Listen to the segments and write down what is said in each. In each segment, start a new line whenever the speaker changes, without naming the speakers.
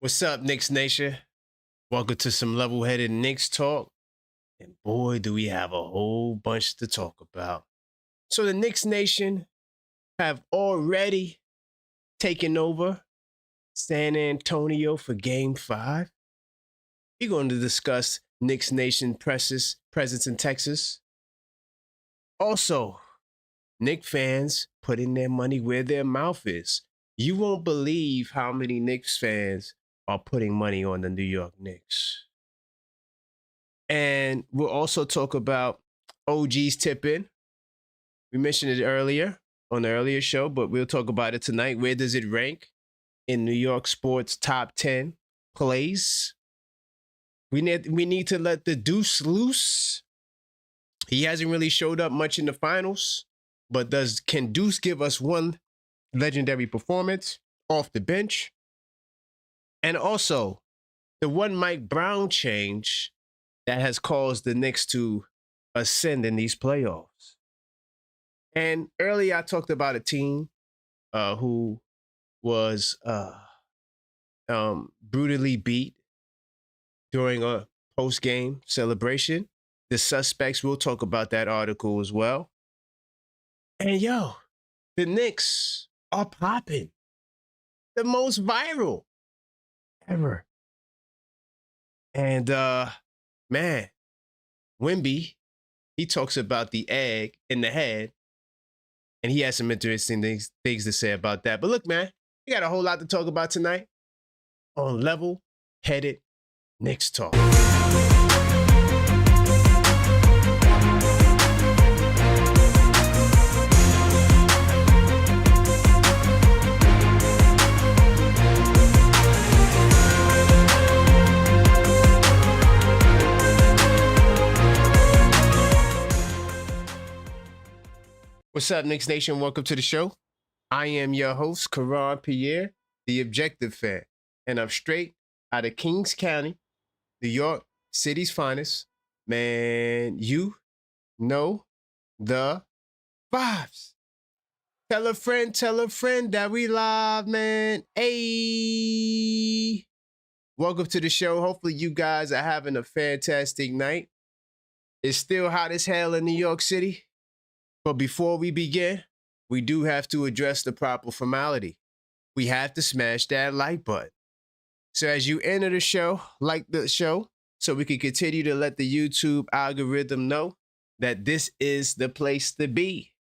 What's up, Knicks Nation? Welcome to some level-headed Knicks talk. And boy, do we have a whole bunch to talk about. So the Knicks Nation have already taken over San Antonio for Game 5. We're going to discuss Knicks Nation presence in Texas. Also, Knicks fans putting their money where their mouth is. You won't believe how many Knicks fans are putting money on the New York Knicks. And we'll also talk about OG's tip-in. We mentioned it earlier on the earlier show, but we'll talk about it tonight. Where does it rank in New York sports top 10 plays? We need to let the Deuce loose. He hasn't really showed up much in the finals, but can Deuce give us one legendary performance off the bench? And also, the one Mike Brown change that has caused the Knicks to ascend in these playoffs. And earlier I talked about a team who was brutally beat during a post-game celebration. The Suspects, we'll talk about that article as well. And yo, the Knicks are popping. The most viral ever. And man, Wimby, he talks about the egg in the head, and he has some interesting things to say about that. But look, man, we got a whole lot to talk about tonight on Level-Headed Knicks Talk. What's up, Knicks Nation? Welcome to the show. I am your host, Karan Pierre, the Objective Fan, and I'm straight out of Kings County, New York City's finest. Man, you know the vibes. Tell a friend that we live, man. Hey, welcome to the show. Hopefully you guys are having a fantastic night. It's still hot as hell in New York City. But before we begin, we do have to address the proper formality. We have to smash that like button. So as you enter the show, like the show, so we can continue to let the YouTube algorithm know that this is the place to be.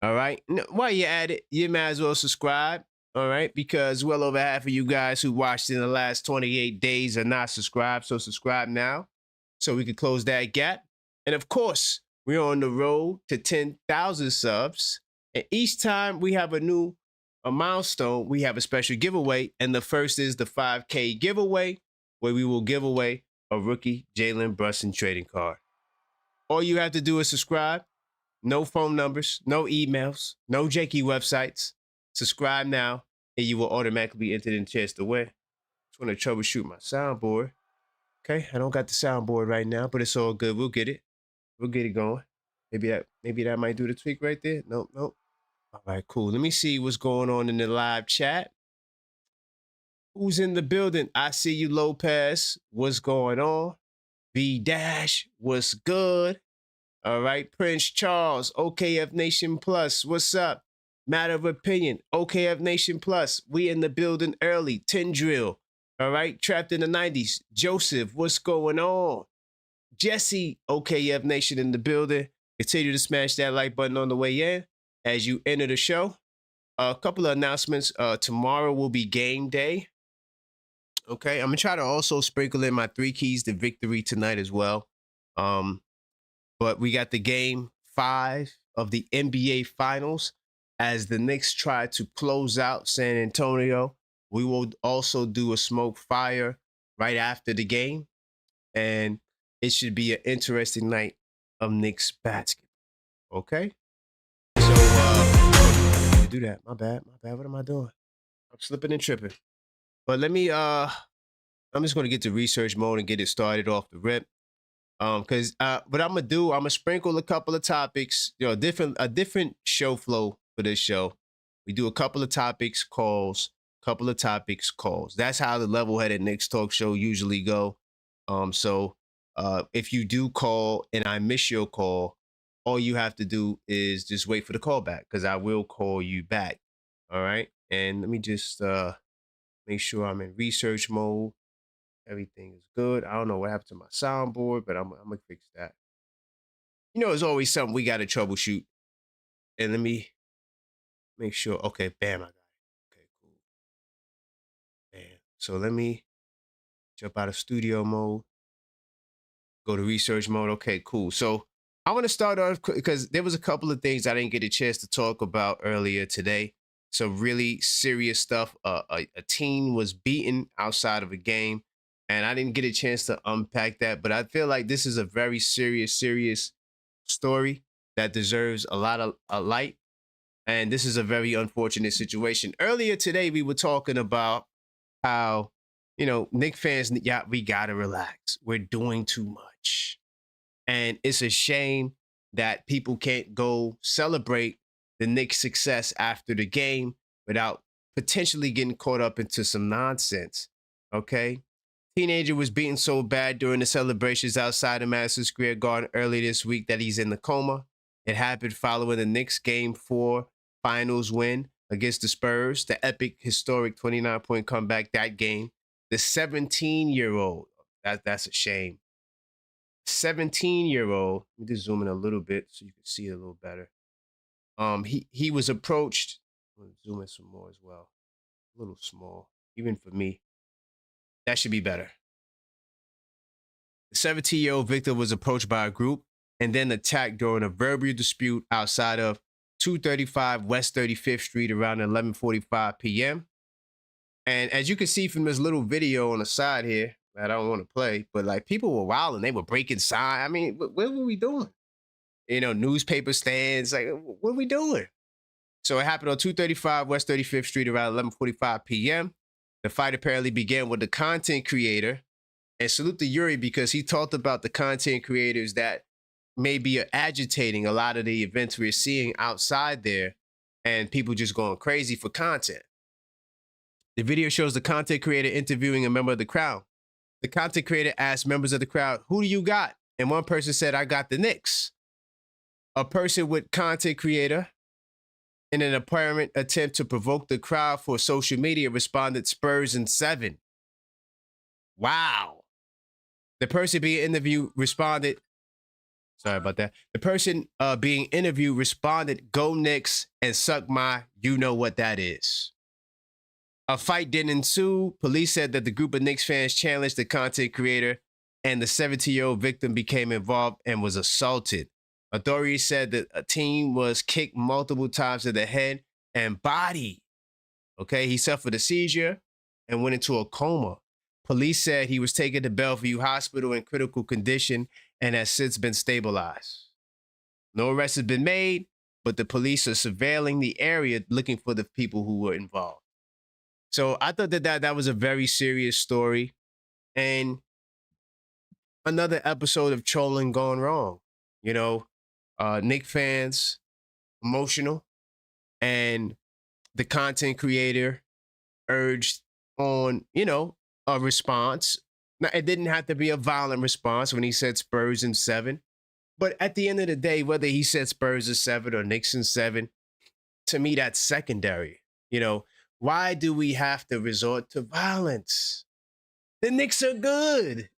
All right? While you're at it, you might as well subscribe. All right? Because well over half of you guys who watched in the last 28 days are not subscribed. So subscribe now so we can close that gap. And of course, we're on the road to 10,000 subs. And each time we have a milestone, we have a special giveaway. And the first is the 5K giveaway, where we will give away a rookie Jalen Brunson trading card. All you have to do is subscribe. No phone numbers, no emails, no janky websites. Subscribe now, and you will automatically be entered in the chance to win. Just want to troubleshoot my soundboard. Okay, I don't got the soundboard right now, but it's all good. We'll get it. We'll get it going. Maybe that might do the tweak right there. Nope. All right, cool. Let me see what's going on in the live chat. Who's in the building? I see you, Lopez. What's going on? B-Dash, what's good? All right, Prince Charles, OKF Nation Plus, what's up? Matter of Opinion, OKF Nation Plus. We in the building early. Tendril, all right? Trapped in the 90s. Joseph, what's going on? Jesse, OKF Nation in the building. Continue to smash that like button on the way in as you enter the show. A couple of announcements. Tomorrow will be game day. Okay, I'm going to try to also sprinkle in my 3 keys to victory tonight as well. But we got the game 5 of the NBA Finals as the Knicks try to close out San Antonio. We will also do a smoke fire right after the game. And it should be an interesting night of Knicks basketball. Okay? So, do that. My bad. What am I doing? I'm slipping and tripping. But let me, I'm just going to get to research mode and get it started off the rip. Because what I'm going to sprinkle a couple of topics, a different show flow for this show. We do a couple of topics, calls, couple of topics, calls. That's how the level-headed Knicks talk show usually go. So if you do call and I miss your call, all you have to do is just wait for the call back because I will call you back. All right. And let me just make sure I'm in research mode. Everything is good. I don't know what happened to my soundboard, but I'm gonna fix that. You know, there's always something we got to troubleshoot. And let me make sure. Okay, bam, I got it. Okay, cool. Bam. So let me jump out of studio mode, go to research mode. Okay, cool. So I want to start off because there was a couple of things I didn't get a chance to talk about earlier today. Some really serious stuff. A team was beaten outside of a game, and I didn't get a chance to unpack that. But I feel like this is a very serious story that deserves a lot of light. And this is a very unfortunate situation. Earlier today, we were talking about how, you know, Knicks fans, yeah, we gotta relax. We're doing too much. And it's a shame that people can't go celebrate the Knicks' success after the game without potentially getting caught up into some nonsense. Okay? Teenager was beaten so bad during the celebrations outside of Madison Square Garden earlier this week that he's in the coma. It happened following the Knicks' Game 4 finals win against the Spurs, the epic, historic 29-point comeback that game. The 17-year-old, that's a shame. 17-year-old, let me just zoom in a little bit so you can see it a little better. He was approached. I'm gonna zoom in some more as well. A little small, even for me. That should be better. The 17-year-old victim was approached by a group and then attacked during a verbal dispute outside of 235 West 35th Street around 11:45 p.m. And as you can see from this little video on the side here, that I don't want to play, but like people were wilding, they were breaking signs. I mean, what were we doing? You know, newspaper stands, like what are we doing? So it happened on 235 West 35th Street around 11:45 p.m. The fight apparently began with the content creator, and salute to Yuri because he talked about the content creators that may be agitating a lot of the events we're seeing outside there and people just going crazy for content. The video shows the content creator interviewing a member of the crowd. The content creator asked members of the crowd, "Who do you got?" And one person said, "I got the Knicks." A person with content creator in an apparent attempt to provoke the crowd for social media responded, "Spurs in 7." Wow. The person being interviewed responded, sorry about that. The person being interviewed responded, "Go Knicks and suck my, you know what that is." A fight didn't ensue. Police said that the group of Knicks fans challenged the content creator and the 17-year-old victim became involved and was assaulted. Authorities said that a teen was kicked multiple times in the head and body. Okay, he suffered a seizure and went into a coma. Police said he was taken to Bellevue Hospital in critical condition and has since been stabilized. No arrest has been made, but the police are surveilling the area looking for the people who were involved. So I thought that was a very serious story and another episode of trolling gone wrong. You know, Knicks fans, emotional, and the content creator urged on, you know, a response. Now, it didn't have to be a violent response when he said Spurs in 7. But at the end of the day, whether he said Spurs in 7 or Knicks in 7, to me, that's secondary. You know, why do we have to resort to violence? The Knicks are good.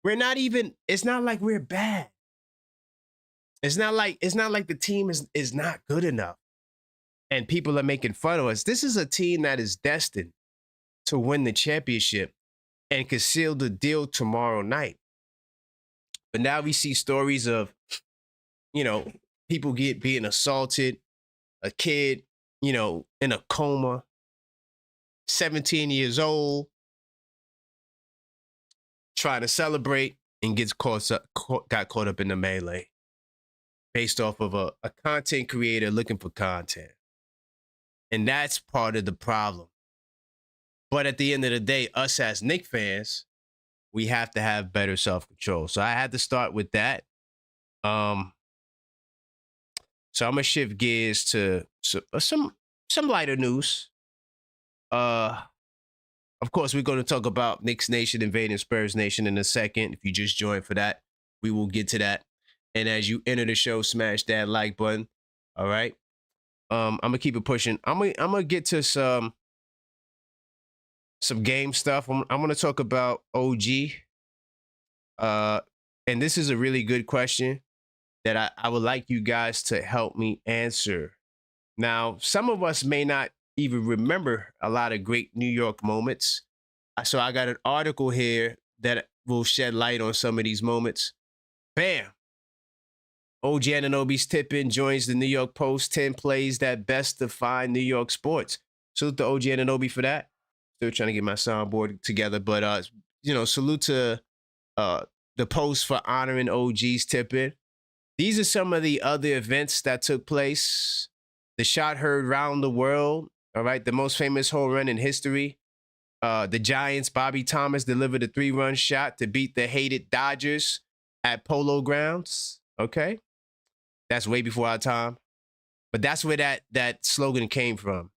We're not even, it's not like we're bad. It's not like the team is not good enough and people are making fun of us. This is a team that is destined to win the championship and could seal the deal tomorrow night. But now we see stories of, you know, people being assaulted, a kid, you know, in a coma, 17 years old, trying to celebrate and got caught up in the melee based off of a content creator looking for content. And that's part of the problem. But at the end of the day, us as Knicks fans, we have to have better self-control. So I had to start with that. So I'm gonna shift gears to some lighter news. Of course, we're going to talk about Knicks Nation invading Spurs Nation in a second. If you just joined for that, we will get to that. And as you enter the show, smash that like button. All right. I'm gonna keep it pushing. I'm gonna get to some game stuff. I'm gonna talk about OG. And this is a really good question that I would like you guys to help me answer. Now, some of us may not even remember a lot of great New York moments. So I got an article here that will shed light on some of these moments. Bam! OG Anunoby's tip-in joins the New York Post 10 plays that best define New York sports. Salute to OG Anunoby for that. Still trying to get my soundboard together, but salute to the Post for honoring OG's tip-in. These are some of the other events that took place. The shot heard round the world. All right, the most famous home run in history. The Giants' Bobby Thomas delivered a 3-run shot to beat the hated Dodgers at Polo Grounds. Okay, that's way before our time, but that's where that slogan came from.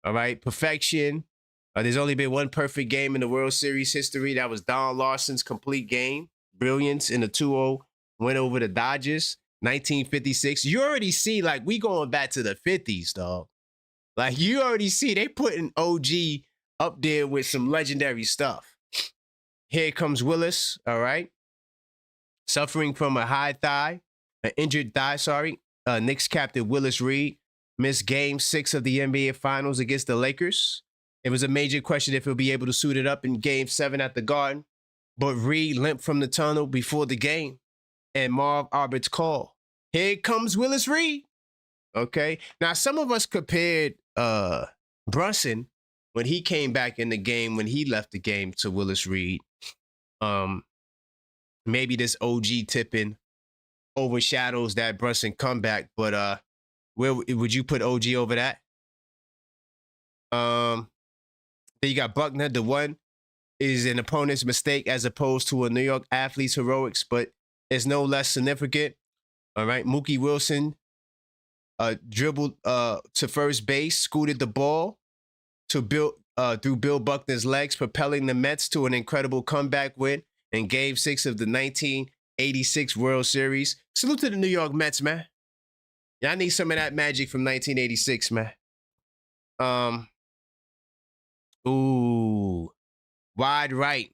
All right, perfection. There's only been one perfect game in the World Series history. That was Don Larson's complete game. Brilliance in the 2-0 win over the Dodgers, 1956. You already see, like, we going back to the 50s, dog. Like, you already see they putting OG up there with some legendary stuff. Here comes Willis, all right? Suffering from an injured thigh, Knicks captain Willis Reed missed Game 6 of the NBA Finals against the Lakers. It was a major question if he'll be able to suit it up in Game 7 at the Garden, but Reed limped from the tunnel before the game, and Marv Albert's call. Here comes Willis Reed. Okay, now some of us compared Brunson when he came back in the game, when he left the game, to Willis Reed. Maybe this OG tipping overshadows that Brunson comeback, but where would you put OG over that? Then you got Buckner. The one is an opponent's mistake as opposed to a New York athlete's heroics, but it's no less significant. All right, Mookie Wilson dribbled to first base, scooted the ball to through Bill Buckner's legs, propelling the Mets to an incredible comeback win in Game 6 of the 1986 World Series. Salute to the New York Mets, man. Y'all need some of that magic from 1986, man. Wide right.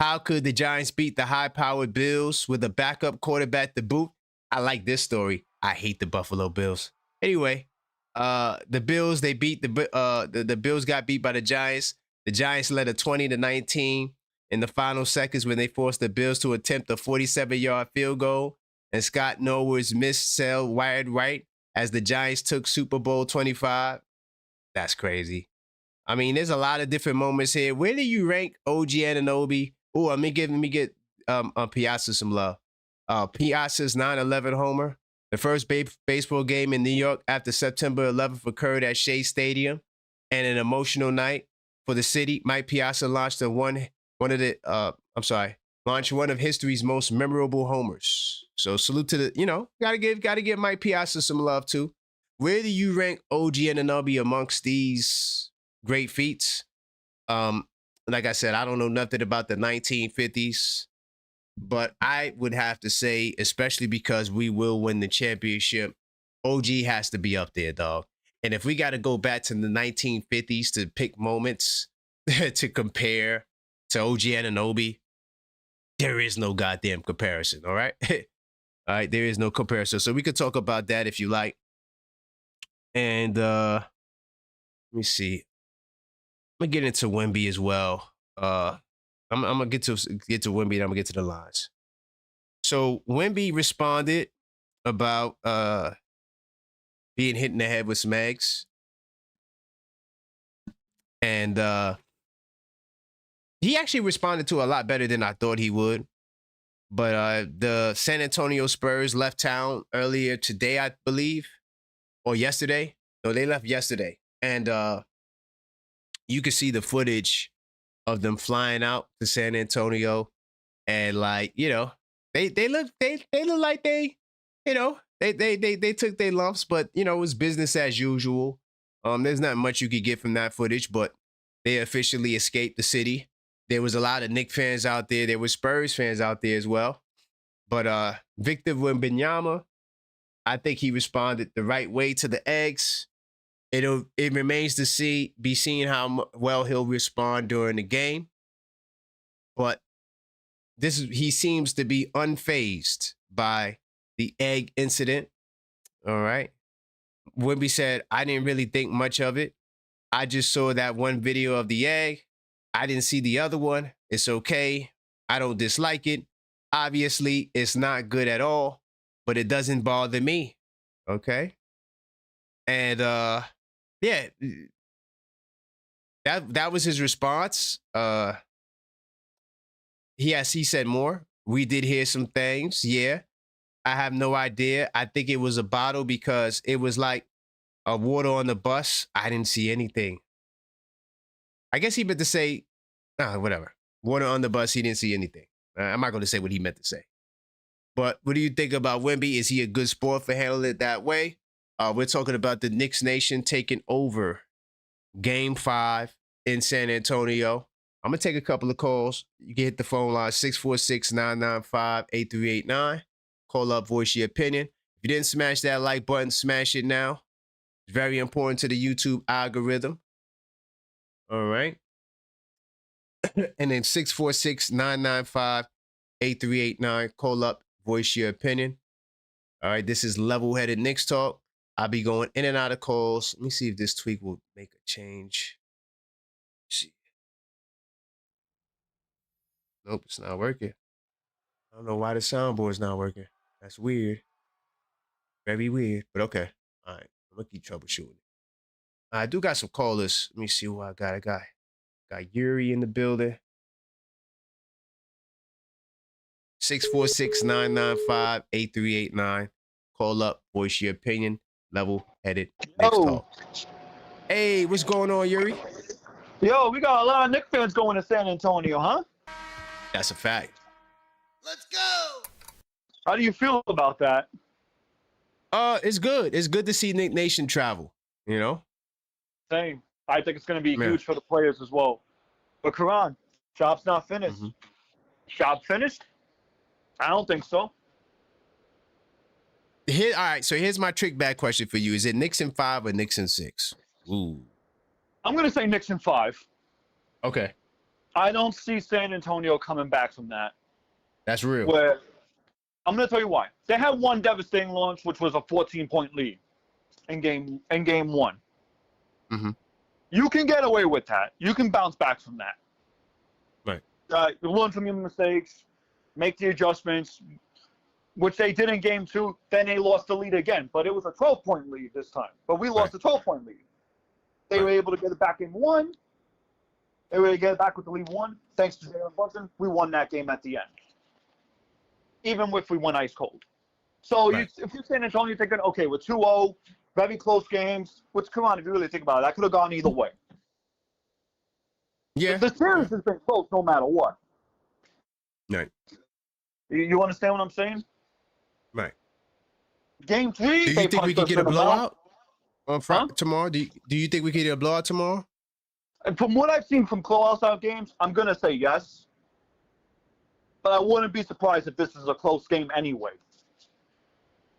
How could the Giants beat the high-powered Bills with a backup quarterback to boot? I like this story. I hate the Buffalo Bills. Anyway, the Bills, they beat the Bills got beat by the Giants. The Giants led a 20-19 in the final seconds when they forced the Bills to attempt a 47-yard field goal, and Scott Norwood's missed sail wide right as the Giants took Super Bowl 25. That's crazy. I mean, there's a lot of different moments here. Where do you rank OG Anunoby? Oh, let me get Piazza some love. Piazza's 9/11 homer. The first baseball game in New York after September 11th occurred at Shea Stadium, and an emotional night for the city. Mike Piazza launched one of history's most memorable homers. So salute to the, gotta give Mike Piazza some love too. Where do you rank OG Anunoby amongst these great feats? Like I said, I don't know nothing about the 1950s, but I would have to say, especially because we will win the championship, OG has to be up there, dog. And if we got to go back to the 1950s to pick moments to compare to OG Anunoby, there is no goddamn comparison, all right? All right, there is no comparison. So we could talk about that if you like. And let me see. I'm gonna get into Wemby as well. I'm gonna get to Wemby, and I'm gonna get to the lines. So Wemby responded about being hit in the head with some eggs, and he actually responded to a lot better than I thought he would. But the San Antonio Spurs left town earlier today, I believe, or yesterday. No, they left yesterday, and you can see the footage of them flying out to San Antonio, and like, they look like they took their lumps, but it was business as usual. There's not much you could get from that footage, but they officially escaped the city. There was a lot of Knicks fans out there. There were Spurs fans out there as well. But Victor Wembanyama, I think he responded the right way to the eggs. It remains to be seen how well he'll respond during the game. But he seems to be unfazed by the egg incident. All right. Wemby said, I didn't really think much of it. I just saw that one video of the egg. I didn't see the other one. It's okay. I don't dislike it. Obviously, it's not good at all, but it doesn't bother me. Okay. And yeah, that was his response. He said more. We did hear some things. Yeah. I have no idea. I think it was a bottle because it was like a water on the bus. I didn't see anything. I guess he meant to say, whatever. Water on the bus. He didn't see anything. I'm not going to say what he meant to say. But what do you think about Wemby? Is he a good sport for handling it that way? We're talking about the Knicks Nation taking over Game 5 in San Antonio. I'm going to take a couple of calls. You can hit the phone line 646-995-8389. Call up, voice your opinion. If you didn't smash that like button, smash it now. It's very important to the YouTube algorithm. All right. And then 646-995-8389. Call up, voice your opinion. All right. This is Level-Headed Knicks Talk. I'll be going in and out of calls. Let me see if this tweak will make a change. Let's see. Nope, it's not working. I don't know why the soundboard's not working. That's weird. Very weird, but okay. All right, I'm gonna keep troubleshooting. I do got some callers. Let me see who I got. I got Yuri in the building. 646-995-8389. Call up, voice your opinion. Level-Headed Knicks Talk. Hey, what's going on, Yuri?
Yo, we got a lot of Knicks fans going to San Antonio, huh?
That's a fact. Let's go.
How do you feel about that?
It's good. It's good to see Knicks Nation travel, you know?
Same. I think it's going to be huge for the players as well. But Karan, job's not finished.
Mm-hmm.
Job finished? I don't think so.
All right, so here's my trick back question for you. Is it Knicks in 5 or Knicks in 6? Ooh.
I'm going to say Knicks in 5.
Okay.
I don't see San Antonio coming back from that.
That's real.
Where I'm going to tell you why. They had one devastating launch, which was a 14-point lead in game 1.
Mm-hmm.
You can get away with that. You can bounce back from that.
Right.
You learn from your mistakes, make the adjustments, which they did in game 2. Then they lost the lead again, but it was a 12-point lead this time. But we lost a 12-point lead. They were able to get it back in 1. They were able to get it back with the lead 1. Thanks to Jalen Brunson, we won that game at the end. Even if we went ice cold. So if you're San Antonio, you're thinking, okay, we're 2-0, very close games. Which, come on, if you really think about it, that could have gone either way.
Yeah.
The series has been close no matter what.
Right.
You understand what I'm saying?
Right.
Game 3.
Do you think we could get a blowout on Friday tomorrow? Do you think we could get a blowout tomorrow?
And from what I've seen from closeout games, I'm gonna say yes. But I wouldn't be surprised if this is a close game anyway.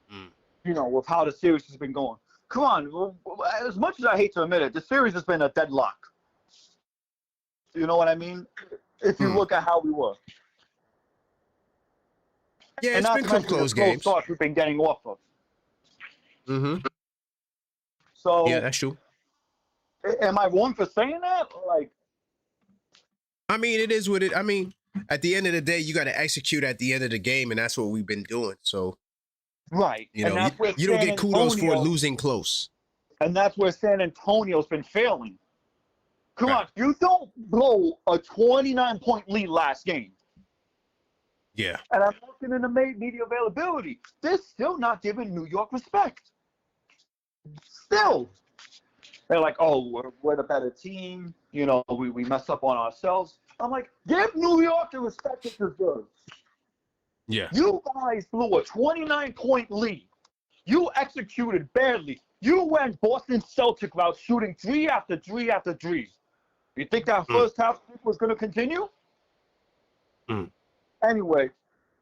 You know, with how the series has been going. Come on, as much as I hate to admit it, the series has been a deadlock. You know what I mean? If you look at how we were.
Yeah, it's been close games.
Starts we've been getting off of.
Mm-hmm.
So
yeah, that's true.
Am I wrong for saying that? Like,
I mean, it is what it. I mean, at the end of the day, you got to execute at the end of the game, and that's what we've been doing. So,
right,
you know, you don't get kudos for losing close.
And that's where San Antonio's been failing. Come on, you don't blow a 29-point lead last game.
Yeah.
And I'm looking in the media availability. They're still not giving New York respect. Still. They're like, oh, we're the better team. You know, we mess up on ourselves. I'm like, give New York the respect it deserves.
Yeah.
You guys blew a 29-point lead. You executed badly. You went Boston Celtic route, shooting 3 after 3 after 3. You think that first half was going to continue? Anyway,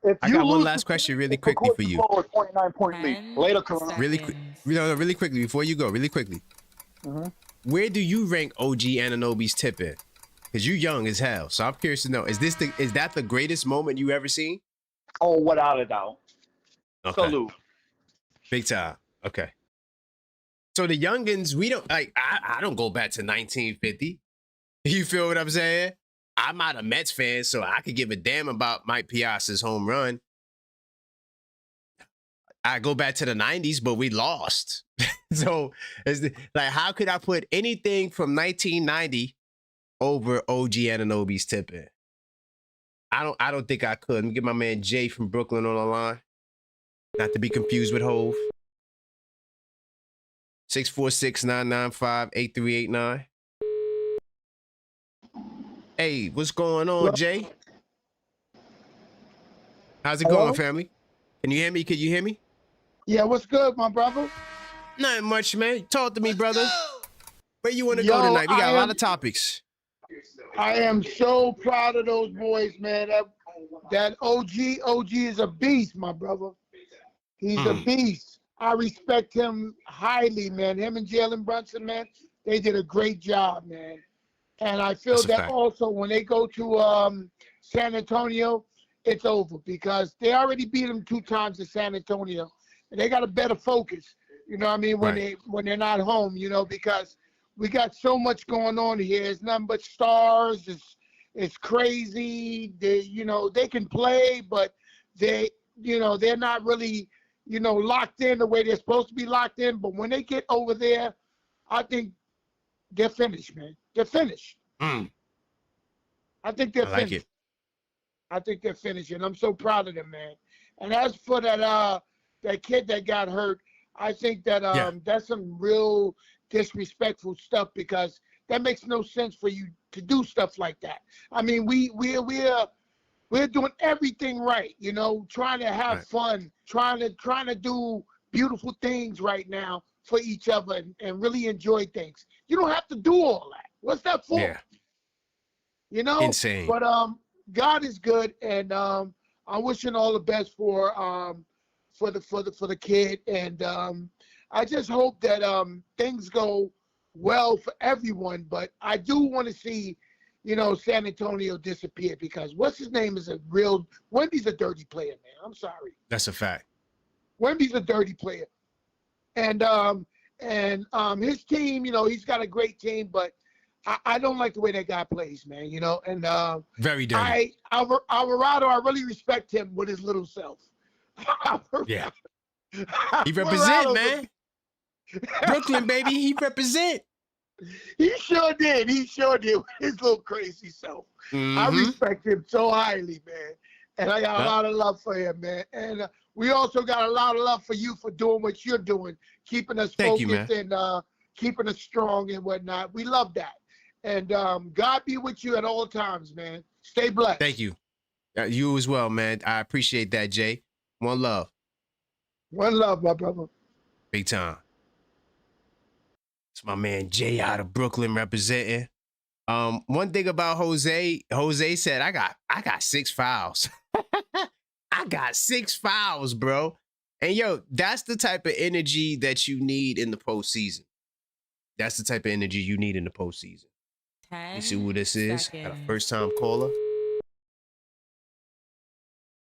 if
I
you
got one
lose
last
the
question
series,
really
it's
quickly
because
for
you
you.
blow a 29-point lead.
10
Later, Corona.
Really quick, really quickly before you go, really quickly. Where do you rank OG Anunoby's tip in? Because you're young as hell, so I'm curious to know: is that the greatest moment you ever seen?
Oh, without a doubt.
Okay,
Salute.
big time. Okay, so the youngins, we don't like. I don't go back to 1950. You feel what I'm saying? I'm not a Mets fan, so I could give a damn about Mike Piazza's home run. I go back to the 90s, but we lost. So, how could I put anything from 1990 over OG Anunoby's tip in? I don't think I could. Let me get my man Jay from Brooklyn on the line. Not to be confused with Hove. 646-995-8389. Hey, what's going on, Jay? How's it going, family? Can you hear me? Can you hear me?
Yeah, what's good, my brother?
Nothing much, man. Talk to me, brother. Where you want to go tonight? We got a lot of topics.
I am so proud of those boys, man. That OG is a beast, my brother. He's a beast. I respect him highly, man. Him and Jalen Brunson, man, they did a great job, man. And I feel that also when they go to San Antonio, it's over because they already beat them 2 times in San Antonio. And they got a better focus, you know what I mean, when they're not home, you know, because we got so much going on here. It's nothing but stars. It's crazy. They can play, but they're not really, locked in the way they're supposed to be locked in. But when they get over there, I think they're finished, man. They're finished. I think they're finished. I think they're finished, and I'm so proud of them, man. And as for that kid that got hurt, I think that that's some real disrespectful stuff because that makes no sense for you to do stuff like that. I mean, we're doing everything right, trying to have fun, trying to do beautiful things right now for each other and really enjoy things. You don't have to do all that. What's that for?
Yeah. Insane.
But God is good, and I'm wishing all the best for the kid, and I just hope that things go well for everyone. But I do want to see, San Antonio disappear because what's his name is Wemby's a dirty player, man. I'm sorry.
That's a fact.
Wemby's a dirty player, and his team, he's got a great team, but I don't like the way that guy plays, man. And
very dirty.
Alvarado, I really respect him with his little self.
Yeah. He represent, man. Brooklyn, baby, he represent.
He sure did. He sure did with his little crazy self. I respect him so highly, man. And I got a lot of love for him, man. And we also got a lot of love for you for doing what you're doing, keeping us focused and keeping us strong and whatnot. We love that. And God be with you at all times, man. Stay blessed.
Thank you. You as well, man. I appreciate that, Jay. One love.
One love, my brother.
Big time. It's my man Jay out of Brooklyn representing. One thing about Jose said, I got 6 fouls. I got 6 fouls, bro. And yo, that's the type of energy that you need in the postseason. That's the type of energy you need in the postseason. You see who this is? Got a first-time caller.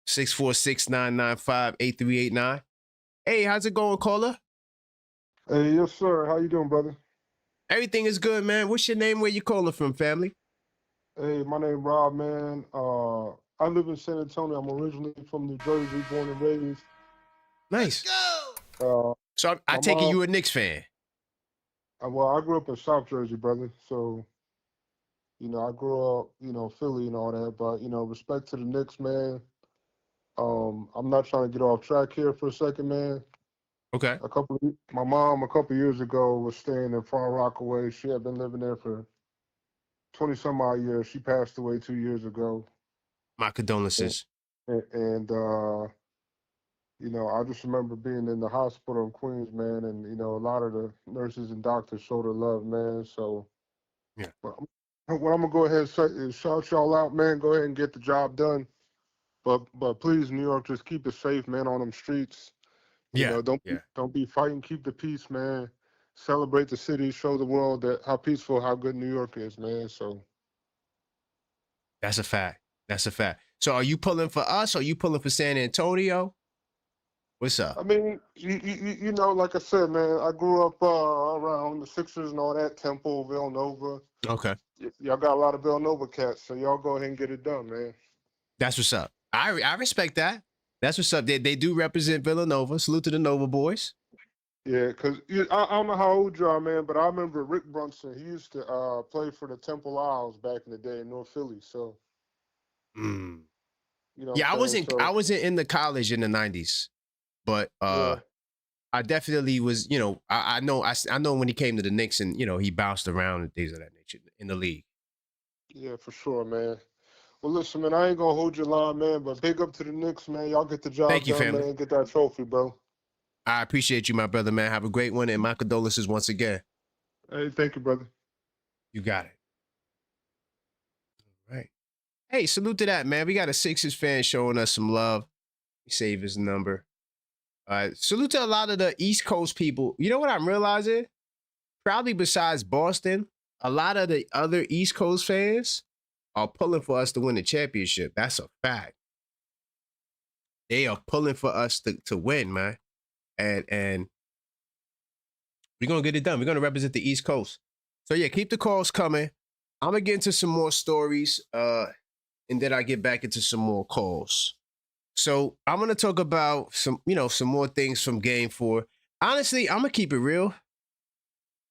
646-995-8389. Hey, how's it going, caller?
Hey, yes, sir. How you doing, brother?
Everything is good, man. What's your name? Where you calling from, family?
Hey, my name Rob, man. I live in San Antonio. I'm originally from New Jersey, born and raised.
Nice.
Let's go.
So I take it you a Knicks fan.
Well, I grew up in South Jersey, brother. So, I grew up, Philly and all that. But, respect to the Knicks, man. I'm not trying to get off track here for a second, man.
Okay.
My mom, a couple years ago, was staying in Far Rockaway. She had been living there for 20-some odd years. She passed away 2 years ago.
My condolences.
And You know, I just remember being in the hospital in Queens, man, and you know, a lot of the nurses and doctors showed her love, man. So,
Yeah.
but what I'm gonna go ahead and say is shout y'all out, man. Go ahead and get the job done. But please, New York, just keep it safe, man, on them streets. You
Yeah.
know,
Yeah.
don't be fighting. Keep the peace, man. Celebrate the city. Show the world that how peaceful, how good New York is, man. So
That's a fact. That's a fact. So are you pulling for us or are you pulling for San Antonio? What's up?
I mean, you know, like I said, man, I grew up around the Sixers and all that, Temple, Villanova.
Okay.
Y'all got a lot of Villanova cats, so y'all go ahead and get it done, man.
That's what's up. I respect that. That's what's up. They do represent Villanova. Salute to the Nova boys.
Yeah, because I don't know how old you are, man, but I remember Rick Brunson. He used to play for the Temple Owls back in the day in North Philly. So,
Mm.
you know
Yeah,
what I'm saying?
I wasn't in the college in the 90s, but
Yeah.
I definitely was, you know, I know when he came to the Knicks and, you know, he bounced around and things of that nature in the league.
Yeah, for sure, man. Well, listen, man, I ain't gonna hold your line, man, but big up to the Knicks, man. Y'all get the job
Thank you,
done,
family.
man. Get that trophy, bro.
I appreciate you, my brother, man. Have a great one, and my condolences once again.
Hey, thank you, brother.
You got it. All right. Hey, salute to that, man. We got a Sixers fan showing us some love. Save his number. Salute to a lot of the East Coast people. You know what I'm realizing? Probably besides Boston, a lot of the other East Coast fans are pulling for us to win the championship. That's a fact. They are pulling for us to win, man. And we're gonna get it done. We're gonna represent the East Coast. So yeah, keep the calls coming. I'm gonna get into some more stories, and then I get back into some more calls. So I'm gonna talk about some more things from Game 4. Honestly, I'm gonna keep it real.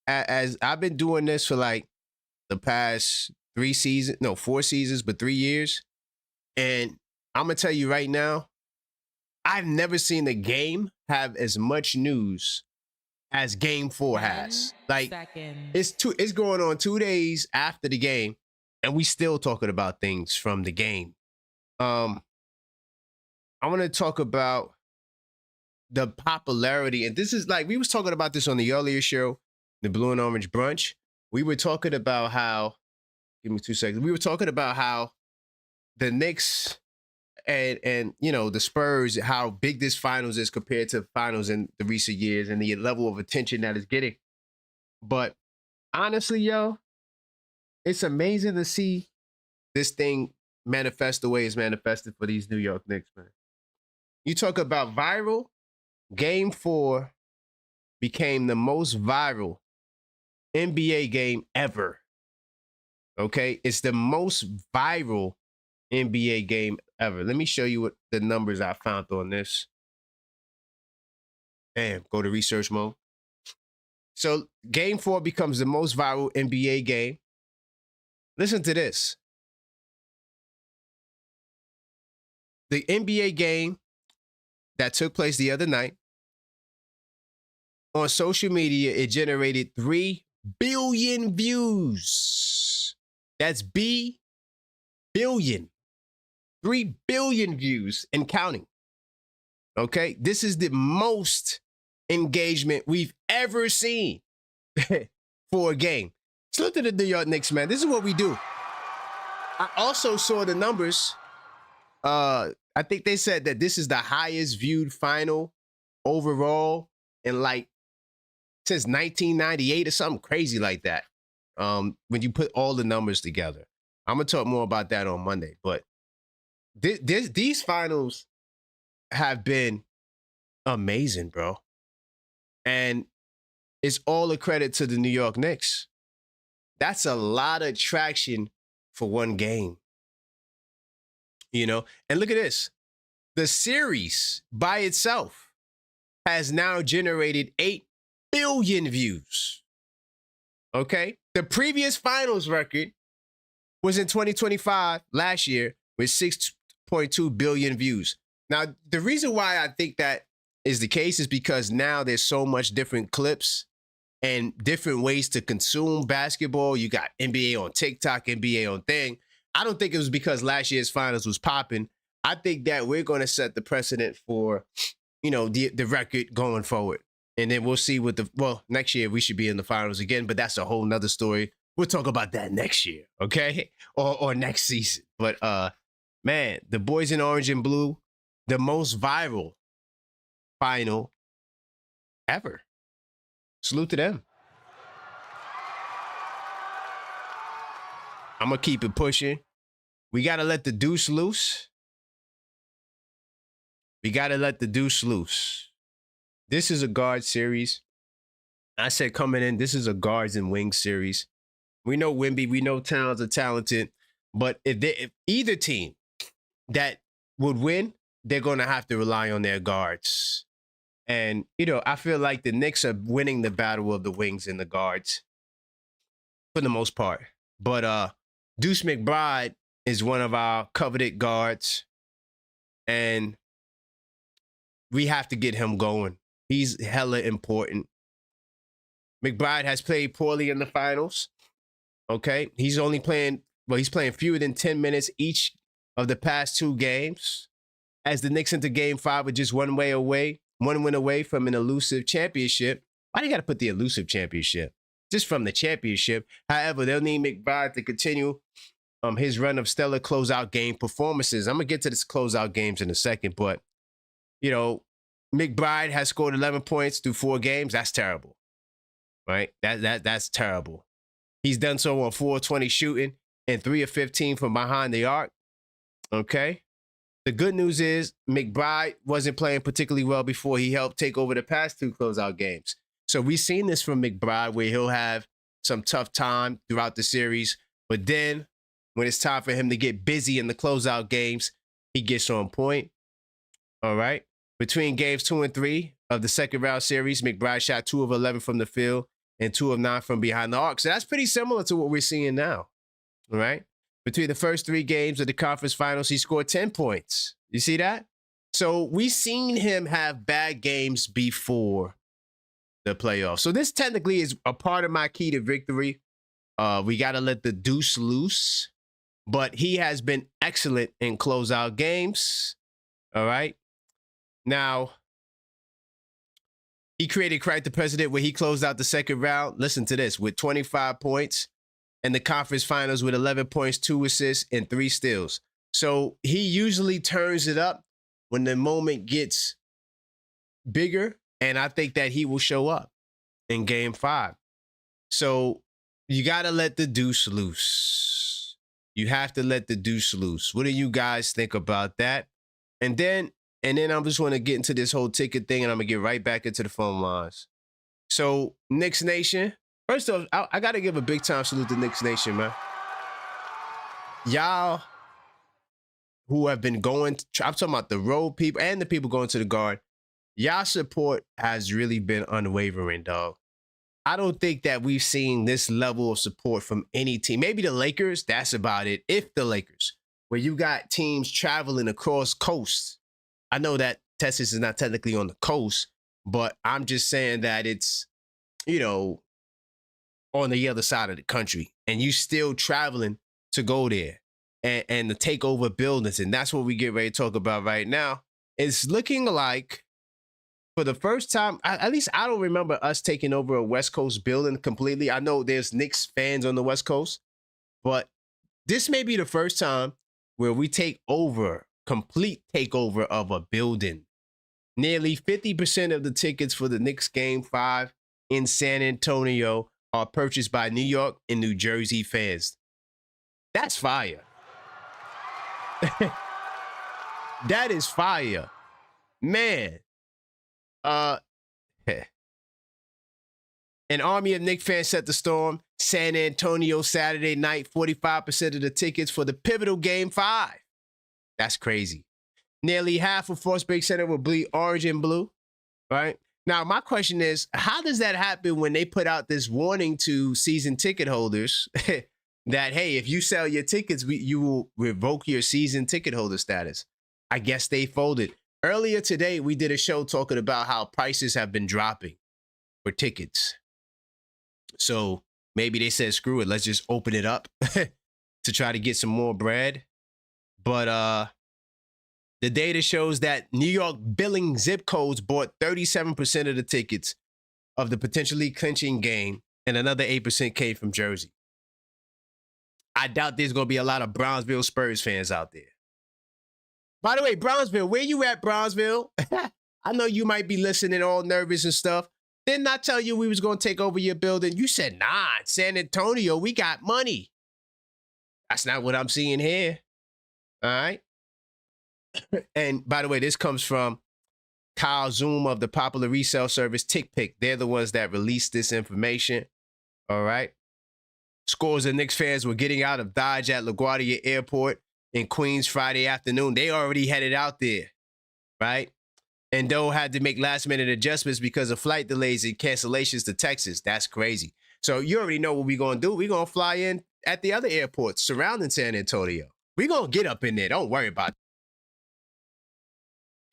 As I've been doing this for like the past 4 seasons, but 3 years. And I'm gonna tell you right now, I've never seen a game have as much news as Game 4 has. Like it's going on 2 days after the game, and we still talking about things from the game. I want to talk about the popularity, and this is like we was talking about this on the earlier show, the Blue and Orange Brunch. We were talking about how, give me 2 seconds. We were talking about how the Knicks and you know the Spurs, how big this finals is compared to finals in the recent years and the level of attention that it's getting. But honestly, yo, it's amazing to see this thing manifest the way it's manifested for these New York Knicks, man. You talk about viral. Game 4 became the most viral NBA game ever. Okay, it's the most viral NBA game ever. Let me show you what the numbers I found on this. Bam, go to research mode. So Game 4 becomes the most viral NBA game. Listen to this. The NBA game that took place the other night, on social media, it generated 3 billion views. That's billion. 3 billion views and counting. Okay? This is the most engagement we've ever seen for a game. So look at the New York Knicks, man. This is what we do. I also saw the numbers. I think they said that this is the highest viewed final overall in like since 1998 or something crazy like that. When you put all the numbers together. I'm gonna talk more about that on Monday, but these finals have been amazing, bro. And it's all a credit to the New York Knicks. That's a lot of traction for one game. You know, and look at this. The series by itself has now generated 8 billion views. Okay? The previous finals record was in 2025, last year, with 6.2 billion views. Now, the reason why I think that is the case is because now there's so much different clips and different ways to consume basketball. You got NBA on TikTok, NBA on thing. I don't think it was because last year's finals was popping. I think that we're going to set the precedent for the record going forward. And then we'll see next year we should be in the finals again, but that's a whole nother story. We'll talk about that next year, okay? Or next season. But man, the boys in orange and blue, the most viral final ever. Salute to them. I'm going to keep it pushing. We got to let the deuce loose. We got to let the deuce loose. This is a guard series. I said coming in, this is a guards and wings series. We know Wemby, we know Towns are talented, but if either team that would win, they're going to have to rely on their guards. And, I feel like the Knicks are winning the battle of the wings and the guards for the most part. But Deuce McBride is one of our coveted guards, and we have to get him going. He's hella important. McBride has played poorly in the finals. Okay. He's playing fewer than 10 minutes each of the past 2 games. As the Knicks enter game 5 with just one win away from an elusive championship. Why do you got to put the elusive championship? Just from the championship. However, they'll need McBride to continue his run of stellar closeout game performances. I'm going to get to this closeout games in a second, but, McBride has scored 11 points through 4 games. That's terrible, right? That's terrible. He's done so on 4-20 shooting and 3 of 15 from behind the arc. Okay. The good news is McBride wasn't playing particularly well before he helped take over the past 2 closeout games. So we've seen this from McBride where he'll have some tough time throughout the series, but then when it's time for him to get busy in the closeout games, he gets on point. All right. Between games 2 and 3 of the second round series, McBride shot 2 of 11 from the field and 2 of 9 from behind the arc. So that's pretty similar to what we're seeing now. All right. Between the first 3 games of the conference finals, he scored 10 points. You see that? So we've seen him have bad games before the playoffs. So this technically is a part of my key to victory. We got to let the deuce loose, but he has been excellent in closeout games. All right. Now, he created quite the precedent where he closed out the second round. Listen to this, with 25 points and the conference finals with 11 points, 2 assists, and 3 steals. So he usually turns it up when the moment gets bigger, and I think that he will show up in game 5. So you got to let the deuce loose. You have to let the deuce loose. What do you guys think about that? And then I just want to get into this whole ticket thing, and I'm going to get right back into the phone lines. So, Knicks Nation, first off, I got to give a big time salute to Knicks Nation, man. Y'all who have been I'm talking about the road people and the people going to the guard, y'all support has really been unwavering, dog. I don't think that we've seen this level of support from any team. Maybe the Lakers, that's about it. If the Lakers, where you got teams traveling across coasts. I know that Texas is not technically on the coast, but I'm just saying that it's, on the other side of the country, and you still traveling to go there and to take over buildings. And that's what we get ready to talk about right now. It's looking like for the first time, at least I don't remember us taking over a West Coast building completely. I know there's Knicks fans on the West Coast, but this may be the first time where we complete takeover of a building. Nearly 50% of the tickets for the Knicks Game 5 in San Antonio are purchased by New York and New Jersey fans. That's fire. That is fire. Man. An army of Knicks fans set the storm. San Antonio Saturday night, 45% of the tickets for the pivotal Game 5. That's crazy. Nearly half of Frostbreak Center will bleed orange and blue, right? Now, my question is, how does that happen when they put out this warning to season ticket holders that, hey, if you sell your tickets, you will revoke your season ticket holder status? I guess they folded. Earlier today, we did a show talking about how prices have been dropping for tickets. So maybe they said, screw it, let's just open it up to try to get some more bread. But The data shows that New York billing zip codes bought 37% of the tickets of the potentially clinching game, and another 8% came from Jersey. I doubt there's going to be a lot of Brownsville Spurs fans out there. By the way, Brownsville, where you at, Brownsville? I know you might be listening all nervous and stuff. Didn't I tell you we was going to take over your building? You said, nah, San Antonio, we got money. That's not what I'm seeing here. All right. And by the way, this comes from Kyle Zoom of the popular resale service TickPick. They're the ones that released this information. All right. Scores of Knicks fans were getting out of Dodge at LaGuardia Airport in Queens Friday afternoon. They already headed out there, right? And Doe had to make last-minute adjustments because of flight delays and cancellations to Texas. That's crazy. So you already know what we're going to do. We're going to fly in at the other airports surrounding San Antonio. We're going to get up in there. Don't worry about it.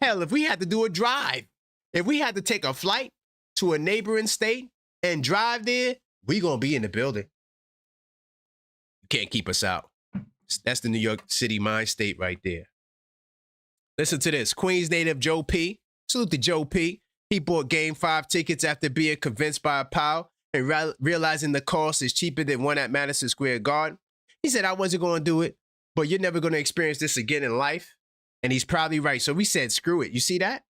Hell, if we had to do a drive, if we had to take a flight to a neighboring state and drive there, we're going to be in the building. You can't keep us out. That's the New York City mind state right there. Listen to this. Queens native Joe P. Salute to Joe P. He bought Game 5 tickets after being convinced by a pal and realizing the cost is cheaper than one at Madison Square Garden. He said, I wasn't going to do it, but you're never going to experience this again in life. And he's probably right. So we said, screw it. You see that?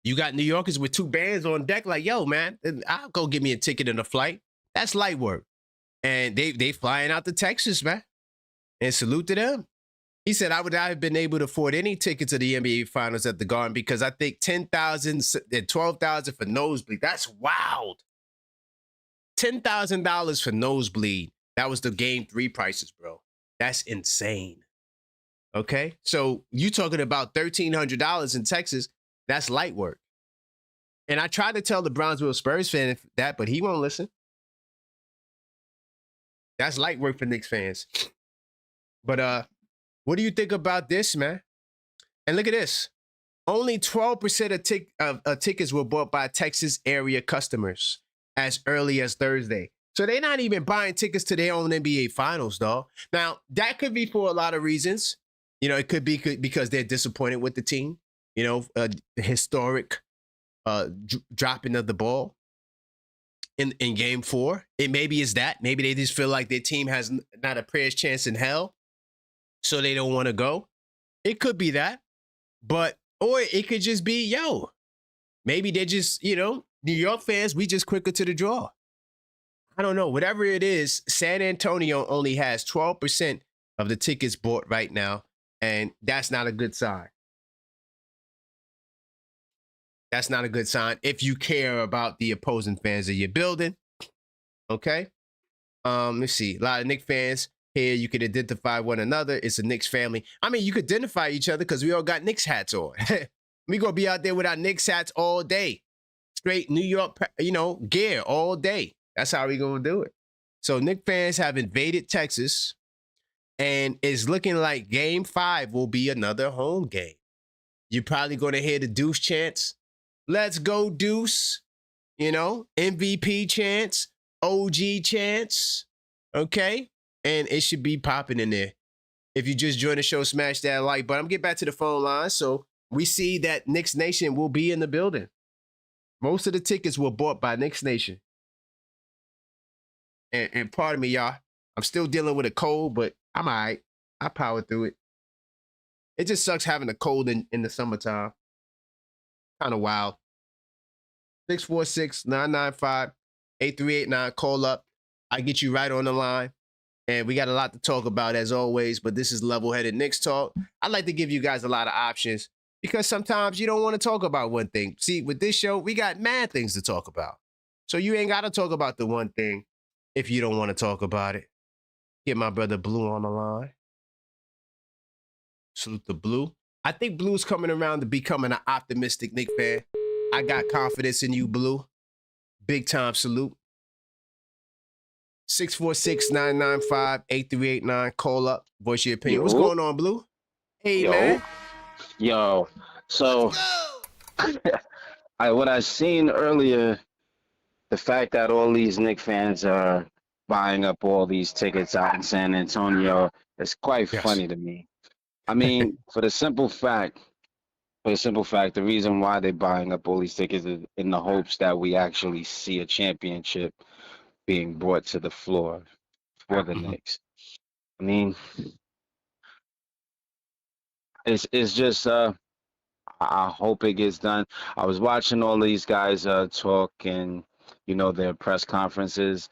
You got New Yorkers with 2 bands on deck like, yo, man, I'll go get me a ticket and a flight. That's light work. And they flying out to Texas, man. And salute to them. He said, I would not have been able to afford any tickets to the NBA Finals at the Garden because I think $10,000 and $12,000 for nosebleed. That's wild. $10,000 for nosebleed. That was the Game 3 prices, bro. That's insane. Okay? So you talking about $1,300 in Texas. That's light work. And I tried to tell the Brownsville Spurs fan that, but he won't listen. That's light work for Knicks fans. But what do you think about this, man? And look at this. Only 12% of tickets were bought by Texas area customers as early as Thursday. So they're not even buying tickets to their own NBA Finals, dog. Now, that could be for a lot of reasons. You know, it could be because they're disappointed with the team. You know, the historic dropping of the ball in Game 4. It maybe is that. Maybe they just feel like their team has not a prayer's chance in hell. So they don't want to go. It could be that. Or it could just be, yo, maybe they're just, you know, New York fans, we just quicker to the draw. I don't know. Whatever it is, San Antonio only has 12% of the tickets bought right now. And that's not a good sign. That's not a good sign if you care about the opposing fans of your building. Okay? Let's see. A lot of Knicks fans here, you could identify one another. It's a Knicks family. I mean, you could identify each other because we all got Knicks hats on. We gonna be out there with our Knicks hats all day. Straight New York, you know, gear all day. That's how we gonna do it. So Knicks fans have invaded Texas, and it's looking like Game 5 will be another home game. You're probably gonna hear the Deuce chants. Let's go Deuce. You know, MVP chants, OG chants. Okay? And it should be popping in there. If you just joined the show, smash that like button. I'm getting back to the phone line. So we see that Knicks Nation will be in the building. Most of the tickets were bought by Knicks Nation. And pardon me, y'all. I'm still dealing with a cold, but I'm all right. I power through it. It just sucks having a cold in the summertime. Kind of wild. 646-995-8389. Call up. I get you right on the line. And we got a lot to talk about as always, but this is Level-Headed Knicks Talk. I like to give you guys a lot of options because sometimes you don't want to talk about one thing. See, with this show, we got mad things to talk about. So you ain't got to talk about the one thing if you don't want to talk about it. Get my brother Blue on the line. Salute the Blue. I think Blue's coming around to becoming an optimistic Knicks fan. I got confidence in you, Blue. Big time salute. 646-995-8389. Call up. Voice your opinion.
Yo.
What's going on, Blue? Hey, man.
Yo. So, what I seen earlier, the fact that all these Knicks fans are buying up all these tickets out in San Antonio is quite funny to me. I mean, the reason why they're buying up all these tickets is in the hopes that we actually see a championship being brought to the floor for the Knicks. I mean, it's just I hope it gets done. I was watching all these guys talk and their press conferences.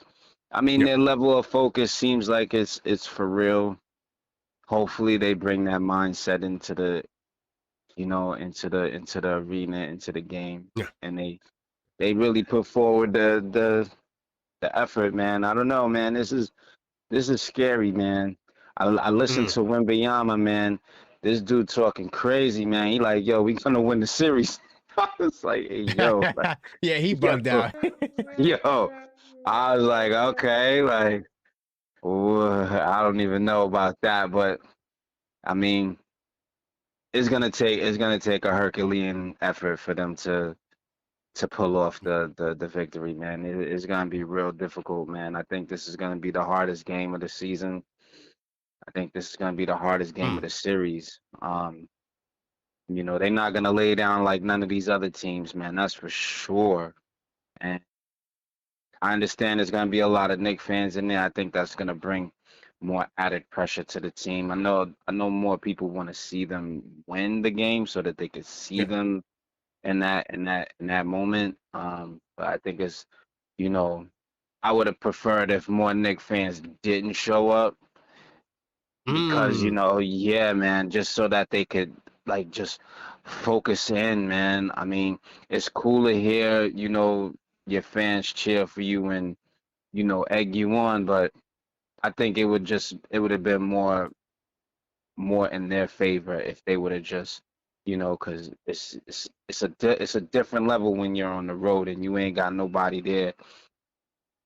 I mean,
Yep.
their level of focus seems like it's for real. Hopefully, they bring that mindset into the into the arena, into the game,
Yeah.
and they really put forward the effort, man. I don't know, man. This is scary, man. I listened to Wembanyama, man. This dude talking crazy, man. He like, yo, we gonna win the series. I was like, hey, yo, like,
Yeah, he
yo,
bugged out.
yo. I was like, okay, like, I don't even know about that, but I mean, it's gonna take a Herculean effort for them to pull off the victory, man. It's gonna be real difficult, man. I think this is gonna be the hardest game of the season. I think this is gonna be the hardest game of the series. They're not gonna lay down like none of these other teams, man. That's for sure. And I understand there's gonna be a lot of Knicks fans in there. I think that's gonna bring more added pressure to the team. I know more people want to see them win the game so that they could see them in that moment. But I think it's I would have preferred if more Knicks fans didn't show up because yeah, man, just so that they could like just focus in, man. I mean, it's cool to hear your fans cheer for you and egg you on, but I think it would have been more in their favor if they would have just because it's a different level when you're on the road and you ain't got nobody there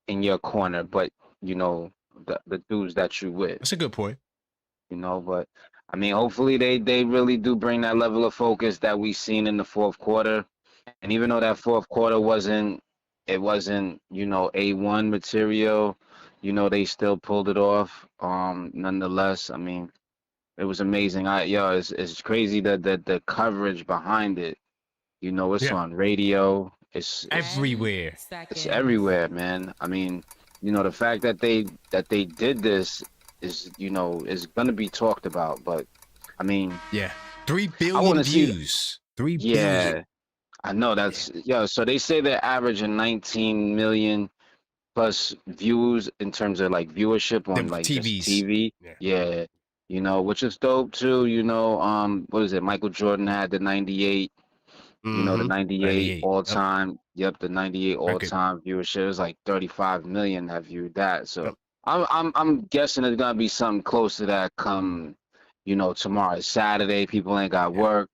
in your corner, but the dudes that you with.
That's a good point.
But I mean, hopefully they really do bring that level of focus that we seen in the fourth quarter. And even though that fourth quarter wasn't A1 material, they still pulled it off. Nonetheless, I mean, it was amazing. It's crazy that the coverage behind it. It's on radio. It's
everywhere.
It's everywhere, man. I mean, the fact that they did this is is gonna be talked about. But I mean,
3
I
billion
want to see.
views. 3
Yeah,
billion.
I know that's So they say they're averaging 19 million plus views in terms of like viewership on
The
like
TVs.
just TV.
Yeah.
Yeah, which is dope too. What is it? Michael Jordan had the 98. The 98 all time. Yep, the 98 all time viewership is like 35 million that viewed that. So I'm guessing it's gonna be something close to that come, tomorrow is Saturday. People ain't got work.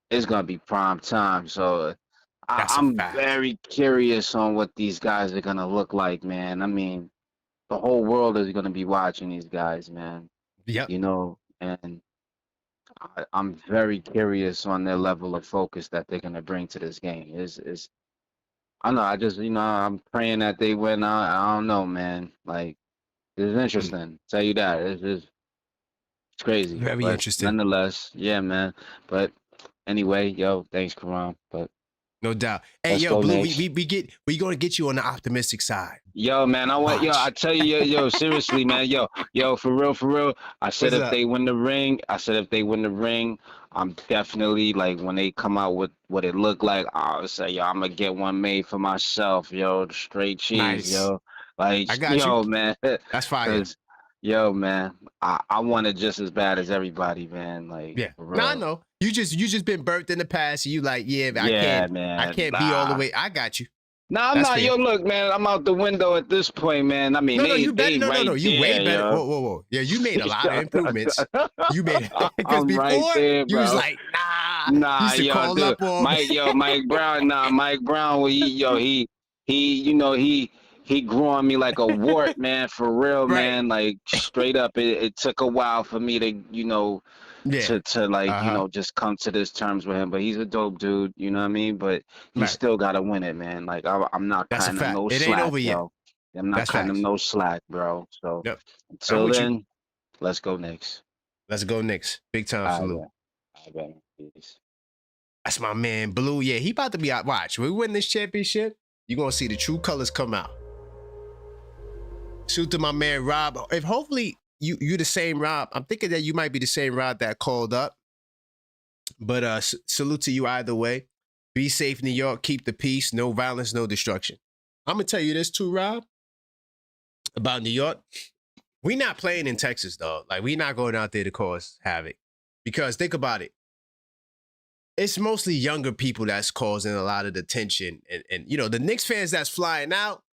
It's gonna be prime time. So I'm very curious on what these guys are gonna look like, man. I mean, the whole world is gonna be watching these guys, man.
Yep.
And I'm very curious on their level of focus that they're gonna bring to this game. I don't know. I just I'm praying that they win. I don't know, man. Like it's interesting. Tell you that it's crazy.
Very
but
interesting.
Nonetheless, yeah, man. But anyway, yo, thanks, Karam. But
no doubt. Hey,
let's
yo,
go,
Blue,
Knicks.
we gonna get you on the optimistic side.
Yo, man, I tell you, yo, seriously, man, yo, for real. I said
What's
if
up?
they win the ring, I'm definitely like when they come out with what it looked like, I'll say, yo, I'm gonna get one made for myself, yo, straight cheese,
Nice.
yo, like,
I got
yo,
you.
man,
That's fire.
Yo, man, I want it just as bad as everybody, man. Like, for real.
No, I know. You just been burnt in the past. You like, I can't be all the way. I got you.
Nah, I'm not. Fair. Yo, look, man, I'm out the window at this point, man. I mean,
you better. No, you way better.
Yo.
Whoa. Yeah, you made a lot of improvements. You made because before
right there,
you was like, nah. You used to call
dude.
up on
Mike Brown. Mike Brown. He grew on me like a wart, man. For real, man. Like straight up, it took a while for me to, to like, just come to this terms with him. But he's a dope dude, you know what I mean? But he still gotta win it, man. Like I'm not cutting him no slack,
ain't over yet.
yo. I'm not cutting him no slack, bro. So until then, let's go Knicks.
Let's go Knicks. Big time salute.
I bet. Peace.
That's my man Blue. Yeah, he about to be out. Watch, we win this championship, you're gonna see the true colors come out. Shoot to my man Rob. If hopefully you the same Rob, I'm thinking that you might be the same Rob that called up. But salute to you either way. Be safe, New York. Keep the peace. No violence, no destruction. I'm gonna tell you this too, Rob, about New York. We not playing in Texas, dog. Like, we not going out there to cause havoc. Because think about it. It's mostly younger people that's causing a lot of the tension. And you know, the Knicks fans that's flying out,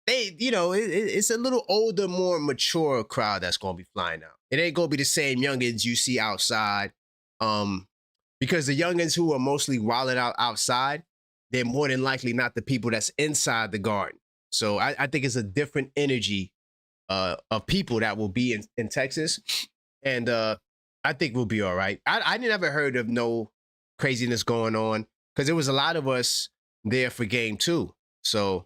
they, you know, it's a little older, more mature crowd that's going to be flying out. It ain't going to be the same youngins you see outside. Because the youngins who are mostly wilding out outside, they're more than likely not the people that's inside the garden. So I think it's a different energy of people that will be in Texas. And I think we'll be all right. I never heard of no craziness going on because there was a lot of us there for game 2. So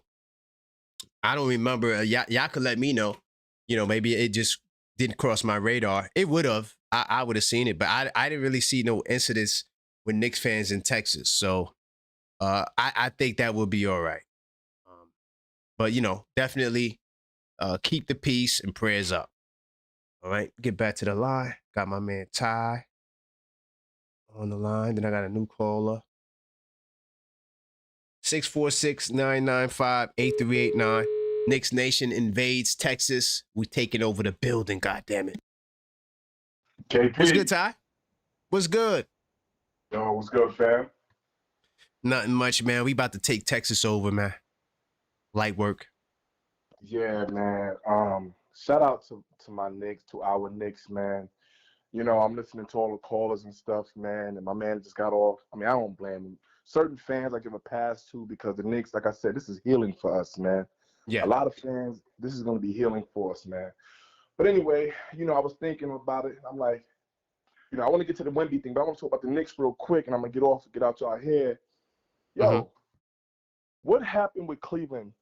I don't remember. Y'all could let me know. You know, maybe it just didn't cross my radar. It would have. I would have seen it, but I didn't really see no incidents with Knicks fans in Texas. So I think that will be all right. But, you know, definitely keep the peace and prayers up. All right, get back to the line. Got my man Ty on the line. Then I got a new caller. 646-995-8389. Knicks Nation invades Texas. We taking over the building, goddammit.
KP.
What's good, Ty? What's good?
Yo, what's good, fam?
Nothing much, man. We about to take Texas over, man. Light work.
Yeah, man. Shout out to my Knicks, to our Knicks, man. You know, I'm listening to all the callers and stuff, man, and my man just got off. I mean, I don't blame him. Certain fans I give a pass to because the Knicks, like I said, this is healing for us, man.
Yeah.
A lot of fans, this is going to be healing for us, man. But anyway, you know, I was thinking about it. I'm like, you know, I want to get to the Wemby thing, but I want to talk about the Knicks real quick, and I'm going to get out y'all head. Yo, what happened with Cleveland?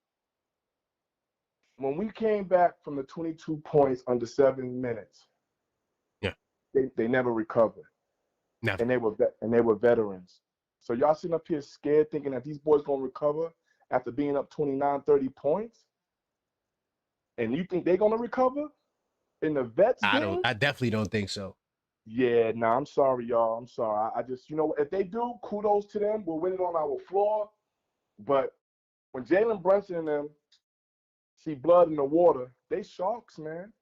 When we came back from the 22 points under 7 minutes, they never recovered.
Never.
And they were veterans. So y'all sitting up here scared thinking that these boys going to recover after being up 29, 30 points? And you think they're going to recover in the vets game?
I definitely don't think so.
Yeah, nah, I'm sorry, y'all. I'm sorry. I just, you know, if they do, kudos to them. We'll win it on our floor. But when Jalen Brunson and them see blood in the water, they sharks, man.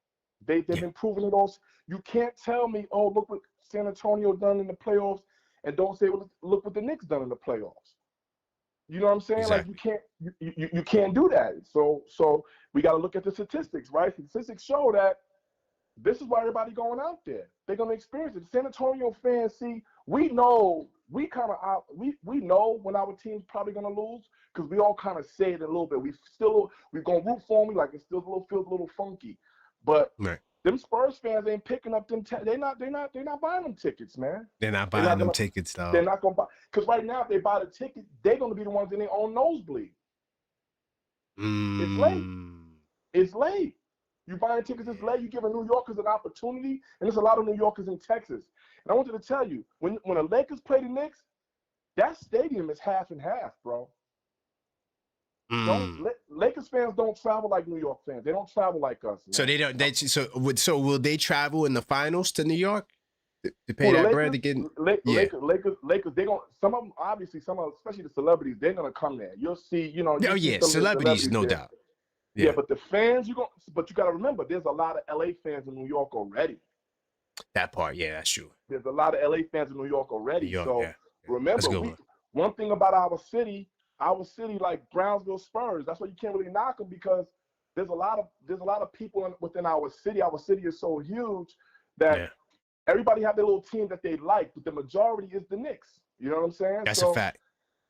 They've been proving it all. You can't tell me, oh, look what San Antonio done in the playoffs, and don't say, well, look what the Knicks done in the playoffs. You know what I'm saying?
Exactly.
Like you can't do that. So we got to look at the statistics, right? The statistics show that this is why everybody going out there. They're gonna experience it. The San Antonio fans, see, we know we know when our team's probably gonna lose because we all kind of say it a little bit. We're gonna root for them, like it still feels a little funky, but them Spurs fans ain't picking up them. They're not buying them tickets, man.
They're not buying them tickets, though.
They're not gonna buy because right now if they buy the ticket, they're gonna be the ones in their own nosebleed. It's late. It's late. You buying tickets is late. You giving New Yorkers an opportunity, and there's a lot of New Yorkers in Texas. And I wanted to tell you, when the Lakers play the Knicks, that stadium is half and half, bro. Lakers fans don't travel like New York fans. They don't travel like us. Man.
So they don't. So will they travel in the finals to New York to pay that bread to get?
Lakers. They going some of them obviously. Especially the celebrities. They're gonna come there. You'll see. You know.
Oh yeah, celebrities, no doubt.
Yeah, but the fans, you got to remember, there's a lot of LA fans in New York already.
That part, yeah, that's true.
There's a lot of LA fans in New York already. Remember, one thing about our city like Brownsville Spurs, that's why you can't really knock them because there's a lot of people within our city. Our city is so huge that everybody have their little team that they like, but the majority is the Knicks. You know what I'm saying?
That's a fact.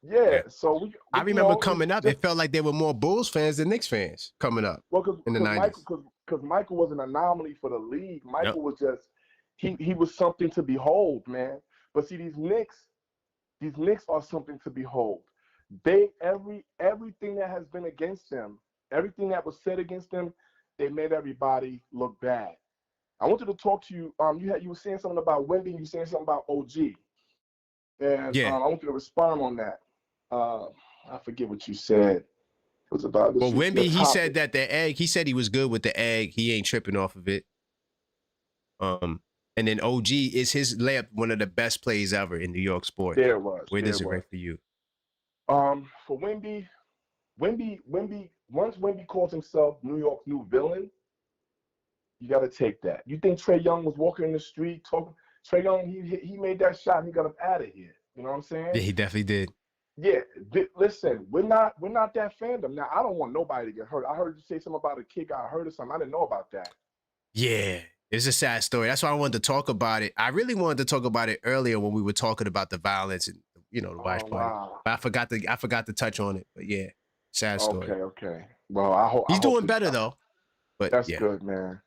Yeah, so
I remember coming up, it felt like there were more Bulls fans than Knicks fans coming up in the 90s.
Because Michael was an anomaly for the league. Michael was just, he was something to behold, man. But see, these Knicks are something to behold. Everything that has been against them, everything that was said against them, they made everybody look bad. I wanted to talk to you. You were saying something about Wemby. You were saying something about OG, and
Yeah.
I want you to respond on that. I forget what you said. It was about this.
Well,
Your
Wemby, he said
topic.
that the egg. He said he was good with the egg. He ain't tripping off of it. And then OG is his layup one of the best plays ever in New York sports.
There it was.
Where does it rank for you?
For Wemby, once Wemby calls himself New York's new villain, you got to take that. You think Trae Young was walking in the street talking? Trae Young, he made that shot and he got up out of here. You know what I'm saying?
Yeah, he definitely did.
Yeah, listen, we're not that fandom. Now, I don't want nobody to get hurt. I heard you say something about a kid got hurt or something. I didn't know about that.
Yeah, it's a sad story. That's why I wanted to talk about it. I really wanted to talk about it earlier when we were talking about the violence and the watch party.
Wow.
But I forgot to touch on it. But yeah, sad story.
Okay. Well, I hope
he's doing better though. But
that's
yeah.
good, man.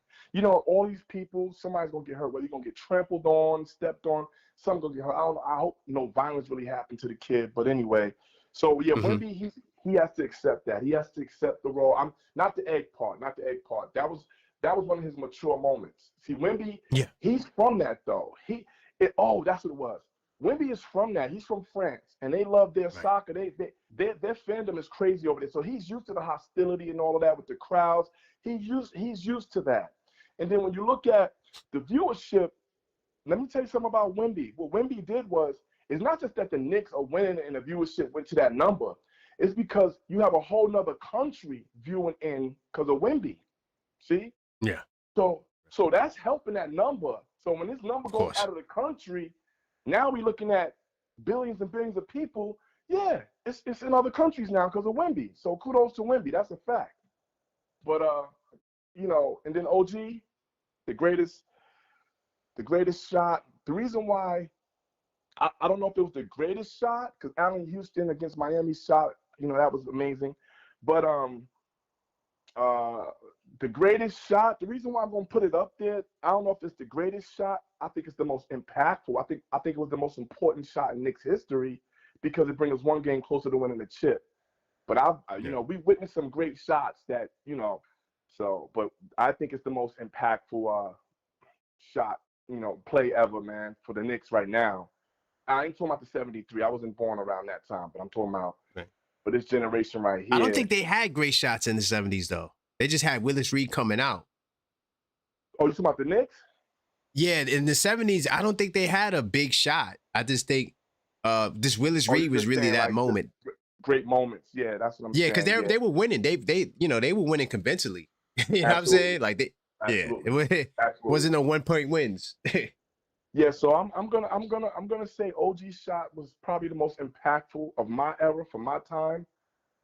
All these people, somebody's gonna get hurt. Whether you're gonna get trampled on, stepped on, some gonna get hurt. I hope no violence really happened to the kid. But anyway, so yeah, Wemby, he has to accept that. He has to accept the role. I'm not the egg part. That was one of his mature moments. See, Wemby, he's from that though. That's what it was. Wemby is from that. He's from France, and they love their soccer. Their fandom is crazy over there. So he's used to the hostility and all of that with the crowds. He's used to that. And then when you look at the viewership, let me tell you something about Wemby. What Wemby did it's not just that the Knicks are winning and the viewership went to that number. It's because you have a whole nother country viewing in because of Wemby. See?
Yeah.
So that's helping that number. So when this number goes out of the country, now we're looking at billions and billions of people. Yeah, it's in other countries now because of Wemby. So kudos to Wemby. That's a fact. But and then OG, the greatest shot. The reason why I don't know if it was the greatest shot because Allen Houston against Miami shot, that was amazing. But the greatest shot, the reason why I'm gonna put it up there, I don't know if it's the greatest shot. I think it's the most impactful. I think it was the most important shot in Knicks history because it brings us one game closer to winning the chip. But we witnessed some great shots that, but I think it's the most impactful shot, play ever, man, for the Knicks right now. I ain't talking about the 73. I wasn't born around that time, but I'm talking about for this generation right here.
I don't think they had great shots in the 70s, though. They just had Willis Reed coming out.
Oh, you talking about the Knicks?
Yeah, in the 70s, I don't think they had a big shot. I just think this Willis Reed was really that moment.
Great moments. Yeah, that's what I'm saying.
Yeah, because they were winning. They were winning convincingly. You know what I'm saying? Like it wasn't no 1-point wins.
Yeah, so I'm gonna say OG's shot was probably the most impactful of my era from my time.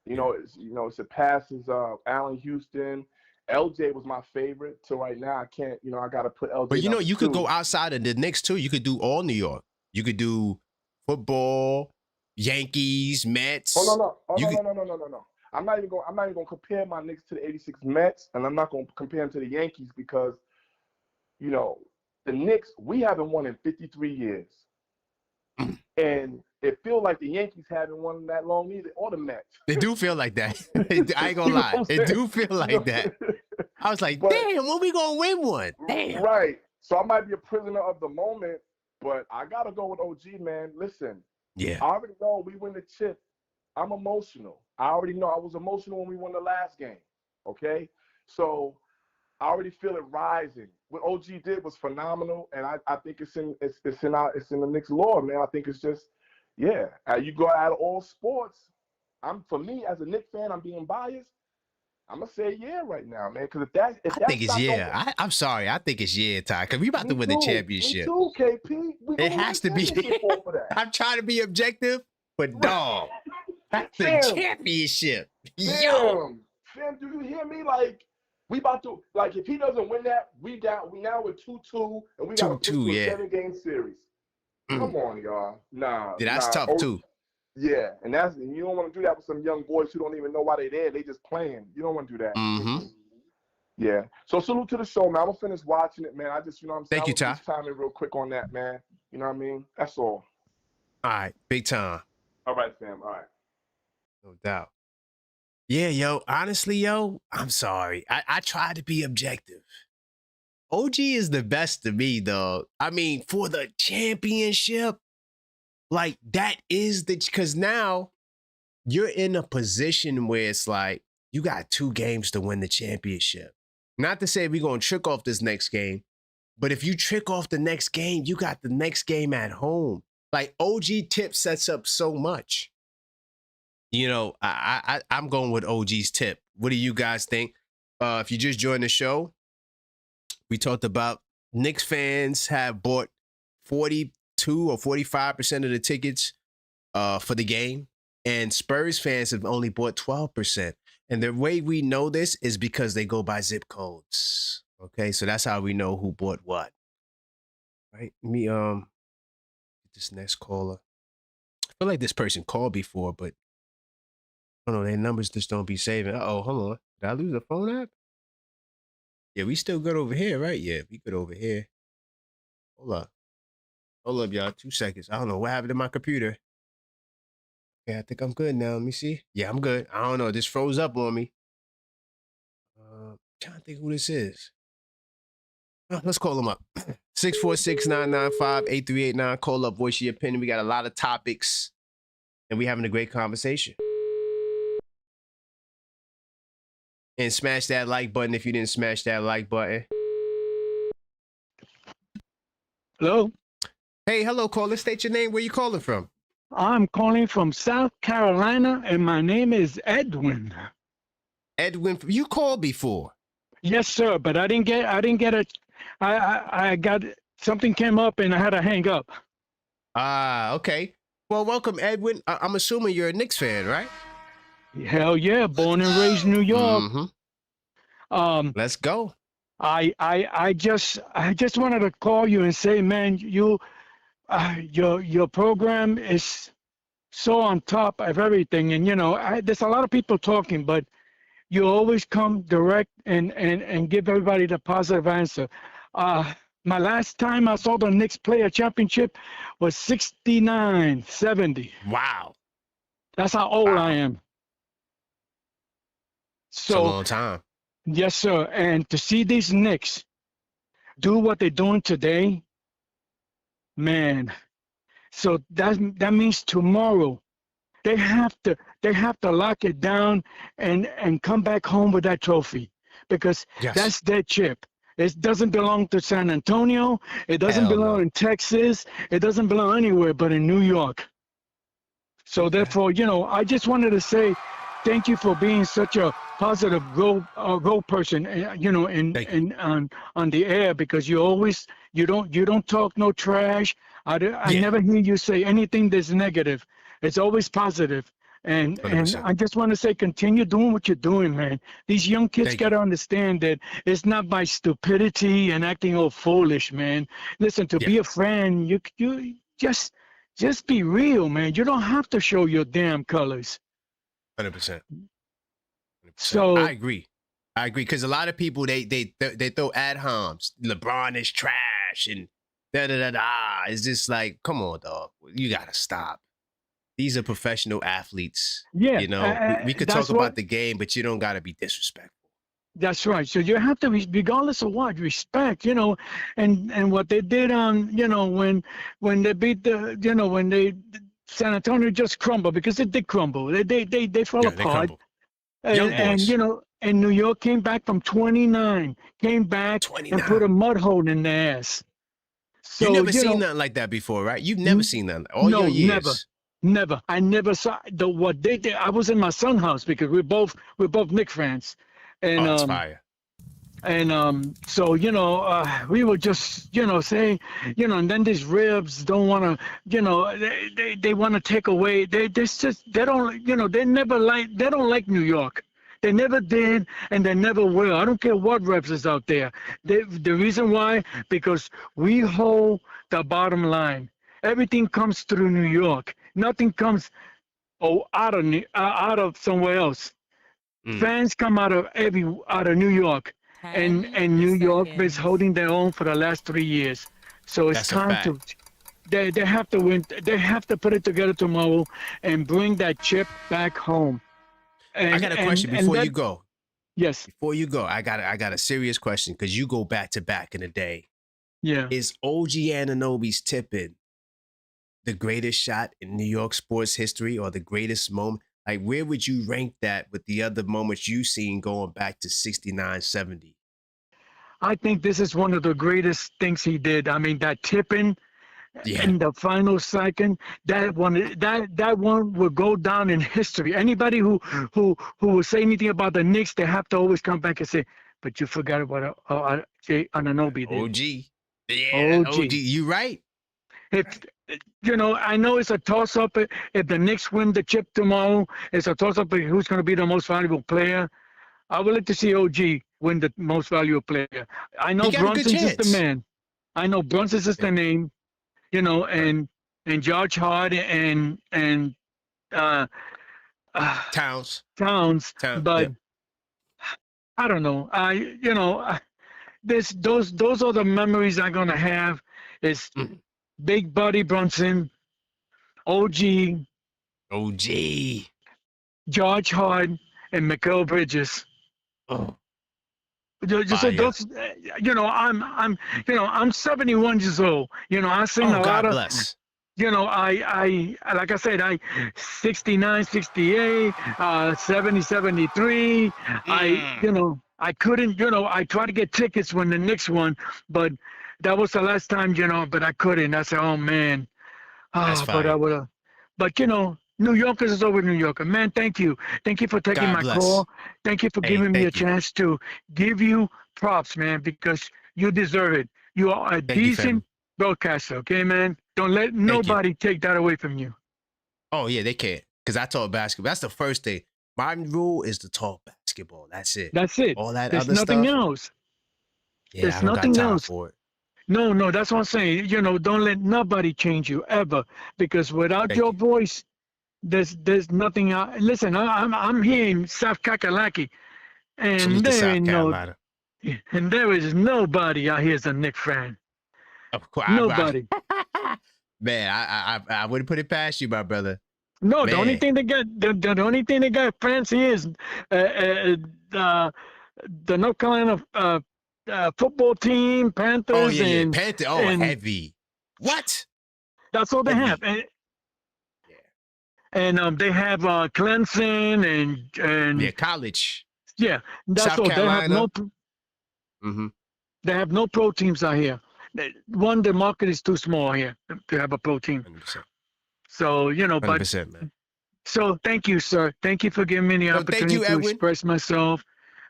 It surpasses Allen Houston. LJ was my favorite. So right now I can't. I gotta put LJ.
But you could go outside of the Knicks too. You could do all New York. You could do football, Yankees, Mets.
No. I'm not even gonna compare my Knicks to the '86 Mets, and I'm not gonna compare them to the Yankees because, the Knicks, we haven't won in 53 years. And it feels like the Yankees haven't won that long either, or the Mets.
They do feel like that. I ain't gonna lie. It do feel like that. I was like, damn, when we gonna win one? Damn.
Right. So I might be a prisoner of the moment, but I gotta go with OG, man. Listen.
Yeah.
I already know we win the chip. I'm emotional. I already know I was emotional when we won the last game. Okay? So I already feel it rising. What OG did was phenomenal, and I think it's in the Knicks lore, man. I think it's just, you go out of all sports. For me as a Knicks fan, I'm being biased. I'm gonna say right now, man. Because if
I think it's I'm sorry, I think it's Ty. Because we about to win the championship.
Me too, KP.
It has to be. I'm trying to be objective, but dog, that's the championship.
Damn, fam, do you hear me? Like. We about to, if he doesn't win that, we down. We now with 2-2, and we got to put to a 7-game series. Come on, y'all.
That's tough too.
Yeah, and you don't want to do that with some young boys who don't even know why they're there. They just playing. You don't want to do that.
Mm-hmm.
Yeah. So salute to the show, man. I'm gonna finish watching it, man. I just, what I'm saying.
Thank you, Ty.
Time in real quick on that, man. You know what I mean? That's all.
All right, big time.
All right, fam. All right.
No doubt. Yeah, honestly, I'm sorry. I tried to be objective. OG is the best to me, dog. I mean, for the championship, like that is because now you're in a position where it's like you got 2 games to win the championship. Not to say we're going to trick off this next game, but if you trick off the next game, you got the next game at home. Like OG tip sets up so much. You know, I'm going with OG's tip. What do you guys think? If you just joined the show, we talked about Knicks fans have bought 42 or 45% of the tickets for the game, and Spurs fans have only bought 12%. And the way we know this is because they go by zip codes. Okay, so that's how we know who bought what. Right? Get this next caller. I feel like this person called before, but I don't know, their numbers just don't be saving. Uh-oh, hold on. Did I lose the phone app? Yeah, we still good over here, right? Yeah, we good over here. Hold up. Hold up, y'all. 2 seconds. I don't know what happened to my computer. Okay, I think I'm good now. Let me see. Yeah, I'm good. I don't know. This froze up on me. Trying to think who this is. Let's call him up. 646-995-8389. Call up, voice your opinion. We got a lot of topics, and we having a great conversation. And smash that like button if you didn't smash that like button.
Hello,
Hey, hello, caller. State your name. Where you calling from?
I'm calling from South Carolina, and my name is Edwin.
Edwin. You called before.
Yes, sir, but I didn't get it. I got something came up and I had to hang up.
Ah, okay. Well, welcome, Edwin. I'm assuming you're a Knicks fan, right?
Hell yeah, born and raised in New York.
Mm-hmm. Let's go.
I just wanted to call you and say, man, your program is so on top of everything, and there's a lot of people talking, but you always come direct and give everybody the positive answer. My last time I saw the Knicks play a championship was 69-70.
Wow.
That's how old I am.
It's a long time.
Yes, sir. And to see these Knicks do what they're doing today, man. So that means tomorrow they have to lock it down and come back home with that trophy, because that's their chip. It doesn't belong to San Antonio. It doesn't belong in Texas. It doesn't belong anywhere but in New York. So therefore, I just wanted to say thank you for being such a positive go person, on the air, because you don't talk no trash. I never hear you say anything that's negative. It's always positive. And I just want to say, continue doing what you're doing, man. These young kids got to understand that it's not by stupidity and acting all foolish, man. Listen, to be a friend, you just be real, man. You don't have to show your damn colors.
100%.
So
I agree, because a lot of people they throw ad homs. LeBron is trash and da da da da. It's just like, come on, dog. You gotta stop. These are professional athletes.
Yeah,
we could talk about the game, but you don't gotta be disrespectful.
That's right. So you have to, regardless of what, respect. And what they did on, when they beat when San Antonio just crumbled, because it did crumble. They fell apart. And New York came back from 29, and put a mud hole in their ass. So,
you never seen nothing like that before, right? You've never seen that all your years.
Never. I never saw what they did. I was in my son's house, because we're both Knicks fans, and
that's fire.
And so we were just saying, and then these ribs don't want to, they want to take away. They don't they don't like New York. They never did, and they never will. I don't care what reps is out there. The reason why, because we hold the bottom line. Everything comes through New York. Nothing comes out of somewhere else. Fans come out of New York, and New York is holding their own for the last 3 years. So it's time to. They have to win. They have to put it together tomorrow and bring that chip back home.
I got a question before you go.
Yes.
Before you go, I got a serious question because you go back to back in the day.
Yeah.
Is OG Anunoby's tipping the greatest shot in New York sports history or the greatest moment? Like, where would you rank that with the other moments you've seen going back to 69, 70?
I think this is one of the greatest things he did. I mean, that tipping
Yeah.
in the final second, that one will go down in history. Anybody who will say anything about the Knicks, they have to always come back and say, "But you forgot what Anunoby did."
OG. Yeah,
OG.
OG. You right.
If I know it's a toss-up. If the Knicks win the chip tomorrow, it's a toss-up who's going to be the most valuable player. I would like to see OG win the most valuable player. I know
He got a good
Brunson's is the
chance.
man. I know Brunson's is the name. And George Hart and
Towns.
But I don't know. Those are the memories I'm gonna have. Is Big Buddy Brunson, OG, George Hart, and Mikael Bridges.
Oh.
Just those, I'm 71 years old. I've seen a lot
God
of.
bless.
I like I said, 69, 68, 70, 73. I couldn't, I tried to get tickets when the Knicks won, but that was the last time, but I couldn't. I said, oh man.
That's fine.
But I would have. But New Yorkers is over New Yorker. Man, thank you. Thank you for taking my call. Thank you for giving me a chance to give you props, man, because you deserve it. You are a decent broadcaster, okay, man? Don't let nobody take that away from you.
Oh, yeah, they can't. Because I talk basketball. That's the first thing. My rule is to talk basketball. That's it.
That's it.
All that
There's
other stuff.
nothing else.
Yeah,
There's
I don't
nothing
got time
else.
for it.
No, that's what I'm saying. Don't let nobody change you ever, because without your voice, there's nothing. Listen, I'm here in South Kakalaki, and there ain't and there is nobody out here is a Knicks fan.
Of course,
nobody.
Man, I wouldn't put it past you, my brother.
No,
Man.
the only thing the only thing they got fancy is the North Carolina football team, Panthers.
Oh yeah,
and
Panther. Oh,
and
heavy. What?
That's all they have. And they have Clemson and
college.
Yeah, that's
South
all.
Carolina.
They have no pro teams out here. One, the market is too small here to have a pro team.
100%.
So
100%, man.
So thank you, sir. Thank you for giving me the opportunity to express myself.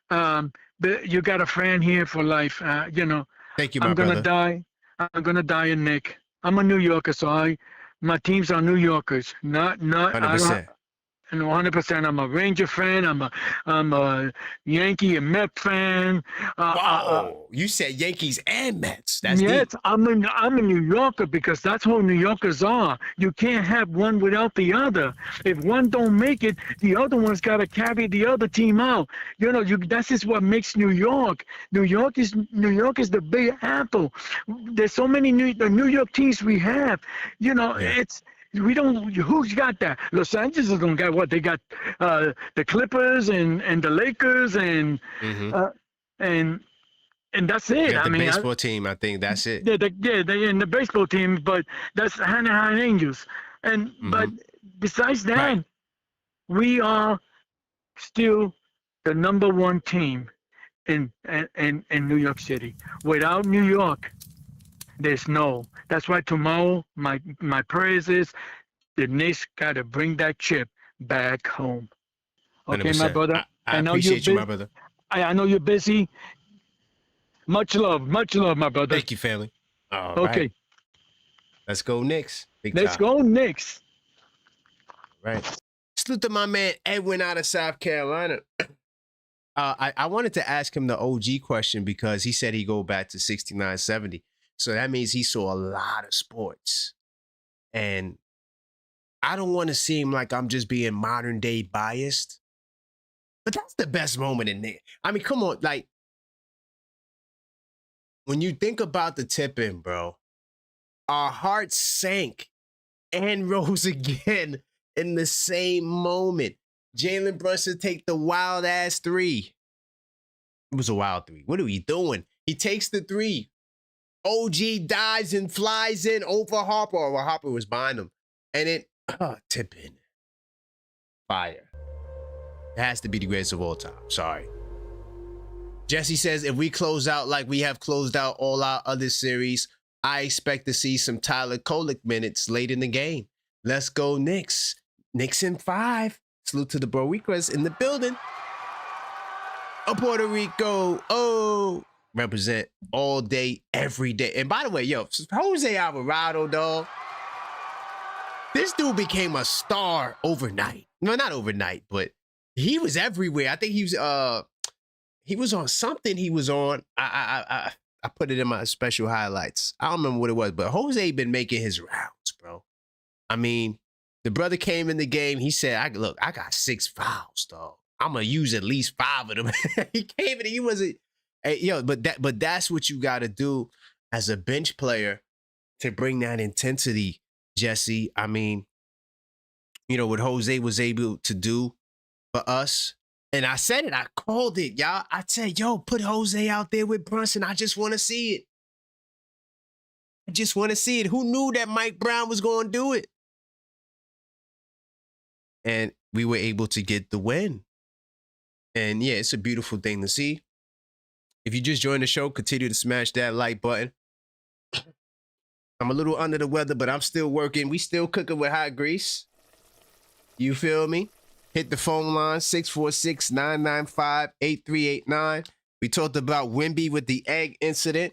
But you got a friend here for life.
Thank you, my
I'm gonna
brother.
I'm gonna die in Nick. I'm a New Yorker, so my teams are New Yorkers. Not
100%.
And 100%. I'm a Ranger fan. I'm a Yankee and Met fan.
Wow, you said Yankees and Mets. That's
yes,
deep.
I'm a New Yorker because that's who New Yorkers are. You can't have one without the other. If one don't make it, the other one's got to carry the other team out. That's just what makes New York. New York is the Big Apple. There's so many the New York teams we have. It's. We don't. Who's got that? Los Angeles don't got what they got. The Clippers and the Lakers and that's it.
The baseball team. I think that's it.
They in the baseball team, but that's Anaheim Angels. But besides that, we are still the number one team in New York City. Without New York, there's no. That's why tomorrow my prayers is the Knicks got to bring that chip back home. Okay,
100%.
my brother.
I know appreciate you, my brother.
I know you're busy. Much love, my brother.
Thank you, family. All
okay.
Right. Let's go Knicks.
Let's go Knicks.
Right. Salute to my man Edwin out of South Carolina. I wanted to ask him the OG question because he said he go back to 69, 70. So that means he saw a lot of sports. And I don't want to seem like I'm just being modern day biased, but that's the best moment in there. I mean, come on. Like, when you think about the tip-in, bro, our hearts sank and rose again in the same moment. Jalen Brunson take the wild-ass three. It was a wild three. What are we doing? He takes the three. OG dives and flies in over Harper, or Harper was behind him. And it, tip in. Fire. It has to be the greatest of all time. Sorry. Jesse says, if we close out like we have closed out all our other series, I expect to see some Tyler Kolek minutes late in the game. Let's go Knicks. Knicks in 5. Salute to the Boricuas in the building. Oh, Puerto Rico. Oh, represent all day, every day. And by the way, yo, Jose Alvarado, dog. This dude became a star overnight. No, not overnight, but he was everywhere. I think he was on something he was on. I put it in my special highlights. I don't remember what it was, but Jose been making his rounds, bro. I mean, the brother came in the game. He said, I got 6 fouls, dog. I'm going to use at least 5 of them. He came in and he wasn't, hey, yo, but that's what you got to do as a bench player to bring that intensity, Jesse. I mean, you know, what Jose was able to do for us. And I said it, I called it, y'all. I said, yo, put Jose out there with Brunson. I just want to see it. I just want to see it. Who knew that Mike Brown was going to do it? And we were able to get the win. And yeah, it's a beautiful thing to see. If you just joined the show, continue to smash that like button. I'm a little under the weather, but I'm still working. We still cooking with hot grease. You feel me? Hit the phone line, 646-995-8389. We talked about Wemby with the egg incident.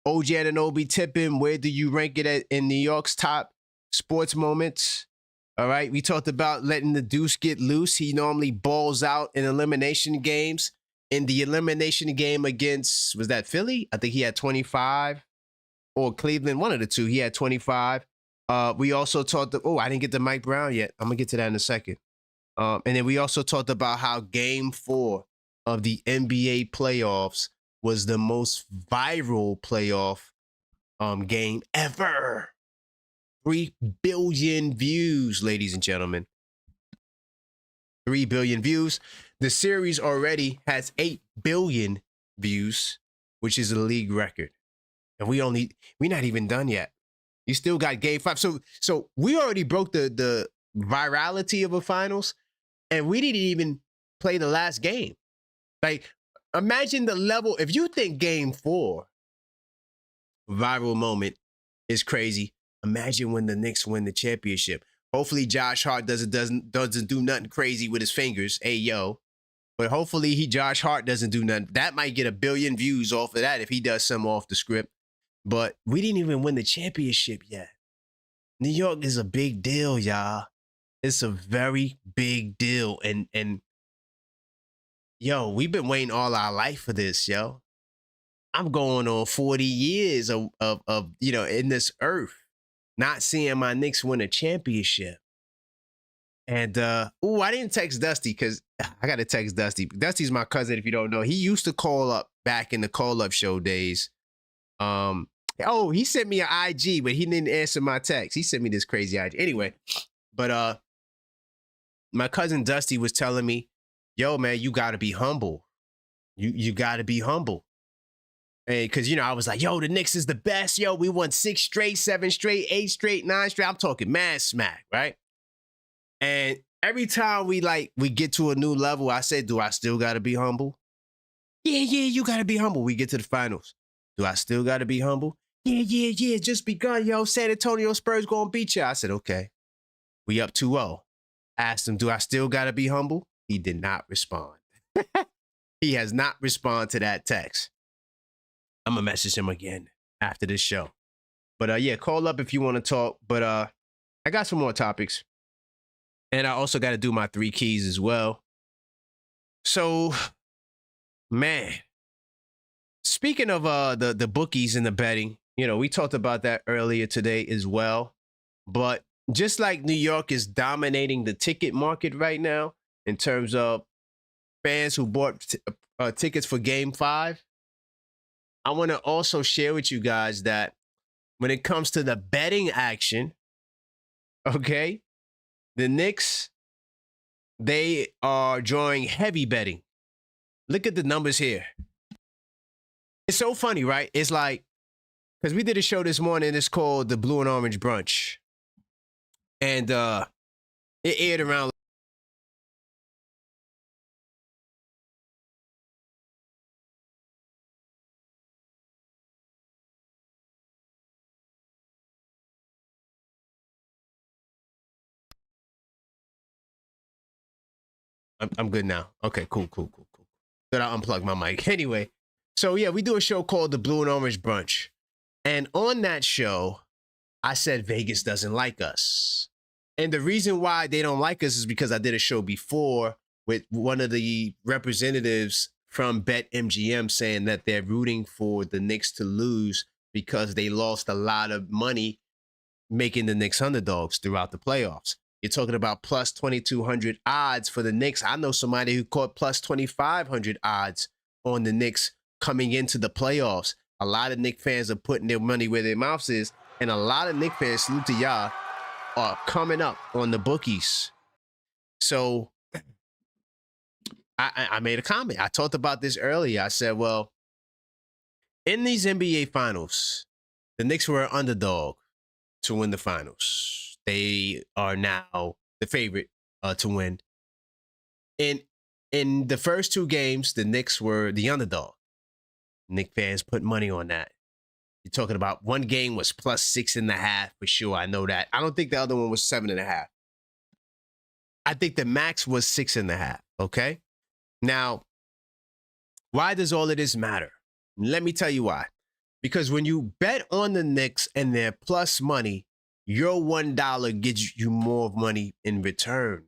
OG Anunoby tipping. Where do you rank it at in New York's top sports moments? All right. We talked about letting the deuce get loose. He normally balls out in elimination games. In the elimination game against, was that Philly? I think he had 25. Or Cleveland, one of the two. He had 25. We also talked, I didn't get to Mike Brown yet. I'm going to get to that in a second. And then we also talked about how Game 4 of the NBA playoffs was the most viral playoff game ever. 3 billion views, ladies and gentlemen. 3 billion views. The series already has 8 billion views, which is a league record. And we're not even done yet. You still got Game 5. So we already broke the virality of a finals. And we didn't even play the last game. Like, imagine the level. If you think Game 4 viral moment is crazy, imagine when the Knicks win the championship. Hopefully Josh Hart doesn't do nothing crazy with his fingers. Hey, yo. But hopefully Josh Hart doesn't do nothing. That might get 1 billion views off of that if he does something off the script. But we didn't even win the championship yet. New York is a big deal, y'all. It's a very big deal. And yo, we've been waiting all our life for this, yo. I'm going on 40 years of in this earth, not seeing my Knicks win a championship. And I didn't text Dusty because I got to text Dusty. Dusty's my cousin, if you don't know. He used to call up back in the call-up show days. He sent me an IG, but he didn't answer my text. He sent me this crazy IG. Anyway, but my cousin Dusty was telling me, yo, man, you got to be humble. You got to be humble. And because, I was like, yo, the Knicks is the best. Yo, we won 6 straight, 7 straight, 8 straight, 9 straight. I'm talking mad smack, right? And every time we get to a new level, I say, do I still got to be humble? Yeah, you got to be humble. We get to the finals. Do I still got to be humble? Yeah. Just begun, yo. San Antonio Spurs going to beat you. I said, okay. We up 2-0. Asked him, do I still got to be humble? He did not respond. He has not responded to that text. I'm going to message him again after this show. But yeah, call up if you want to talk. But I got some more topics. And I also got to do my 3 keys as well. So, man, speaking of the bookies and the betting, we talked about that earlier today as well. But just like New York is dominating the ticket market right now in terms of fans who bought tickets for Game 5, I want to also share with you guys that when it comes to the betting action, okay, the Knicks, they are drawing heavy betting. Look at the numbers here. It's so funny, right? It's like, because we did a show this morning, it's called the Blue and Orange Brunch. And it aired around. I'm good now. Okay, cool. Then I'll unplug my mic. Anyway, so yeah, we do a show called the Blue and Orange Brunch. And on that show, I said Vegas doesn't like us. And the reason why they don't like us is because I did a show before with one of the representatives from BetMGM saying that they're rooting for the Knicks to lose because they lost a lot of money making the Knicks underdogs throughout the playoffs. You're talking about plus 2,200 odds for the Knicks. I know somebody who caught plus 2,500 odds on the Knicks coming into the playoffs. A lot of Knicks fans are putting their money where their mouth is, and a lot of Knicks fans, salute to y'all, are coming up on the bookies. So I made a comment. I talked about this earlier. I said, well, in these NBA finals, the Knicks were an underdog to win the finals. They are now the favorite to win. In the first two games, the Knicks were the underdog. Knicks fans put money on that. You're talking about one game was plus 6.5 for sure. I know that. I don't think the other one was 7.5. I think the max was 6.5. Okay. Now, why does all of this matter? Let me tell you why. Because when you bet on the Knicks and their plus money, your $1 gets you more money in return.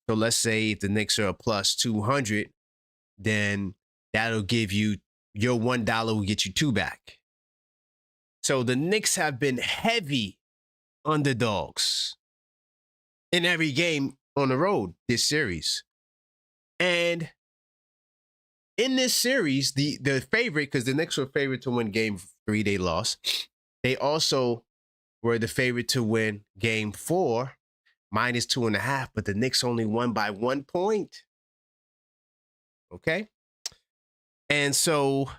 So let's say if the Knicks are a plus 200, then that'll give you your $1 will get you 2 back. So the Knicks have been heavy underdogs in every game on the road this series. And in this series, the favorite, because the Knicks were favorite to win game 3, they lost. They also were the favorite to win game 4, minus 2.5, but the Knicks only won by 1 point. Okay? And so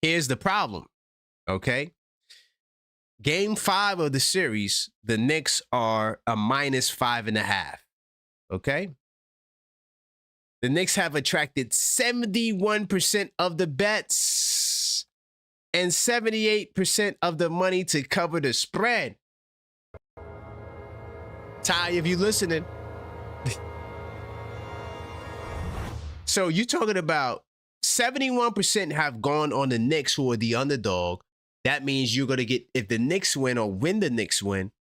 here's the problem. Okay? Game 5 of the series, the Knicks are a minus 5.5. Okay? The Knicks have attracted 71% of the bets and 78% of the money to cover the spread. Ty, if you listening. So you're talking about 71% have gone on the Knicks, who are the underdog. That means you're going to get, if the Knicks win or when the Knicks win,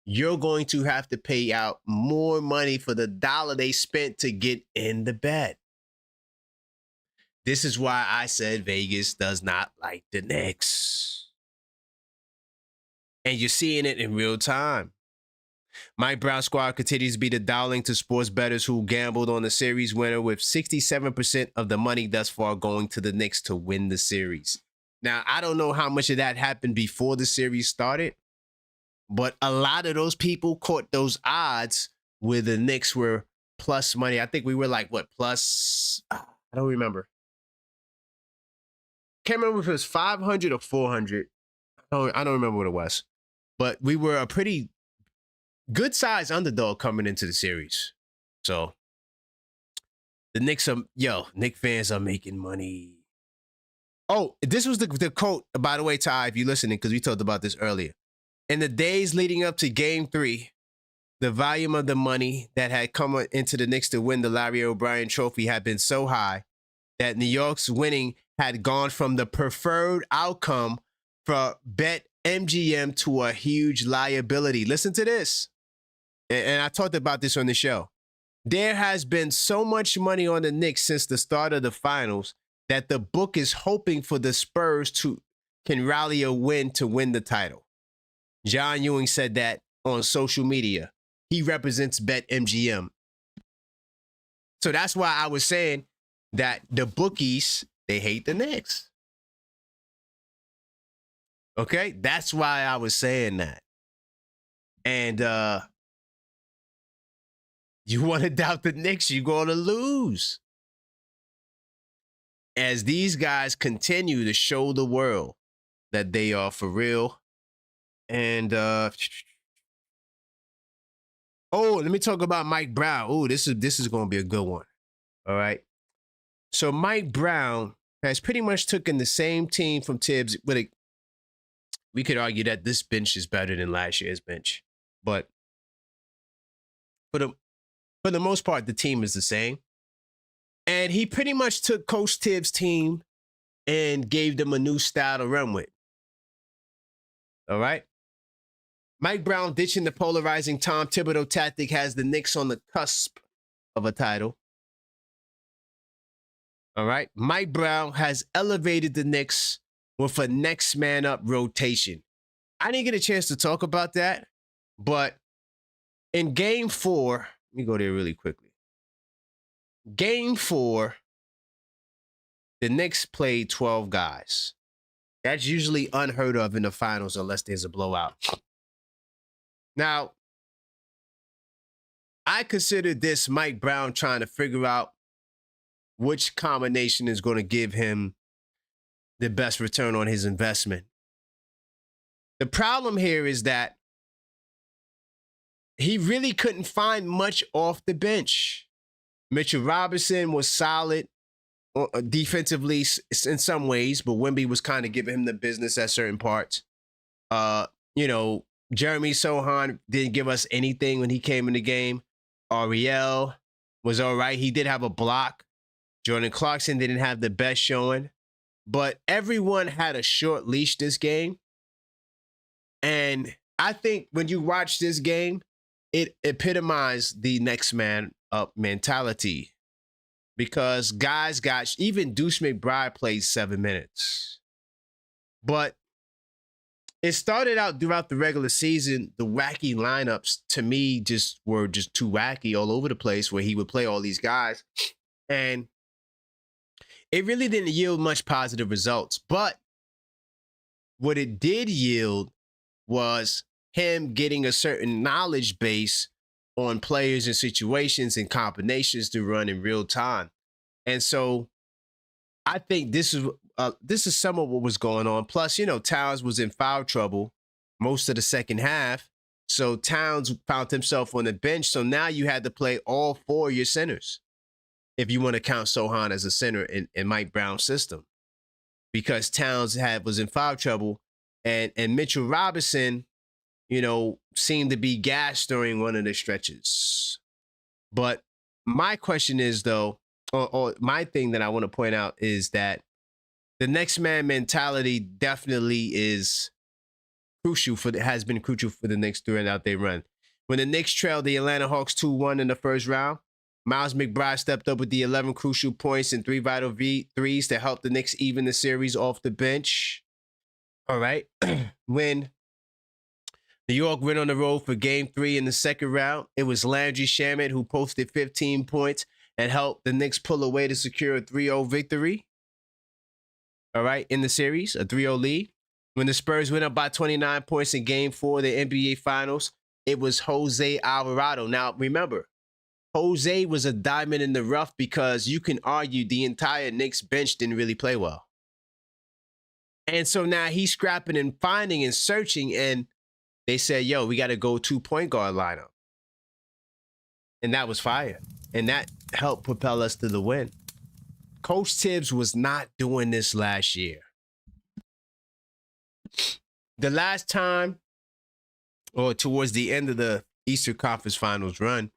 you're going to have to pay out more money for the dollar they spent to get in the bet. This is why I said Vegas does not like the Knicks. And you're seeing it in real time. Mike Brown squad continues to be the darling to sports bettors who gambled on the series winner, with 67% of the money thus far going to the Knicks to win the series. Now, I don't know how much of that happened before the series started, but a lot of those people caught those odds where the Knicks were plus money. I think we were like, what, plus? I don't remember. Can't remember if it was 500 or 400. I don't remember what it was. But we were a pretty good size underdog coming into the series. So the Knicks are, Knicks fans are making money. Oh, this was the quote, by the way, Ty, if you're listening, because we talked about this earlier. In the days leading up to game 3, the volume of the money that had come into the Knicks to win the Larry O'Brien trophy had been so high that New York's winning had gone from the preferred outcome for BetMGM to a huge liability. Listen to this. And I talked about this on the show. There has been so much money on the Knicks since the start of the finals that the book is hoping for the Spurs can rally a win to win the title. John Ewing said that on social media. He represents BetMGM. So that's why I was saying that the bookies, they hate the Knicks. Okay? That's why I was saying that. And you want to doubt the Knicks, you're going to lose. as these guys continue to show the world that they are for real. And oh, let me talk about Mike Brown. Oh, this is going to be a good one. All right. So Mike Brown has pretty much taken the same team from Tibbs. We could argue that this bench is better than last year's bench, but for the most part, the team is the same. And he pretty much took Coach Tibbs' team and gave them a new style to run with. All right. Mike Brown ditching the polarizing Tom Thibodeau tactic has the Knicks on the cusp of a title. All right. Mike Brown has elevated the Knicks with a next man up rotation. I didn't get a chance to talk about that, but in game 4, let me go there really quickly. Game 4, the Knicks played 12 guys. That's usually unheard of in the finals unless there's a blowout. Now, I consider this Mike Brown trying to figure out which combination is going to give him the best return on his investment. The problem here is that he really couldn't find much off the bench. Mitchell Robinson was solid defensively in some ways, but Wemby was kind of giving him the business at certain parts. Jeremy Sohan didn't give us anything when he came in the game. Ariel was all right. He did have a block. Jordan Clarkson didn't have the best showing, but everyone had a short leash this game. And I think when you watch this game, it epitomized the next man up mentality, because guys got, even Deuce McBride played 7 minutes. But it started out throughout the regular season, the wacky lineups to me were just too wacky all over the place, where he would play all these guys. And it really didn't yield much positive results. But what it did yield was him getting a certain knowledge base on players and situations and combinations to run in real time. And so I think this is some of what was going on. Plus, Towns was in foul trouble most of the second half. So Towns found himself on the bench. So now you had to play all 4 of your centers, if you want to count Sohan as a center in Mike Brown's system, because Towns was in foul trouble, and Mitchell Robinson, seemed to be gassed during one of the stretches. But my question is, though, or my thing that I want to point out is that the next man mentality definitely is crucial has been crucial for the Knicks throughout their run. When the Knicks trailed the Atlanta Hawks 2-1 in the first round, Miles McBride stepped up with the 11 crucial points and 3 vital threes to help the Knicks even the series off the bench. All right. When New York went on the road for game 3 in the second round, it was Landry Shamet who posted 15 points and helped the Knicks pull away to secure a 3-0 victory. All right, in the series, a 3-0 lead. When the Spurs went up by 29 points in game 4 of the NBA Finals, it was Jose Alvarado. Now, remember, Jose was a diamond in the rough because you can argue the entire Knicks bench didn't really play well. And so now he's scrapping and finding and searching, and they said, yo, we got to go 2-point guard lineup. And that was fire. And that helped propel us to the win. Coach Tibbs was not doing this last year. The last time, or towards the end of the Eastern Conference Finals run,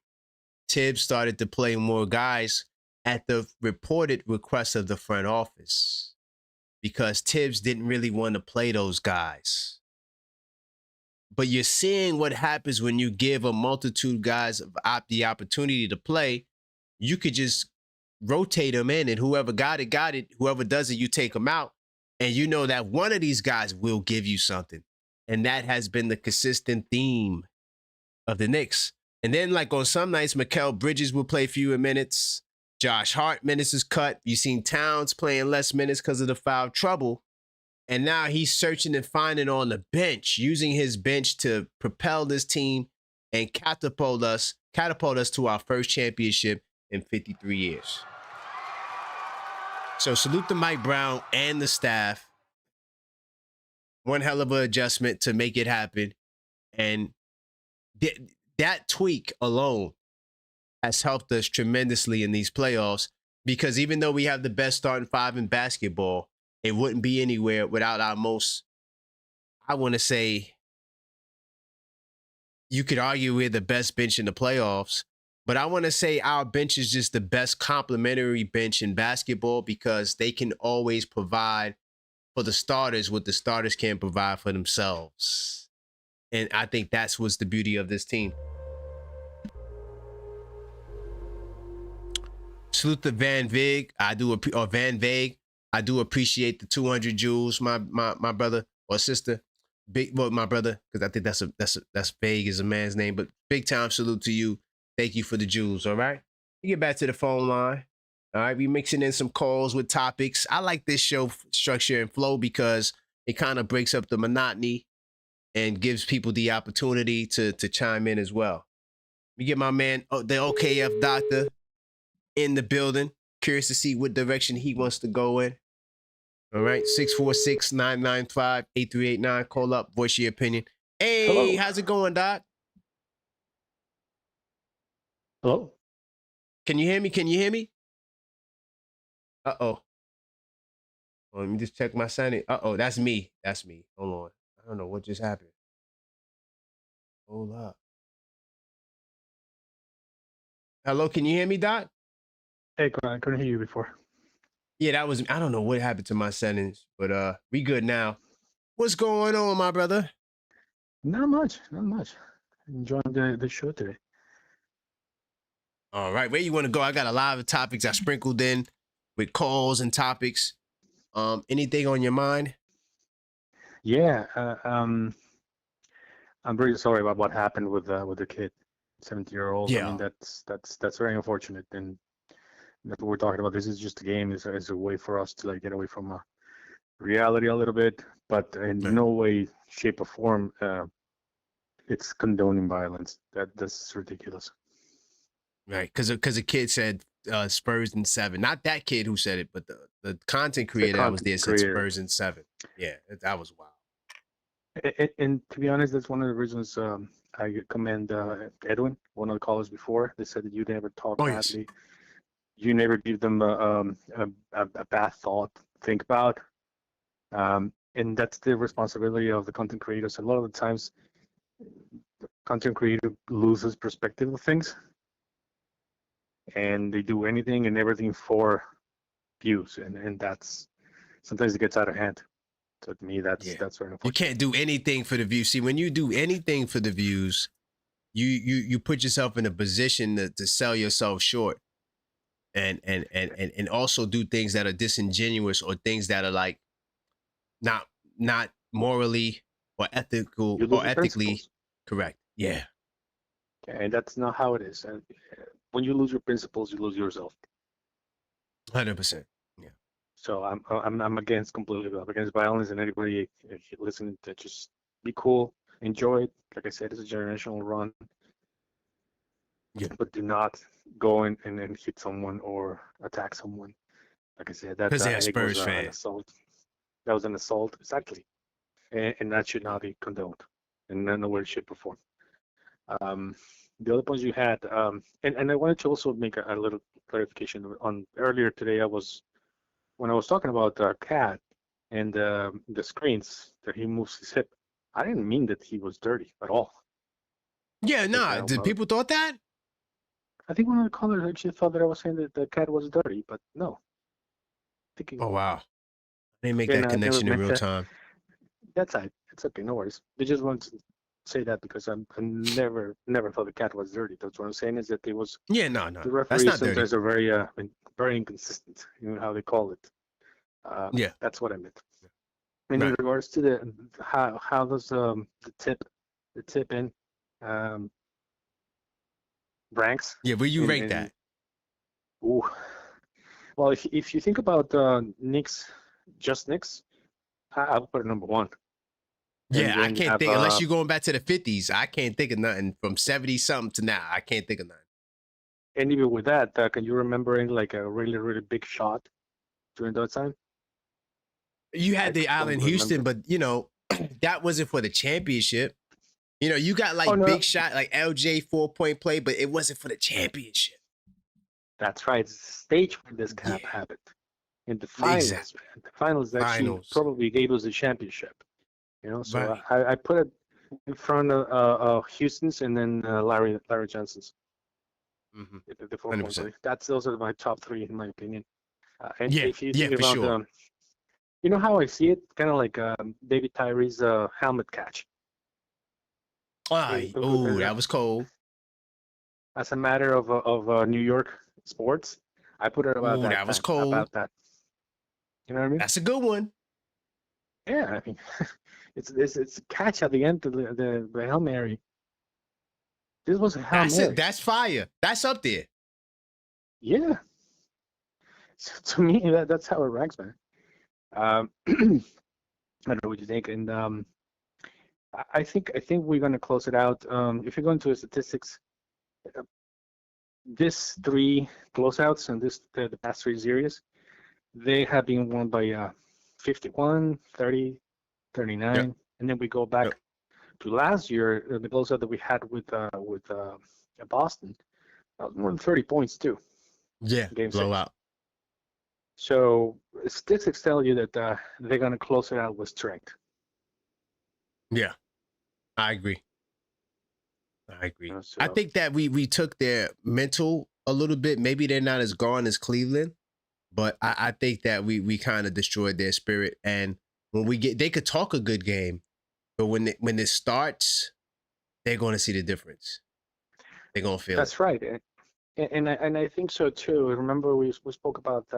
Tibbs started to play more guys at the reported request of the front office, because Tibbs didn't really want to play those guys. But you're seeing what happens when you give a multitude of guys the opportunity to play. You could just rotate them in, and whoever got it, got it. Whoever doesn't, you take them out. And you know that one of these guys will give you something. And that has been the consistent theme of the Knicks. And then, like on some nights, Mikal Bridges will play fewer minutes. Josh Hart minutes is cut. You've seen Towns playing less minutes because of the foul trouble. And now he's searching and finding on the bench, using his bench to propel this team and catapult us to our first championship in 53 years. So salute to Mike Brown and the staff. One hell of an adjustment to make it happen. And that tweak alone has helped us tremendously in these playoffs, because even though we have the best starting five in basketball, it wouldn't be anywhere without our most, I want to say, you could argue we're the best bench in the playoffs, but I want to say our bench is just the best complementary bench in basketball, because they can always provide for the starters what the starters can't provide for themselves. And I think that's what's the beauty of this team. Salute to Van Veeg. Van Veeg. I do appreciate the 200 jewels, my brother or sister. My brother, because I think that's vague as a man's name, but big time salute to you. Thank you for the jewels. All right, we get back to the phone line. All right, we mixing in some calls with topics. I like this show structure and flow because it kind of breaks up the monotony and gives people the opportunity to chime in as well. We get my man, the OKF doctor, in the building. Curious to see what direction he wants to go in. All right, 646-995-8389. Call up, voice your opinion. Hey, hello. How's it going, Doc?
Hello?
Can you hear me? Can you hear me? Uh-oh. Well, let me just check my sanity. Uh-oh, that's me. That's me. Hold on. I don't know what just happened. Hold up. Hello, can you hear me, Doc?
Hey, I couldn't hear you before.
Yeah, that was, I don't know what happened to my settings, but we good now. What's going on, my brother?
Not much. Enjoying the show today.
All right, where you want to go? I got a lot of topics I sprinkled in with calls and topics. Anything on your mind?
Yeah, I'm very sorry about what happened with the kid, 70-year-old.
Yeah.
I mean, that's very unfortunate, and that's what we're talking about. This is just a game. It's a way for us to like get away from reality a little bit, but in no way, shape, or form, it's condoning violence. That's ridiculous.
Right, because a kid said Spurs in 7. Not that kid who said it, but the content creator that was there said Spurs in 7. Yeah, that was wild.
And to be honest, that's one of the reasons I commend Edwin, one of the callers before. They said that you never talk badly. Yes. You never give them a bad thought to think about. And that's the responsibility of the content creators. A lot of the times, the content creator loses perspective of things. And they do anything and everything for views. And that's, sometimes it gets out of hand. So to me, that's very unfortunate.
You can't do anything for the views. See, when you do anything for the views, you put yourself in a position to sell yourself short, and also do things that are disingenuous or things that are like not morally or ethical or ethically correct. Yeah.
And that's not how it is. And when you lose your principles, you lose yourself.
100%.
So I'm completely against violence, and anybody listening to just be cool, enjoy it. Like I said, it's a generational run.
Yeah.
But do not go in and hit someone or attack someone. Like I said, that's
an
assault. That was an assault, exactly, and that should not be condoned, and no way, shape, or form. The other points you had, and I wanted to also make a little clarification on earlier today. When I was talking about Cat and the screens that he moves his hip, I didn't mean that he was dirty at all.
Yeah, did people thought that?
I think one of the callers actually thought that I was saying that the Cat was dirty, but no.
Oh, wow. They make that connection in real time.
That's it. It's okay, no worries. They just wanted to say that because I never thought the Cat was dirty. That's what I'm saying is that it was.
Yeah, no.
The referees sometimes are very inconsistent in how they call it.
Yeah,
that's what I meant. And in regards to the how does the tip in ranks?
Yeah, where you rank that?
Ooh. Well, if you think about Knicks, just Knicks, I'll put it number 1.
Yeah, I can't think, unless you're going back to the 50s, I can't think of nothing from 70-something to now. I can't think of nothing.
And even with that, can you remember like a really, really big shot during that time.
You had the
don't
Allen Houston,
remember.
but that wasn't for the championship. You got like
Oh, no.
big shot, like LJ 4-point play, but it wasn't for the championship.
That's right. It's the stage where this cap
Yeah.
happened. In the finals,
Exactly.
man. The finals actually
Finals.
probably gave us the championship. So
Right.
I put it in front of Houston's and then Larry Johnson's.
Mm-hmm.
The 4-point
100%.
play. Those are my top three in my opinion. And
Yeah,
if you
yeah,
think
for
about
sure.
you know how I see it, kind of like David Tyree's helmet catch.
That was cold.
As a matter of New York sports, I put it about
Ooh,
that.
that was
time,
cold.
About that. You know what I mean?
That's a good one.
Yeah, I mean, it's a catch at the end of the Hail Mary. This was a Hail
That's
Mary.
it. That's fire. That's up there.
Yeah. So to me, that's how it ranks, man. I don't know what you think, and I think we're gonna close it out. If you go into the statistics, this three closeouts and the past three series, they have been won by 51, 30, 39,
Yep.
and then we go back
Yep.
to last year, the closeout that we had with Boston, more than 30 points too.
Yeah,
Game
blowout.
So statistics tell you that they're gonna close it out with strength.
Yeah, I agree. I
So,
think that we took their mental a little bit. Maybe they're not as gone as Cleveland, but I think that we kind of destroyed their spirit. And when they could talk a good game, but when it starts, they're going to see the difference. They're going to feel
that's
it.
right, and I think so too. Remember we spoke about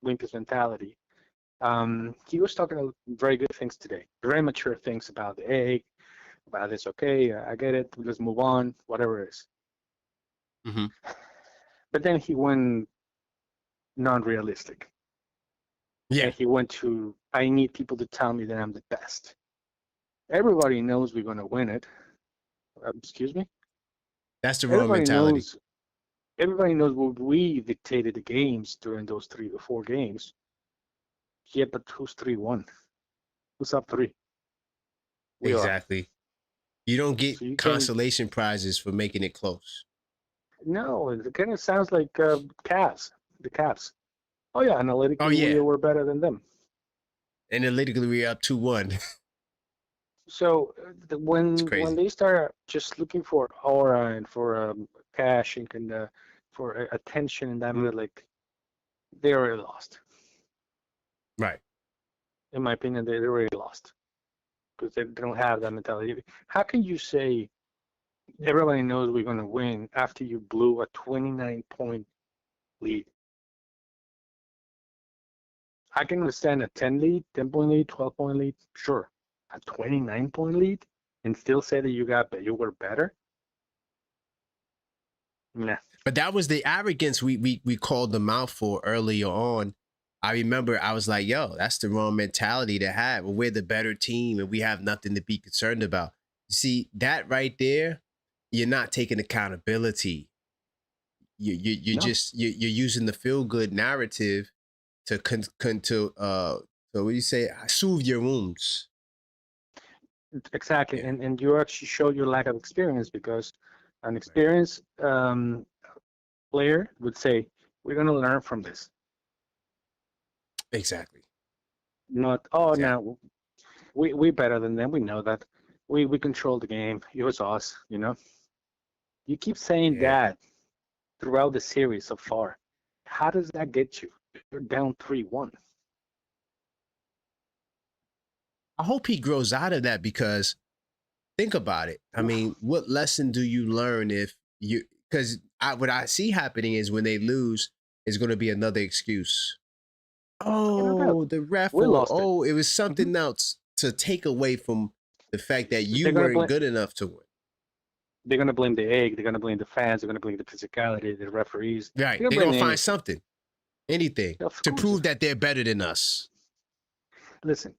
Wimpy's mentality. He was talking very good things today, very mature things about the egg, about this. Okay, I get it. Let's move on. Whatever it is.
Mm-hmm.
But then he went non-realistic.
Yeah.
And he went to, I need people to tell me that I'm the best. Everybody knows we're going to win it. Excuse me?
That's the wrong mentality.
Everybody knows we dictated the games during those 3 or 4 games. Yeah, but who's 3-1? Who's up 3?
Exactly. You don't get
So
consolation prizes for making it close.
No, it kind of sounds like Cavs. The Cavs. Oh yeah, analytically we were better than them.
Analytically, we're up 2-1.
So when they start just looking for aura and for cash and for attention and that, like they already lost.
Right.
In my opinion, they already lost because they don't have that mentality. How can you say everybody knows we're going to win after you blew a 29-point lead? I can understand a 10-point lead, 12-point lead, sure. A 29-point lead and still say that you were better? Nah.
But that was the arrogance we called them out for earlier on. I remember I was like, yo, that's the wrong mentality to have. We're the better team and we have nothing to be concerned about. See, that right there, you're not taking accountability. You're using the feel-good narrative to so what do you say? Soothe your wounds.
Exactly, and you actually showed your lack of experience because an experienced player would say, "We're going to learn from this."
Exactly.
Not, now we better than them. We know that. We control the game. It was us, you know. You keep saying that throughout the series so far. How does that get you? You're down 3-1.
I hope he grows out of that because think about it. I mean, what lesson do you learn because what I see happening is when they lose, it's going to be another excuse. Oh, the ref. It was something else to take away from the fact that you weren't good enough to win.
They're going to blame the egg. They're going to blame the fans. They're going to blame the physicality, the referees.
Right. They're going to find something, anything, to prove that they're better than us.
Listen,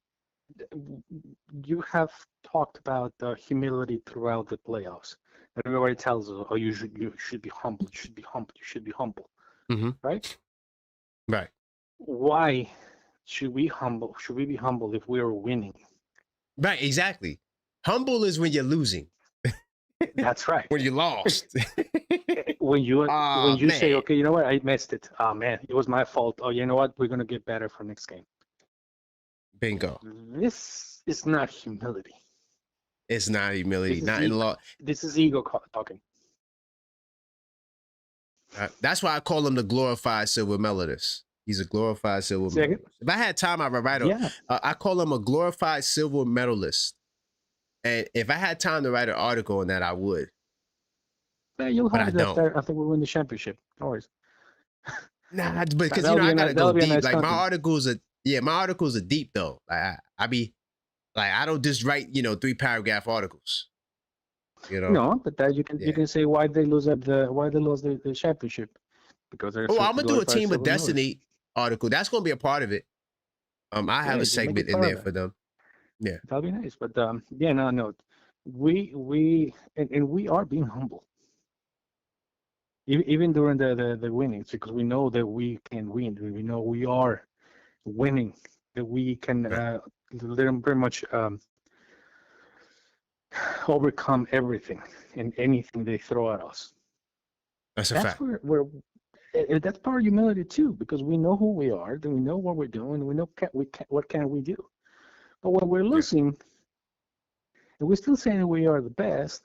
you have talked about humility throughout the playoffs. Everybody tells us, you should be humble. You should be humble. You should be humble.
Mm-hmm.
Right?
Right.
why should we humble? Should we be humble if we are winning?
Right, exactly. Humble is when you're losing.
That's right.
When you lost.
when you say,
man.
okay, you know what, I missed it. Oh man, it was my fault. Oh, you know what, we're gonna get better for next game.
Bingo.
This is not humility.
It's not humility. Not in law.
This is ego talking.
That's why I call him the glorified silver medalist. He's a glorified silver medalist. If I had time, I would write him. I call him a glorified silver medalist. And if I had time to write an article on that, I would.
Yeah, you'll have it after we win the championship. No worries.
Nah, because I gotta go deep. Nice like my articles are deep though. Like I don't just write 3-paragraph articles.
No, but you can say why they lost the championship, because they're.
I'm gonna do a Team of Destiny article. That's gonna be a part of it. I have a segment in there for them. Yeah,
that'll be nice. But no, we are being humble. Even during the winnings, because we know that we can win. We know we are winning. That we can pretty much overcome everything and anything they throw at us.
That's a fact.
That's part of humility too, because we know who we are, then we know what we're doing, we know what can we do. But when we're losing, and we're still saying that we are the best.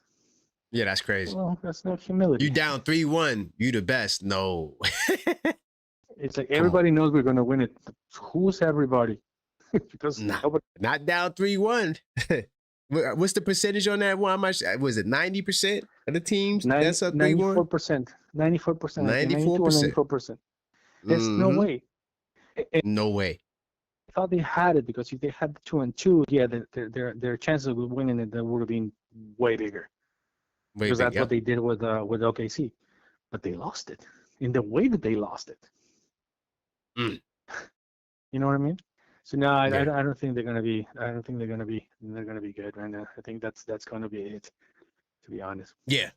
Yeah, that's crazy.
Well, that's not humility.
You down 3-1, you the best. No.
It's like everybody knows we're gonna win it. Who's everybody? Because
not down 3-1. What's the percentage on that one? How much was it? 90% of the teams? That's up
94%. 94%. 94%. There's no way.
No way.
I thought they had it, because if they had the 2-2, yeah, their chances of winning it would have been way bigger. Because that's what they did with OKC, but they lost it in the way that they lost it. You know what I mean? So no, I don't think they're gonna be. I don't think they're gonna be good right now. I think that's gonna be it, to be honest.
Yeah,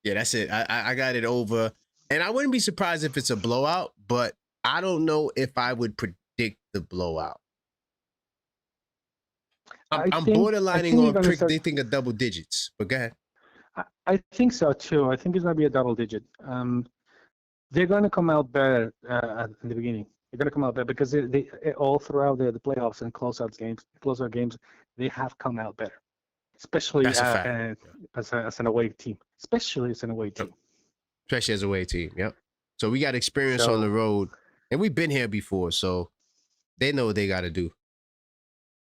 that's it. I got it over, and I wouldn't be surprised if it's a blowout, but I don't know if I would predict the blowout. I'm borderlining on predicting a double digits, but go ahead.
I think so too. I think it's gonna be a double digit. They're gonna come out better in the beginning. They're gonna come out better because they all throughout the playoffs and closeout games, they have come out better, especially as an away team. Especially as an away team.
Especially as a away team. Yep. So we got experience on the road, and we've been here before, so they know what they got to do.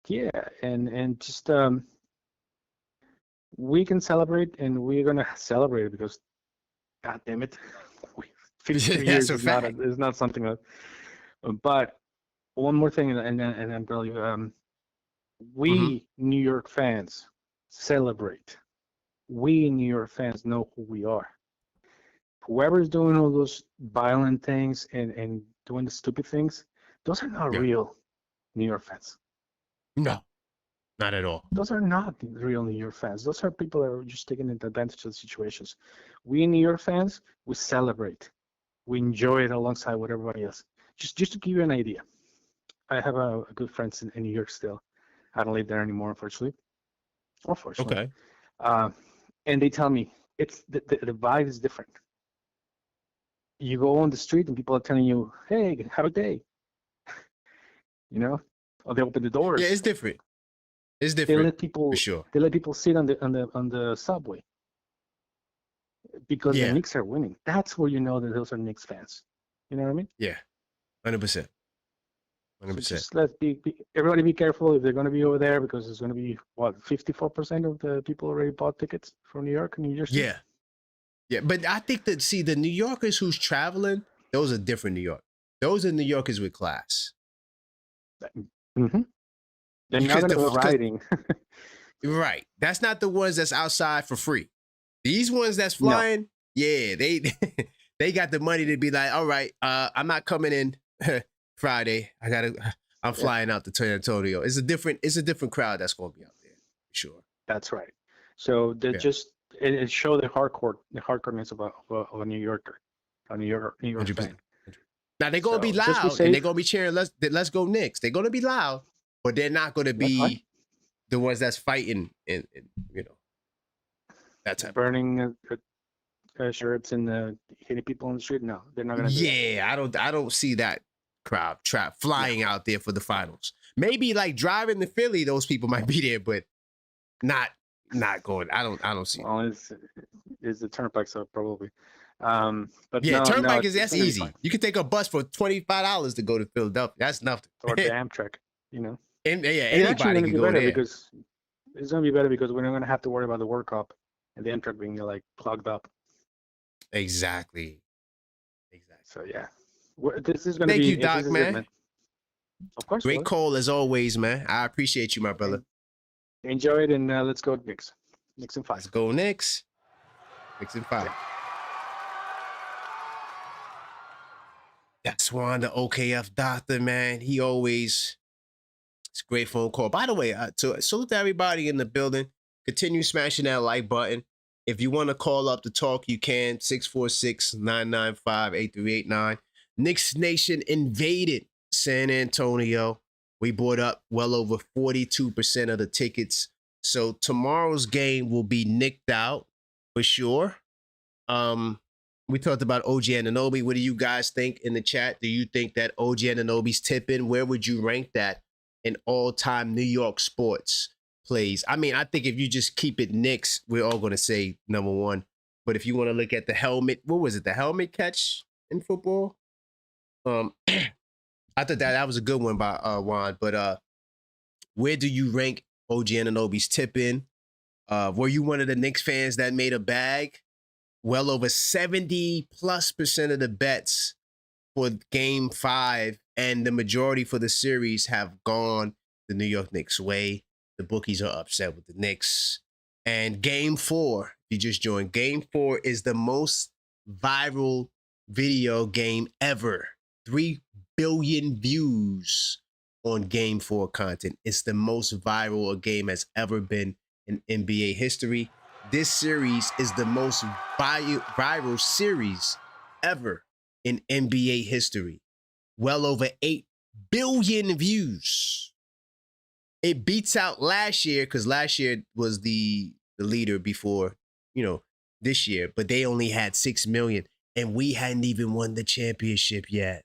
Yeah, and just we can celebrate, and we're gonna celebrate it because, God damn it, 52 years is not something that. But one more thing, and I'm probably we New York fans celebrate. We New York fans know who we are. Whoever's doing all those violent things and doing the stupid things, those are not real New York fans.
No, not at all.
Those are not real New York fans. Those are people that are just taking advantage of the situations. We New York fans, we celebrate. We enjoy it alongside with everybody else. Just to give you an idea, I have a good friends in New York still. I don't live there anymore, unfortunately.
Okay.
And they tell me it's the vibe is different. You go on the street and people are telling you, "Hey, have a day." Or they open the doors.
Yeah, it's different. It's different.
They let people. For sure. They let people sit on the subway because the Knicks are winning. That's where you know that those are Knicks fans. You know what I mean?
Yeah, 100%. 100%.
So just everybody be careful if they're going to be over there, because there's going to be 54% of the people already bought tickets from New York and New Jersey.
Yeah, but I think that the New Yorkers who's traveling, those are different New York. Those are New Yorkers with class.
Mm-hmm. They're not going to be riding.
Right. That's not the ones that's outside for free. These ones that's flying, they got the money to be like, all right, I'm not coming in Friday. I'm flying out to San Antonio. It's a different crowd that's going to be out there, for sure.
That's right. So they it show the hardcoreness of a New Yorker, a New York 100%. fan.
Now they're gonna be
So, just be
loud and they're
safe.
gonna be cheering. Let's go Knicks. They're gonna be loud, but they're not gonna
That's fine.
be the ones that's fighting and you know that type.
Burning shirts and hitting people on the street. No, they're not gonna do that.
Yeah, I don't see that crowd trap flying out there for the finals. Maybe like driving to Philly, those people might be there, but not going. I don't see.
Well, it's the turnpike, so probably. But
Yeah,
no,
turnpike
it's
that's
gonna be
easy.
fine.
You can take a bus for $25 to go to Philadelphia. That's nothing.
Or the Amtrak, you know.
And yeah,
It's actually
anybody
gonna
can
be
go
better
there.
because it's gonna be better because we're not gonna have to worry about the World Cup and the Amtrak being like clogged up.
Exactly.
So yeah, this is gonna
Thank
be.
you,
this
Doc,
is it,
man.
Of course.
Great
brother.
call as always, man. I appreciate you, my brother.
Enjoy it and let's go Knicks. Knicks in 5.
Let's go Knicks. Knicks in 5. That's Juan, the OKF doctor, man. He always, it's a great phone call. By the way, to salute to everybody in the building. Continue smashing that like button. If you want to call up to talk, you can. 646-995-8389. Knicks Nation invaded San Antonio. We bought up well over 42% of the tickets. So tomorrow's game will be nicked out for sure. We talked about OG Anunoby. What do you guys think in the chat? Do you think that OG Anunoby's tipping? Where would you rank that in all-time New York sports plays? I mean, I think if you just keep it Knicks, we're all going to say number one. But if you want to look at the helmet, what was it? The helmet catch in football? I thought that was a good one by Juan. But where do you rank OG Anunoby's tipping? Were you one of the Knicks fans that made a bag? Well over 70+% of the bets for game 5 and the majority for the series have gone the New York Knicks way. The bookies are upset with the Knicks. And game 4, if you just joined, game 4 is the most viral video game ever. 3 billion views on game 4 content. It's the most viral a game has ever been in NBA history. This series is the most viral series ever in NBA history. Well over 8 billion views. It beats out last year because last year was the leader before, this year. But they only had 6 million and we hadn't even won the championship yet.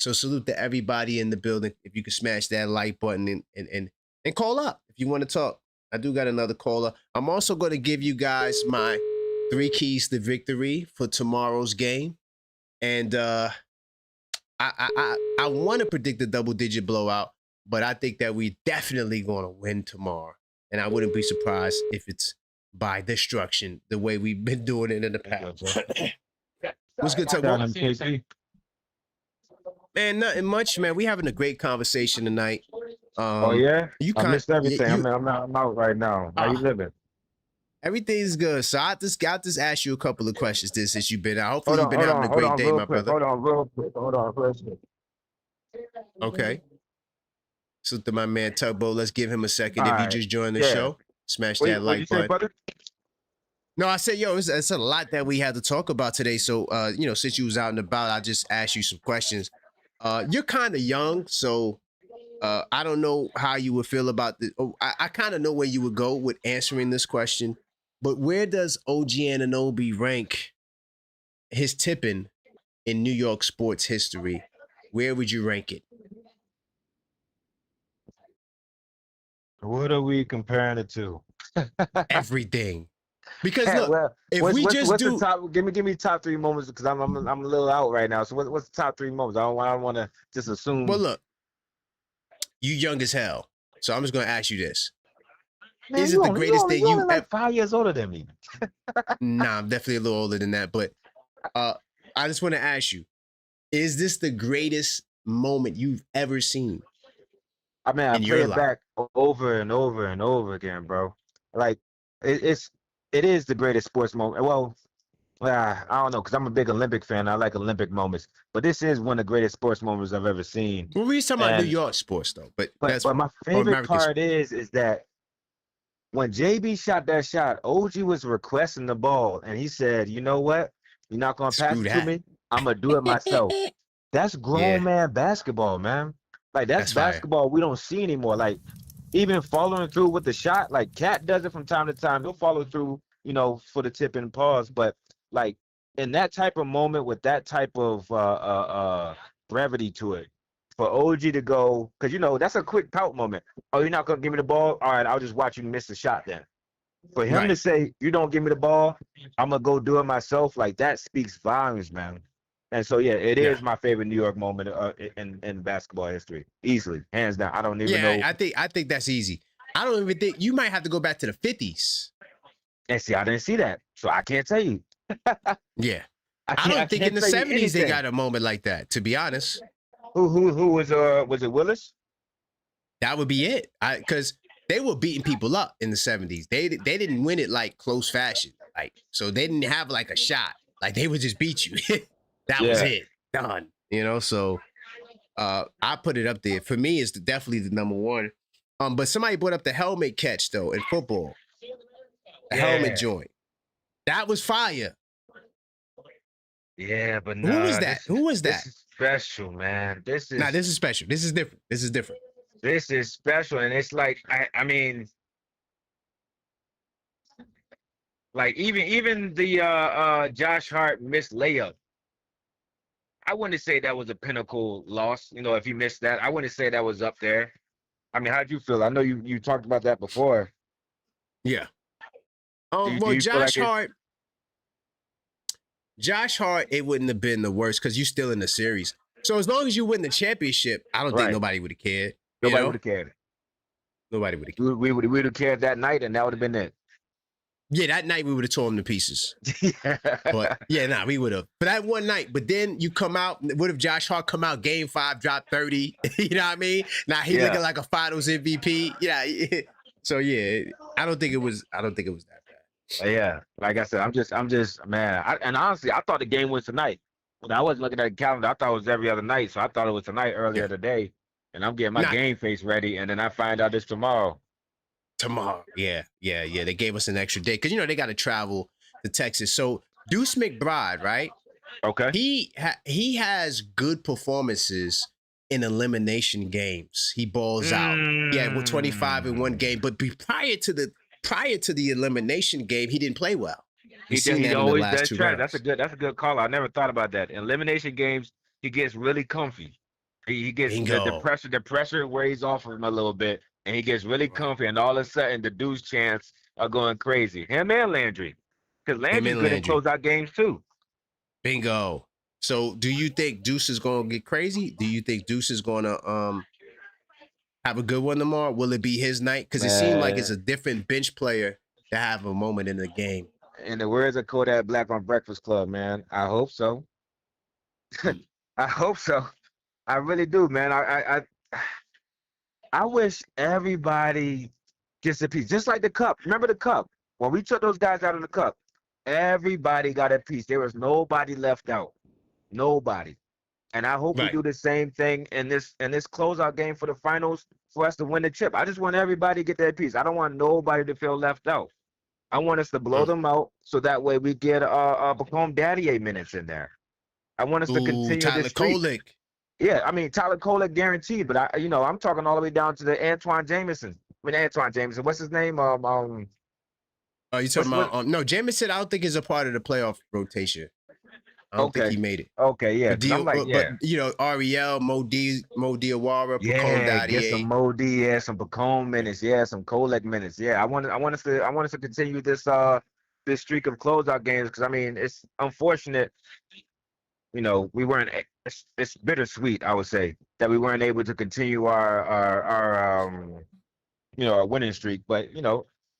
So salute to everybody in the building. If you could smash that like button and call up if you want to talk. I do got another caller. I'm also going to give you guys my 3 keys to victory for tomorrow's game. And I want to predict a double-digit blowout, but I think that we definitely going to win tomorrow. And I wouldn't be surprised if it's by destruction, the way we've been doing it in the past. What's good, Tugboat? Man, nothing much, man. We having a great conversation tonight.
Oh yeah, I missed everything.
You,
I'm out right now. How you living?
Everything's good. So I just ask you a couple of questions since you've been out. Hopefully you've been having a great day, my brother.
Hold on, real quick.
Okay. So to my man Tugboat, let's give him a second. If you just joined the show, smash that like button. No, I said, it's a lot that we had to talk about today. So, since you was out and about, I just asked you some questions. You're kind of young, so I don't know how you would feel about this. I kind of know where you would go with answering this question, but where does OG Anunoby rank his tipping in New York sports history? Where would you rank it?
What are we comparing it to?
Everything. Because look,
well,
if
what's
do
the top, give me top 3 moments because I'm a little out right now. So what's the top 3 moments? I don't want to just assume.
Well, look, you young as hell, so I'm just gonna ask you this:
Man,
is it the greatest thing you
like 5 years older than me?
Nah, I'm definitely a little older than that. But I just want to ask you: is this the greatest moment you've ever seen?
I mean, I play it back over and over and over again, bro. Like it is the greatest sports moment. Well, I don't know, because I'm a big Olympic fan. I like Olympic moments. But this is one of the greatest sports moments I've ever seen.
Well, we're talking about New York sports, though. But
my favorite part is that when JB shot that shot, OG was requesting the ball. And he said, you know what? You're not going to pass it to me. I'm going to do it myself. That's grown
Yeah.
man basketball, man. Like that's
That's fire.
basketball we don't see anymore. Like even following through with the shot, like Cat does it from time to time. He'll follow through, for the tip and pause. But like in that type of moment with that type of brevity to it, for OG to go, because that's a quick pout moment. Oh, you're not gonna give me the ball? All right, I'll just watch you miss the shot then. For him to say, you don't give me the ball, I'm gonna go do it myself, like that speaks volumes, man. And so it is my favorite New York moment in basketball history, easily, hands down. I don't even know.
I think that's easy. I don't even think you might have to go back to the 50s.
And see, I didn't see that, so I can't tell you.
Yeah, I don't think in the 70s they got a moment like that. To be honest,
who was it Willis?
That would be it. Because they were beating people up in the 70s. They didn't win it like close fashion, like so they didn't have like a shot. Like they would just beat you. That was it. Done. So I put it up there. For me, it's definitely the number one. But somebody brought up the helmet catch though in football. The helmet joint. That was fire.
Yeah, but
who was that? Who was that?
This is special, man. This is
special. This is different. This is different.
This is special, and it's like I mean, like even the Josh Hart missed layup. I wouldn't say that was a pinnacle loss. If he missed that, I wouldn't say that was up there. I mean, how'd you feel? I know you talked about that before.
Yeah.
Do you
Josh Hart, it wouldn't have been the worst because you're still in the series. So as long as you win the championship, I don't think nobody would have cared.
Nobody would have cared.
Nobody would have cared.
We would have cared that night, and that would have been it.
Yeah, that night we would have torn them to pieces. But we would have. For that one night, but then you come out, what if Josh Hart come out game 5, drop 30? You know what I mean? Now he looking like a finals MVP. Yeah. So I don't think it was that bad.
Yeah. Like I said, I'm just man. And honestly, I thought the game was tonight. When I wasn't looking at the calendar, I thought it was every other night. So I thought it was tonight earlier today. And I'm getting my game face ready, and then I find out it's tomorrow.
Yeah. They gave us an extra day because they got to travel to Texas. So Deuce McBride, right?
Okay.
He has good performances in elimination games. He balls out. Yeah, with 25 in one game. But prior to the elimination game, he didn't play well.
He always does try. That's a good call. I never thought about that. In elimination games, he gets really comfy. He gets the pressure weighs off of him a little bit, and he gets really comfy, and all of a sudden the Deuce chants are going crazy. Him and Landry. Because Landry's good at close out games too.
Bingo. So do you think Deuce is gonna get crazy? Do you think Deuce is gonna have a good one tomorrow? Will it be his night? Because it seemed like it's a different bench player to have a moment in the game.
In the words of Kodak Black on Breakfast Club, man, I hope so. I hope so. I really do, man. I wish everybody gets a piece, just like the cup. Remember the cup? When we took those guys out of the cup, everybody got a piece. There was nobody left out. Nobody. And I hope we do the same thing in this closeout game for the finals for us to win the chip. I just want everybody to get their piece. I don't want nobody to feel left out. I want us to blow them out so that way we get Bacone Daddy minutes in there. I want us to continue this streak.
Kolek.
Yeah, I mean Tyler Kolek guaranteed, but I'm talking all the way down to the Antoine Jameson. What's his name?
You talking about? No, Jameson. I don't think is a part of the playoff rotation. I don't think he made it.
Okay, yeah.
But Ariel, Mo Diawara, Bacone Daddy.
Get some Mo D, some Bacone minutes, some Kolek minutes. Yeah, I want us to continue this streak of closeout games because I mean it's unfortunate. We weren't. It's bittersweet, I would say, that we weren't able to continue our winning streak. But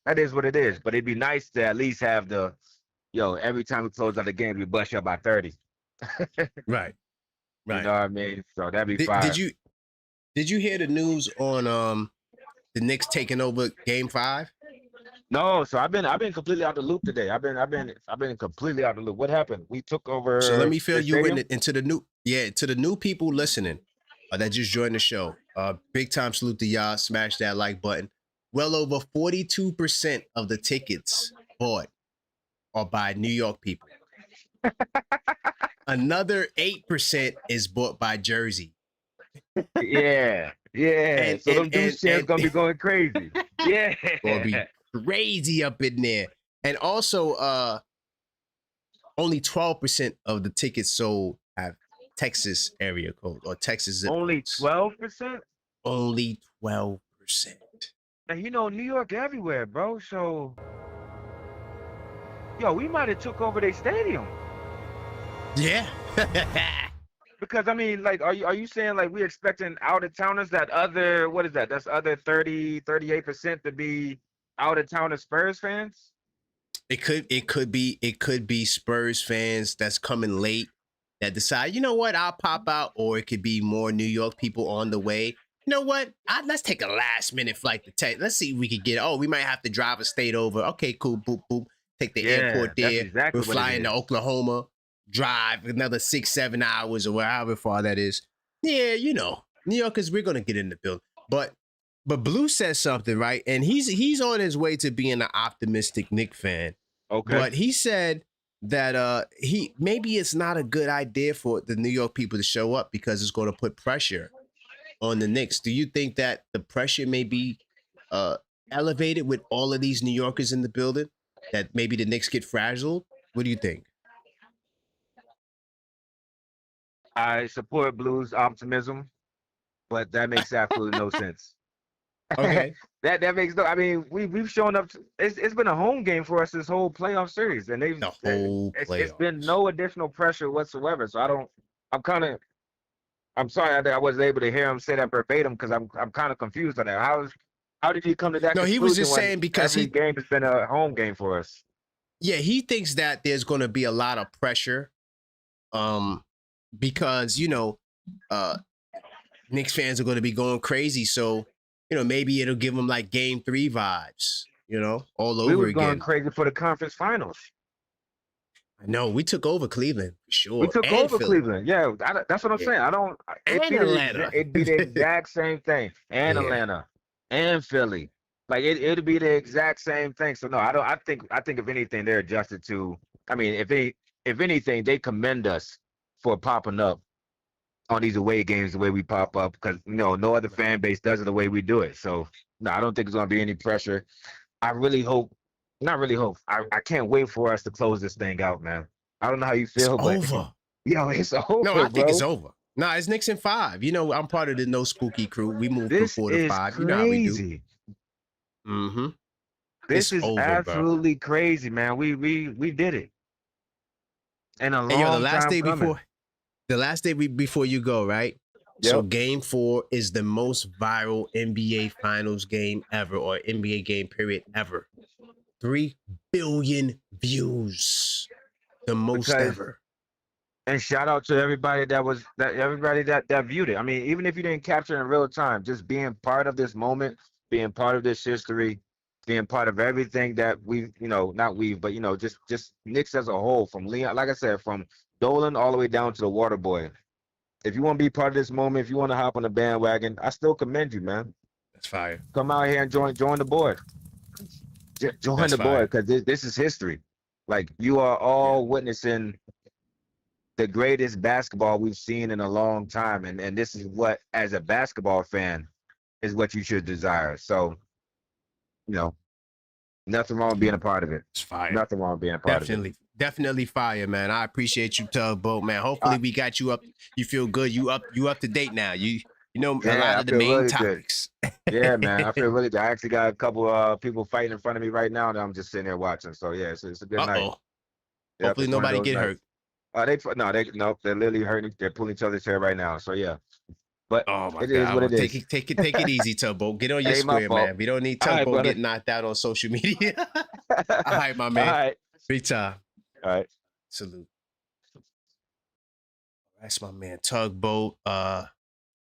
that is what it is. But it'd be nice to at least have every time we close out the game, we bust you up by 30.
Right.
You know what I mean? So that'd be fine.
Did you hear the news on the Knicks taking over Game 5?
No, so I've been completely out the loop today. I've been completely out the loop. What happened? We took over.
So let me fill you in into the new people listening that just joined the show. Big time salute to y'all. Smash that like button. Well over 42% of the tickets bought are by New York people. another 8% is bought by Jersey.
Yeah. So them dudes chants gonna be going crazy. Yeah.
Gonna be crazy up in there. And also, only 12% of the tickets sold have Texas area code or Texas zip
Only
codes.
12%?
Only 12%.
And you know, New York everywhere, bro. So, yo, we might have took over their stadium.
Yeah.
Because I mean, like, are you saying like we expecting out of towners that other what is that? That's other 38% to be out of towners Spurs fans?
It could be Spurs fans that's coming late that decide, you know what, I'll pop out, or it could be more New York people on the way. You know what? Let's take a last minute flight to Texas. Let's see if we could get. Oh, we might have to drive a state over. Okay, cool. Boop boop. Take the airport there.
Exactly
We're flying to Oklahoma. Drive another 6-7 hours or however far that is. Yeah, you know, New Yorkers, we're gonna get in the building. But Blue says something, right? And he's on his way to being an optimistic Knicks fan.
Okay.
But he said that maybe it's not a good idea for the New York people to show up because it's going to put pressure on the Knicks. Do you think that the pressure may be elevated with all of these New Yorkers in the building? That maybe the Knicks get fragile? What do you think?
I support Blue's optimism, but that makes absolutely no sense.
Okay.
that makes no. I mean, we've shown up. It's been a home game for us this whole playoff series, and it's been no additional pressure whatsoever. So I'm sorry that I wasn't able to hear him say that verbatim because I'm kind of confused on that. How did he come to that?
No, he was just saying because
every game has been a home game for us.
Yeah, he thinks that there's going to be a lot of pressure, because you know, Knicks fans are going to be going crazy. So you know, maybe it'll give them like Game 3 vibes. You know, all over again.
We were going crazy for the conference finals.
I know we took over Cleveland for sure.
We took over Cleveland. Yeah, that's what I'm saying.
Atlanta.
It'd be the exact same thing. And Atlanta, and Philly. Like it'd be the exact same thing. So no, I think if anything, they're adjusted to. I mean, if anything, they commend us for popping up on these away games the way we pop up because no other fan base does it the way we do it. So no, I don't think there's gonna be any pressure. I really hope. Not really hope. I can't wait for us to close this thing out, man. I don't know how you feel, but
over.
Yo, it's over.
No, I think it's over. No, it's Knicks in 5. You know, I'm part of the No Spooky crew. We moved from 4 to 5. You know how we do. Mm-hmm.
This is over, absolutely crazy, man. We did it. And the
last day before you go, right? Yep. So Game 4 is the most viral NBA Finals game ever, or NBA game period ever. 3 billion views, the most ever.
And shout out to everybody that viewed it. I mean, even if you didn't capture it in real time, just being part of this moment, being part of this history, being part of everything that just Knicks as a whole, from Leon, like I said, from Dolan all the way down to the water boy. If you want to be part of this moment, if you want to hop on the bandwagon, I still commend you, man.
That's fire.
Come out here and join the board. Join the board, because this is history. Like, you are all witnessing the greatest basketball we've seen in a long time, and this is what, as a basketball fan, is what you should desire. So, you know, nothing wrong with being a part of it.
It's fire.
Nothing wrong with being a part of it.
Definitely fire, man. I appreciate you, Tugboat, man. Hopefully we got you up. You feel good. You up to date now. You know a lot of the main
really
topics.
Yeah, man. I feel really good. I actually got a couple people fighting in front of me right now, and I'm just sitting there watching. So yeah, it's a good night. Yep,
hopefully nobody get hurt.
They're literally hurting. They're pulling each other's hair right now. So yeah. But
oh my
God,
is
what it is.
Take it easy, Tugboat. Get on your square, man. We don't need Tugboat getting knocked out on social media. All right, my man.
All right.
Free time.
All right.
Salute. That's my man, Tugboat.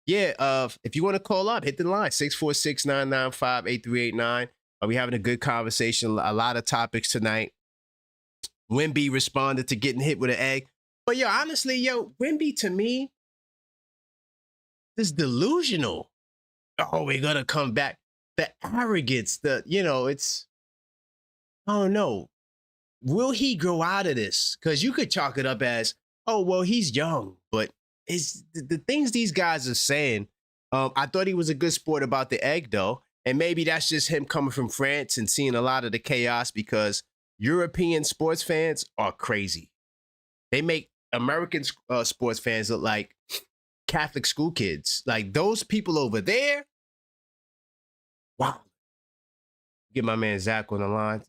If you want to call up, hit the line, 646-995-8389. We having a good conversation, a lot of topics tonight. Wemby responded to getting hit with an egg. But honestly, Wemby to me is delusional. Oh, we're gonna come back. The arrogance, it's, I don't know. Will he grow out of this? Because you could chalk it up as, oh, well, he's young, but it's the things these guys are saying. I thought he was a good sport about the egg, though. And maybe that's just him coming from France and seeing a lot of the chaos, because European sports fans are crazy. They make American sports fans look like Catholic school kids. Like those people over there. Wow. Get my man Zach on the line.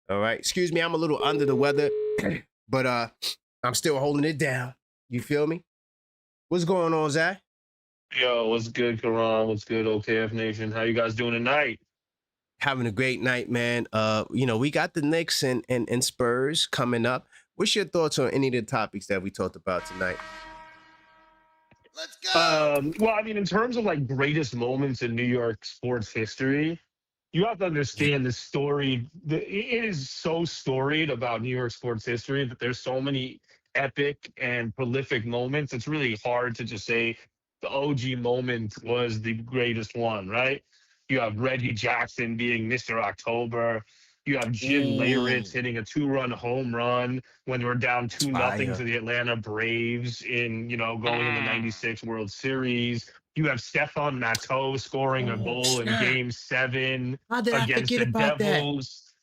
All right. Excuse me, I'm a little under the weather, but I'm still holding it down. You feel me? What's going on, Zach?
Yo, what's good, Karan? What's good, OKF Nation? How you guys doing tonight?
Having a great night, man. We got the Knicks and Spurs coming up. What's your thoughts on any of the topics that we talked about tonight?
Let's go. Well, I mean, in terms of like greatest moments in New York sports history, you have to understand the story. It is so storied about New York sports history that there's so many epic and prolific moments. It's really hard to just say the OG moment was the greatest one, right? You have Reggie Jackson being Mr. October. You have Jim Leyritz hitting a 2-run home run when we're down 2-0 to the Atlanta Braves in, going in the 96 World Series. You have Stephon Matteau scoring a goal in Game 7 against the Devils.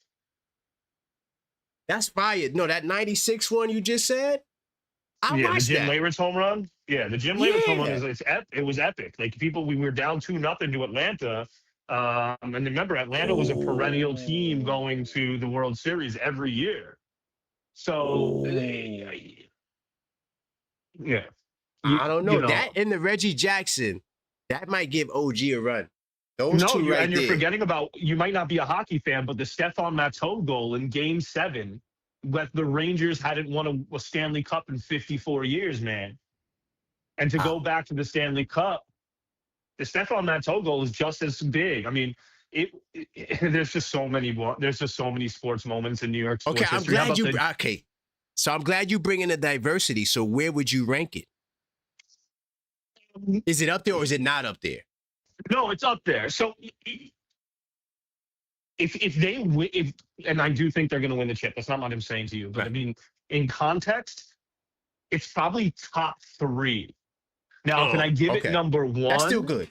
That's fire. No, that 96 one you just said?
The Jim Leyritz home run? Yeah, the Jim Leyritz home run, it was epic. Like, we were down 2-0 to Atlanta. And remember, Atlanta was a perennial team going to the World Series every year. So, yeah.
I don't know. That and the Reggie Jackson, that might give OG a run. Those two right
you're
there.
Forgetting about, you might not be a hockey fan, but the Stephon Matteau goal in Game 7, that the Rangers hadn't won a Stanley Cup in 54 years, man. And to go back to the Stanley Cup, the Stephon Matteau goal is just as big. I mean, there's just so many sports moments in New York sports history.
So I'm glad you bring in the diversity. So where would you rank it? Is it up there or is it not up there?
No, it's up there. So if they win, and I do think they're going to win the chip. That's not what I'm saying to you, but right. I mean, in context, it's probably top 3. Now, can I give it number 1?
That's still good.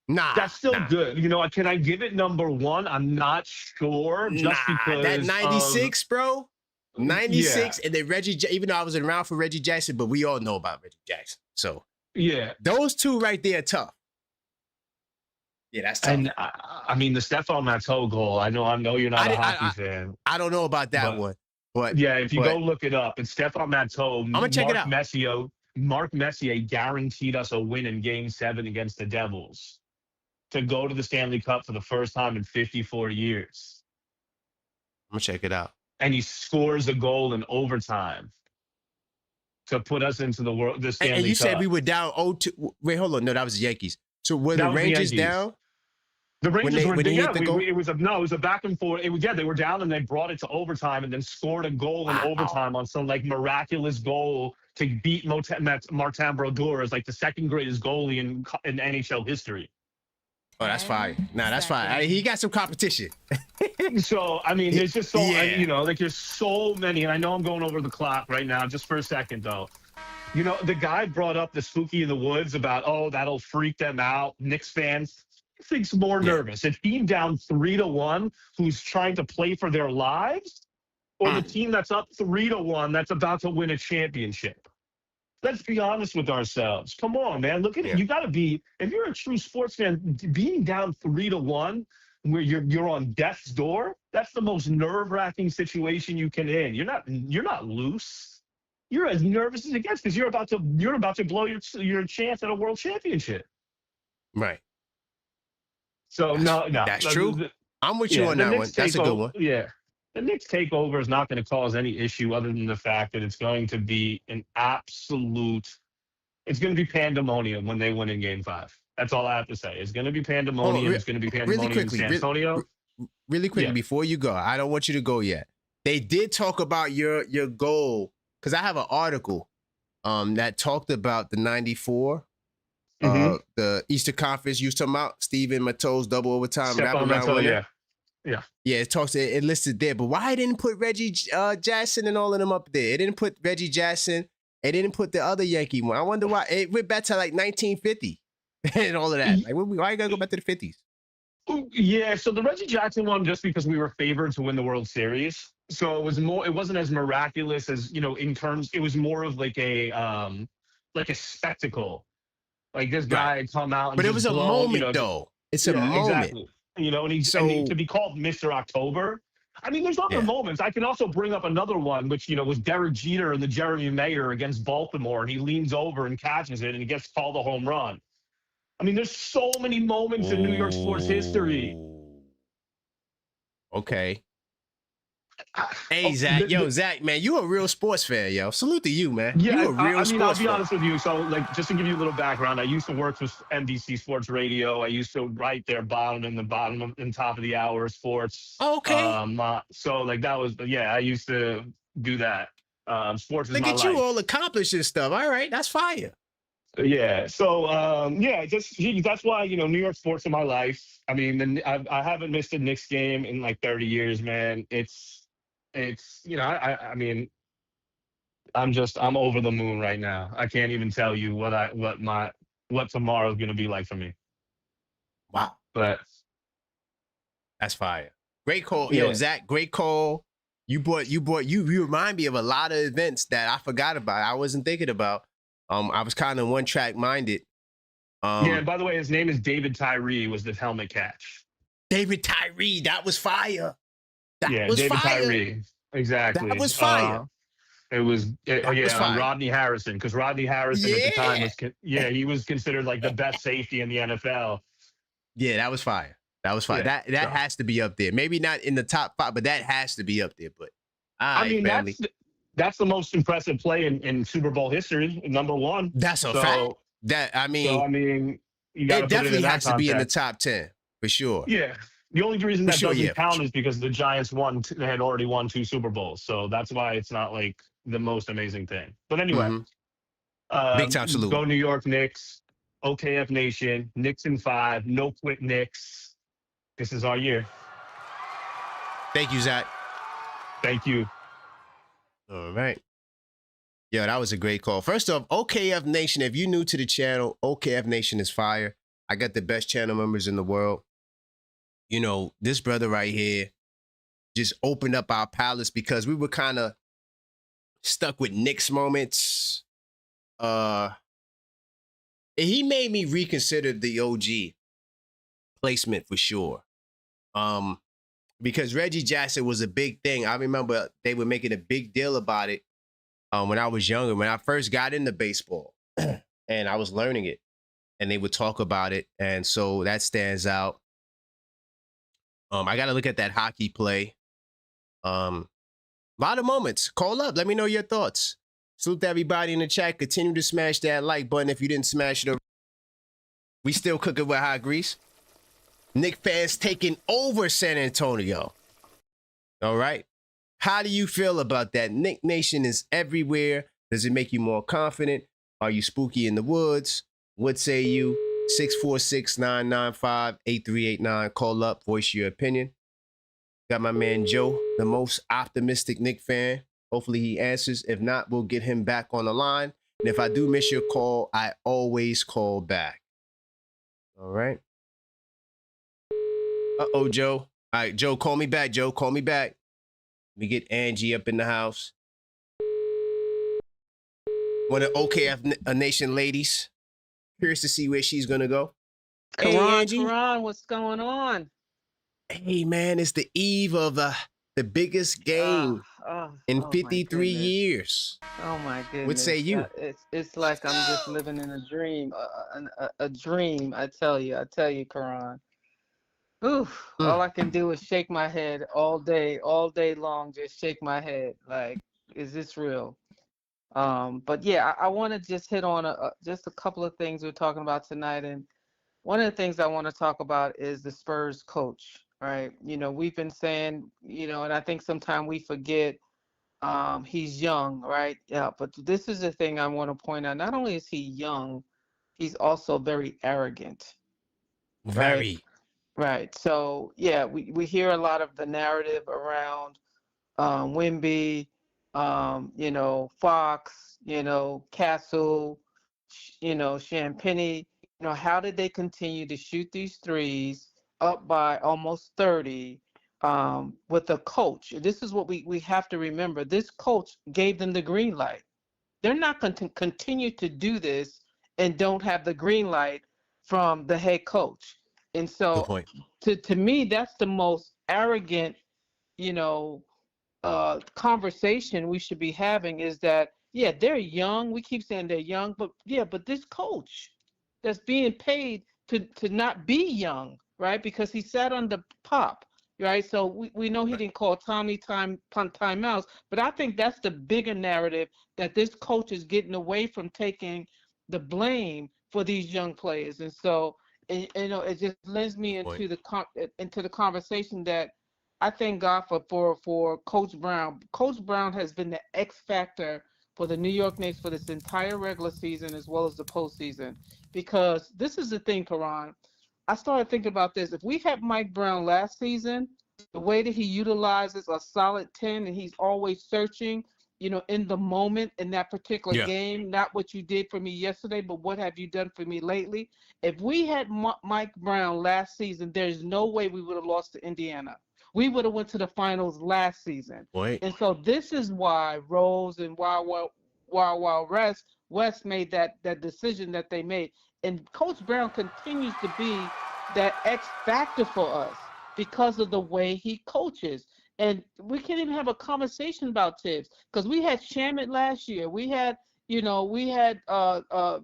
That's still good. Can I give it number 1? I'm not sure. Just because
that 96, bro. 96, and then Reggie. Even though I wasn't around for Reggie Jackson, but we all know about Reggie Jackson. So those two right there are tough. Yeah, that's tough.
And I mean, the Stephon Matteau goal. I know you're not a hockey fan.
I don't know about that one, but
yeah, if you go look it up, it's Stephon Matteau.
I'm gonna check it out.
Mark Messier guaranteed us a win in Game 7 against the Devils to go to the Stanley Cup for the first time in 54 years.
I'm going to check it out.
And he scores a goal in overtime to put us into the Stanley Cup.
And you said we were down 0-2. Wait, hold on. No, that was the Yankees. So were the Rangers down?
The Rangers were down.
It
was a back and forth. They were down and they brought it to overtime and then scored a goal in overtime on some like miraculous goal to beat Martin Brodeur as like the second greatest goalie in NHL history.
Oh, that's fine. That's fine. He got some competition.
So, I mean, there's just there's so many. And I know I'm going over the clock right now, just for a second, though. The guy brought up the Spooky in the Woods about, that'll freak them out. Knicks fans, I think's more nervous. A team down 3-1 who's trying to play for their lives, or the team that's up 3-1 that's about to win a championship. Let's be honest with ourselves. Come on, man. Look at it. You got to be, if you're a true sports fan, being down 3-1 where you're on death's door, that's the most nerve-wracking situation you can in. You're not loose. You're as nervous as it gets because you're about to blow your chance at a world championship.
Right.
So no.
That's true. I'm with you on that one. That's a good one.
Yeah. The Knicks takeover is not going to cause any issue other than the fact that it's going to be it's going to be pandemonium when they win in Game 5. That's all I have to say. It's going to be pandemonium. It's going to be pandemonium in San Antonio.
Really quickly, before you go, I don't want you to go yet. They did talk about your goal, because I have an article that talked about the 94, the Eastern Conference you was talking about, Steven Matteau's double overtime wraparound winner.
Yeah,
it listed there, but why I didn't put Reggie Jackson and all of them up there? It didn't put Reggie Jackson They didn't put the other Yankee one. I wonder why. It went back to like 1950 and all of that. Like, why you gotta go back to the 50s?
Yeah, so the Reggie Jackson one, just because we were favored to win the World Series, so it was more. It wasn't as miraculous as, you know, in terms. It was more of like a spectacle. Like this guy had come out, and
but it
just
was a
blown,
moment,
you know,
though. It's a moment.
Exactly. You know, and to be called Mr. October. I mean, there's other moments. I can also bring up another one, which, you know, was Derek Jeter and the Jeremy Mayer against Baltimore, and he leans over and catches it, and he gets called a home run. I mean, there's so many moments in New York sports history.
Okay. Hey, Zach. Zach, man, you a real sports fan, yo. Salute to you, man.
Yeah,
you a real sports
I'll be
fan.
honest with you. So, like, just to give you a little background, I used to work with NBC Sports Radio. I used to write their bottom and top of the hour sports.
Okay.
So, like, that was, I used to do that. Sports is
Look
my
at
life.
you all accomplishing stuff. All right, that's fire.
Yeah. So, that's why, you know, New York sports are my life. I mean, I haven't missed a Knicks game in like 30 years, man. It's you know, I mean, I'm over the moon right now. I can't even tell you what tomorrow is gonna be like for me.
Wow.
But
that's fire. Great call.
Yeah.
Yo, Zach, great call. You remind me of a lot of events that I forgot about. I wasn't thinking about. I was kind of one track minded.
Yeah, and by the way, his name is David Tyree, was the helmet catch.
David Tyree, that was fire.
David Tyree. Exactly.
That was fire.
It was Rodney Harrison, because Rodney Harrison at the time was he was considered like the best safety in the NFL.
Yeah, that was fire. That was fire.
Yeah,
that has to be up there. Maybe not in the top 5, but that has to be up there. But
I mean, that's the most impressive play in Super Bowl history, number one.
That's a fact.
You got
it definitely has to be in the top 10 for sure.
Yeah. The only reason that doesn't count is because the Giants had already won 2 Super Bowls. So that's why it's not like the most amazing thing. But anyway,
big time salute.
Go New York Knicks, OKF Nation, Knicks in 5, no quit Knicks. This is our year.
Thank you, Zach.
Thank you.
All right. Yeah, that was a great call. First off, OKF Nation, if you're new to the channel, OKF Nation is fire. I got the best channel members in the world. You know, this brother right here just opened up our palace because we were kind of stuck with Knicks moments. He made me reconsider the OG placement for sure. Because Reggie Jackson was a big thing. I remember they were making a big deal about it when I was younger, when I first got into baseball and I was learning it, and they would talk about it. And so that stands out. I got to look at that hockey play. A lot of moments. Call up. Let me know your thoughts. Salute to everybody in the chat. Continue to smash that like button if you didn't smash it already. We still cooking with hot grease. Knicks fans taking over San Antonio. All right. How do you feel about that? Knicks Nation is everywhere. Does it make you more confident? Are you spooky in the woods? What say you? 646-995-8389. Call up, voice your opinion. Got my man Joe, the most optimistic Knicks fan. Hopefully he answers. If not, we'll get him back on the line. And if I do miss your call, I always call back. All right. Uh-oh, Joe. All right, Joe, call me back. Joe, call me back. Let me get Angie up in the house. One of OKF Nation ladies. Curious to see where she's going to go. Hey, Angie.
Karan, what's going on?
Hey, man, it's the eve of the biggest game in 53 years.
Oh, my goodness.
What say you?
It's like I'm just living in a dream. A dream, I tell you, Karan. Oof, all I can do is shake my head all day long, just shake my head. Like, is this real? But yeah, I want to just hit on just a couple of things we're talking about tonight. And one of the things I want to talk about is the Spurs coach, right? You know, we've been saying, you know, and I think sometimes we forget he's young, right? Yeah, but this is the thing I want to point out. Not only is he young, he's also very arrogant.
Very.
Right. So, yeah, we hear a lot of the narrative around Wemby you know, Fox, you know, Castle, you know, Champagny, you know, how did they continue to shoot these threes up by almost 30 with a coach? This is what we have to remember. This coach gave them the green light. They're not going to continue to do this and don't have the green light from the head coach. And
Good
so
point.
to me, that's the most arrogant, you know, conversation we should be having is that, yeah, they're young. We keep saying they're young, but yeah, but this coach that's being paid to not be young, right? Because he sat on the pop, right? So we know he didn't call Tommy timeouts, but I think that's the bigger narrative, that this coach is getting away from taking the blame for these young players. And so, and, you know, it just lends me into the conversation that I thank God for Coach Brown. Coach Brown has been the X factor for the New York Knicks for this entire regular season as well as the postseason. Because this is the thing, Karan. I started thinking about this. If we had Mike Brown last season, the way that he utilizes a solid 10 and he's always searching, you know, in the moment in that particular game, not what you did for me yesterday, but what have you done for me lately? If we had Mike Brown last season, there's no way we would have lost to Indiana. We would have went to the finals last season. And so this is why Rose and West made that decision that they made. And Coach Brown continues to be that X factor for us because of the way he coaches. And we can't even have a conversation about Tibbs because we had Shamit last year. We had, you know,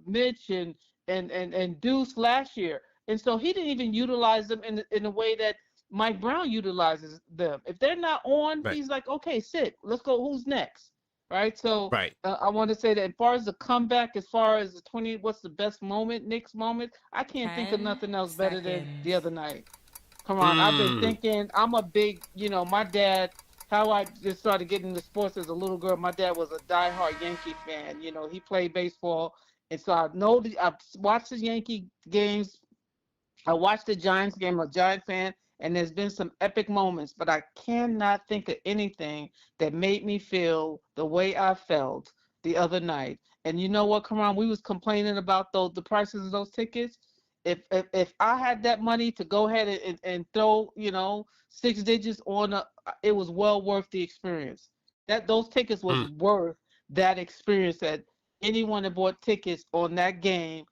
Mitch and Deuce last year. And so he didn't even utilize them in a way that Mike Brown utilizes them. If they're not on, he's like, okay, sit. Let's go. Who's next? Right. So I want to say that as far as the comeback, as far as the 20, what's the best moment, Knicks moment? I can't think of nothing else better than the other night. Come on. I've been thinking, I'm a big, you know, my dad, how I just started getting into sports as a little girl, my dad was a diehard Yankee fan. You know, he played baseball. And so I've watched the Yankee games. I watched the Giants game, I'm a Giant fan. And there's been some epic moments, but I cannot think of anything that made me feel the way I felt the other night. And you know what, Karan? We was complaining about the prices of those tickets. If I had that money to go ahead and throw, you know, 6 digits on it was well worth the experience. Those tickets was worth that experience. That anyone that bought tickets on that game,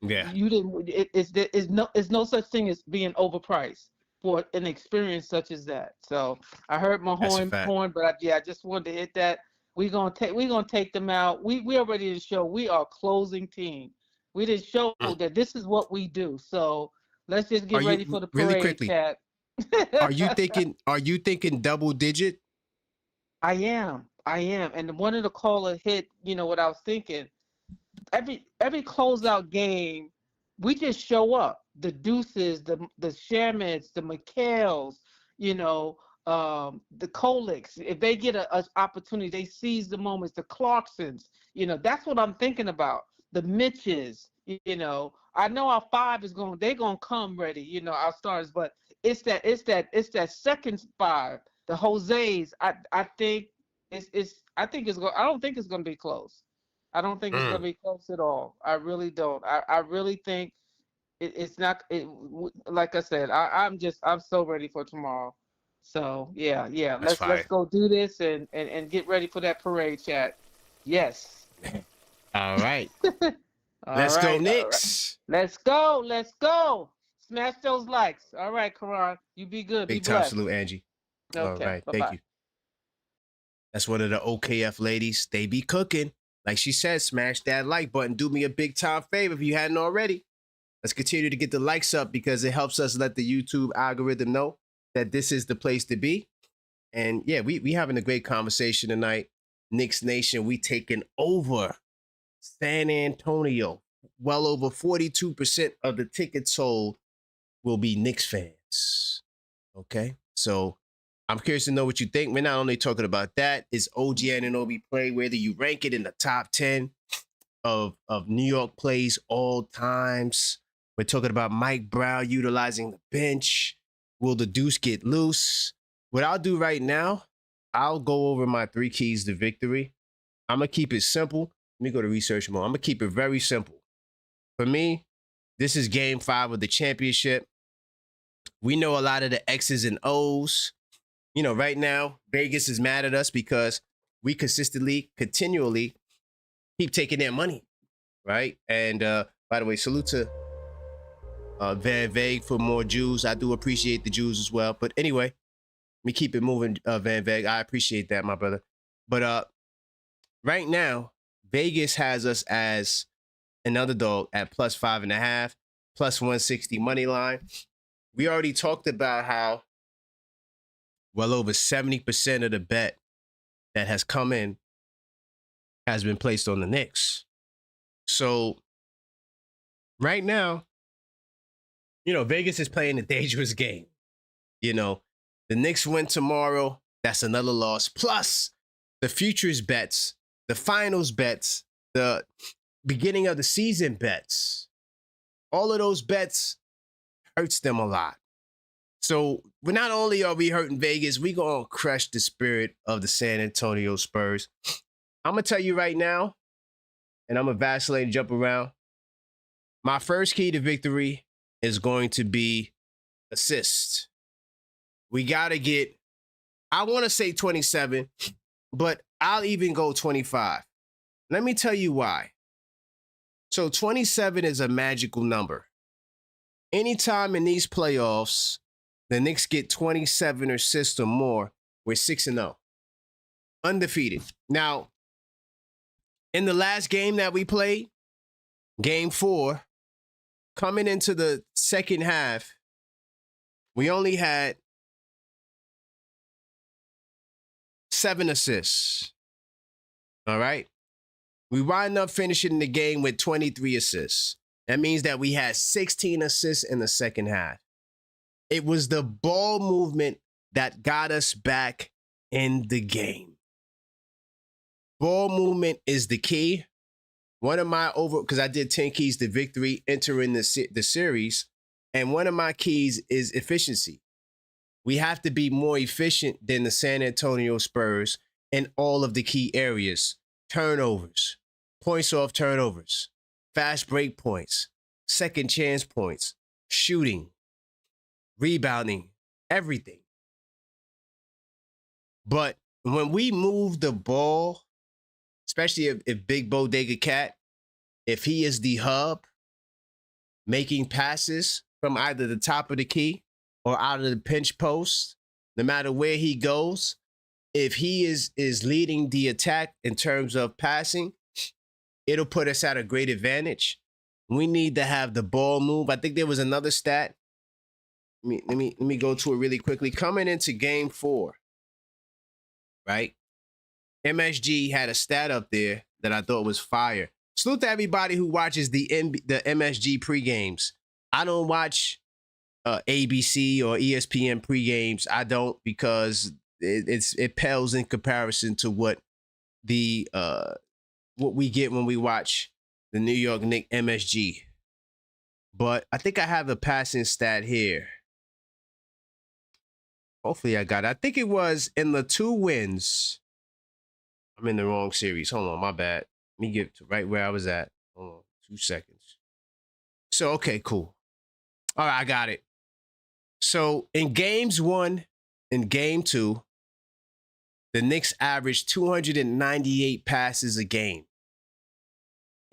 you didn't. It's no such thing as being overpriced for an experience such as that. So I heard my horn, but I just wanted to hit that. We're gonna take them out. We already didn't show we are a closing team. We didn't show that this is what we do. So let's just get ready for the parade,
really quickly,
chat.
Are you thinking double digit?
I am. And one of the caller hit, you know what I was thinking. Every closeout game, we just show up. The Deuces, the Shamits, the McHales, you know, the Koliks. If they get an opportunity, they seize the moments. The Clarksons, you know, that's what I'm thinking about. The Mitches, you know, I know our 5 they're gonna come ready, you know, our stars, but it's that second 5, the Jose's. I think I don't think it's gonna be close. I don't think it's gonna be close at all. I really don't. I really think it's not. Like I said, I'm so ready for tomorrow. So yeah. Let's go do this and get ready for that parade, chat. Yes.
All right. Let's go, Knicks.
Let's go. Smash those likes. All right, Karan. You be good.
Big
be
time
blessed.
salute, Angie.
Okay.
All right.
Bye-bye.
Thank you. That's one of the OKF ladies. They be cooking. Like she said, smash that like button. Do me a big time favor if you hadn't already. Let's continue to get the likes up because it helps us let the YouTube algorithm know that this is the place to be. And yeah, we having a great conversation tonight. Knicks Nation, we taking over San Antonio. Well over 42% of the tickets sold will be Knicks fans. Okay, so I'm curious to know what you think. We're not only talking about that. Is OG Anunoby play, whether you rank it in the top 10 of New York plays all times. We're talking about Mike Brown utilizing the bench. Will the deuce get loose? What I'll do right now I'll go over my 3 keys to victory. I'm going to keep it simple. Let me go to research mode. I'm going to keep it very simple. For me, this is game 5 of the championship. We know a lot of the X's and O's. You know, right now, Vegas is mad at us because we continually keep taking their money, right? And by the way, salute to Van Veeg for more Jews. I do appreciate the Jews as well. But anyway, let me keep it moving, Van Veeg. I appreciate that, my brother. But right now, Vegas has us as an underdog at plus 5.5, plus 160 money line. We already talked about how well over 70% of the bet that has come in has been placed on the Knicks. So right now, you know, Vegas is playing a dangerous game. You know, the Knicks win tomorrow. That's another loss. Plus the futures bets, the finals bets, the beginning of the season bets. All of those bets hurts them a lot. So not only are we hurting Vegas, we gonna crush the spirit of the San Antonio Spurs. I'm gonna tell you right now, and I'm gonna vacillate and jump around. My first key to victory is going to be assists. We gotta get, I wanna say 27, but I'll even go 25. Let me tell you why. So 27 is a magical number. Anytime in these playoffs, the Knicks get 27 assists or more, we're 6-0. Undefeated. Now, in the last game that we played, game 4, coming into the second half, we only had 7 assists. All right? We wind up finishing the game with 23 assists. That means that we had 16 assists in the second half. It was the ball movement that got us back in the game. Ball movement is the key. One of my because I did 10 keys to victory entering the series, and one of my keys is efficiency. We have to be more efficient than the San Antonio Spurs in all of the key areas. Turnovers, points off turnovers, fast break points, second chance points, shooting, rebounding, everything. But when we move the ball, especially if Big Bodega Cat, if he is the hub, making passes from either the top of the key or out of the pinch post, no matter where he goes, if he is leading the attack in terms of passing, it'll put us at a great advantage. We need to have the ball move. I think there was another stat. Let me go to it really quickly. Coming into game 4, right? MSG had a stat up there that I thought was fire. Salute to everybody who watches the MSG pregames. I don't watch ABC or ESPN pregames. I don't, because it pales in comparison to what we get when we watch the New York Knicks MSG. But I think I have the passing stat here. Hopefully I got it. I think it was in the 2 wins. I'm in the wrong series. Hold on, my bad. Let me get to right where I was at. Hold on, 2 seconds. So, okay, cool. All right, I got it. So in games 1 and game 2, the Knicks averaged 298 passes a game.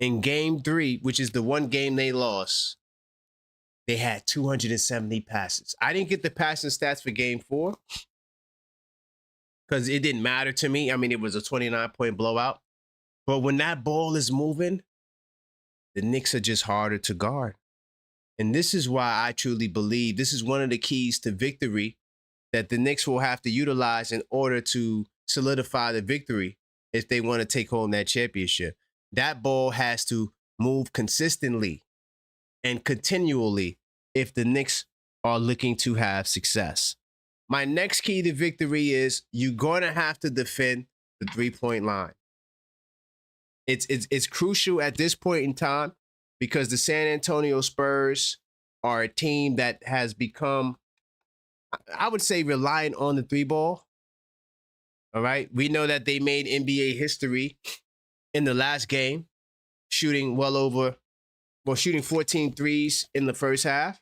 In game 3, which is the one game they lost, they had 270 passes. I didn't get the passing stats for game 4 because it didn't matter to me. I mean, it was a 29-point blowout. But when that ball is moving, the Knicks are just harder to guard. And this is why I truly believe this is one of the keys to victory that the Knicks will have to utilize in order to solidify the victory if they want to take home that championship. That ball has to move consistently and continually if the Knicks are looking to have success. My next key to victory is you're going to have to defend the 3-point line. It's crucial at this point in time because the San Antonio Spurs are a team that has become, I would say, reliant on the 3 ball. All right. We know that they made NBA history in the last game, shooting shooting 14 threes in the first half.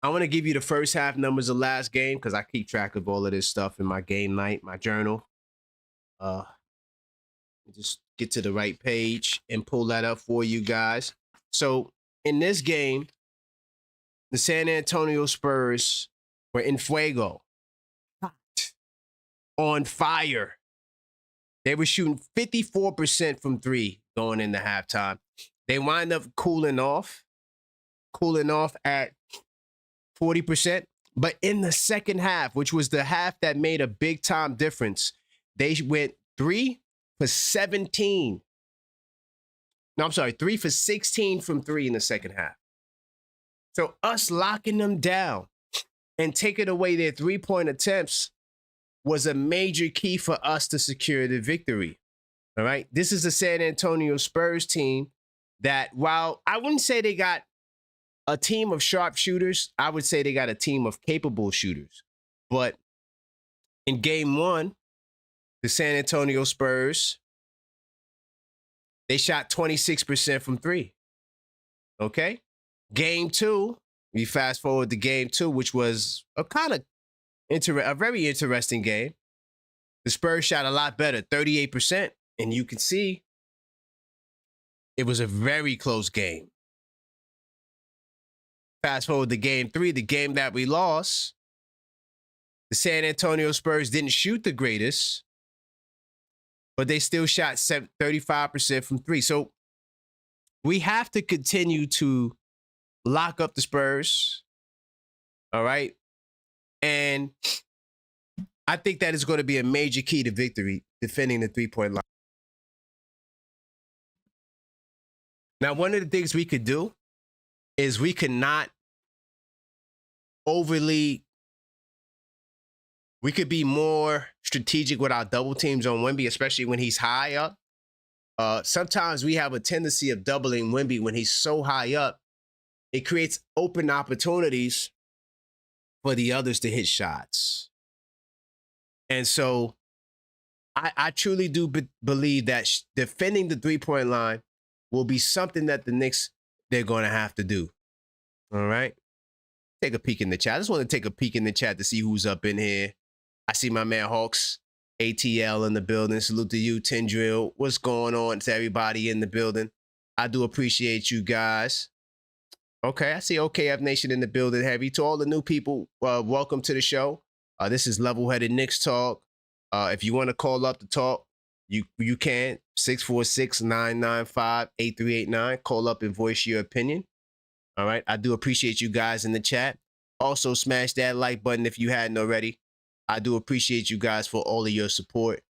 I want to give you the first half numbers of last game because I keep track of all of this stuff in my game night, my journal. Just get to the right page and pull that up for you guys. So in this game, the San Antonio Spurs were in fuego, hot, on fire. They were shooting 54% from three going into halftime. They wind up cooling off at 40%. But in the second half, which was the half that made a big time difference, they went 3 for 17. No, I'm sorry, 3 for 16 from three in the second half. So us locking them down and taking away their three-point attempts was a major key for us to secure the victory. All right. This is a San Antonio Spurs team that, while I wouldn't say they got a team of sharpshooters, I would say they got a team of capable shooters. But in game one, the San Antonio Spurs, they shot 26% from three. Okay. Game two, we fast forward to game two, which was a very interesting game. The Spurs shot a lot better, 38%. And you can see it was a very close game. Fast forward to game three, the game that we lost, the San Antonio Spurs didn't shoot the greatest, but they still shot 35% from three. So we have to continue to lock up the Spurs. All right. And I think that is going to be a major key to victory, defending the three-point line. Now, one of the things we could do is we could not we could be more strategic with our double teams on Wemby, especially when he's high up. Sometimes we have a tendency of doubling Wemby when he's so high up. It creates open opportunities for the others to hit shots. And so I truly do believe that defending the three-point line will be something that the Knicks, they're going to have to do. All right. Take a peek in the chat. I just want to take a peek in the chat to see who's up in here. I see my man Hawks, ATL in the building. Salute to you, Tendril. What's going on to everybody in the building? I do appreciate you guys. Okay, I see OKF Nation in the building, heavy. To all the new people, welcome to the show. This is Level-Headed Knicks Talk. If you want to call up to talk, you can. 646-995-8389. Call up and voice your opinion. All right. I do appreciate you guys in the chat. Also, smash that like button if you hadn't already. I do appreciate you guys for all of your support.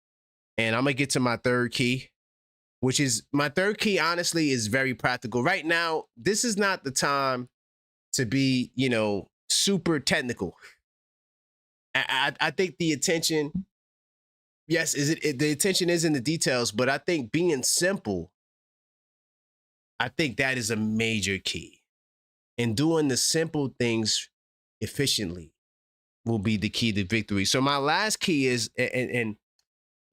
And I'm going to get to my third key, which is my third key, honestly, is very practical. Right now, this is not the time to be, super technical. I think the attention, yes, the attention is in the details, but I think being simple, I think that is a major key. And doing the simple things efficiently will be the key to victory. So my last key is, and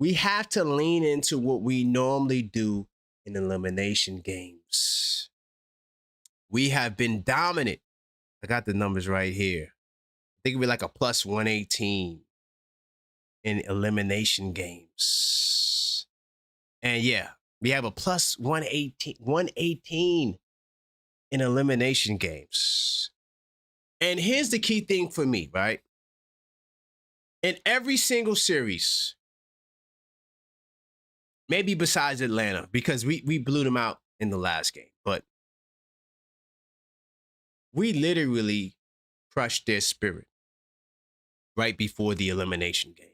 we have to lean into what we normally do in elimination games. We have been dominant. I got the numbers right here. I think we're like a plus 118 in elimination games. And yeah, we have a plus 118 in elimination games. And here's the key thing for me, right? In every single series, maybe besides Atlanta, because we blew them out in the last game, but we literally crushed their spirit right before the elimination game.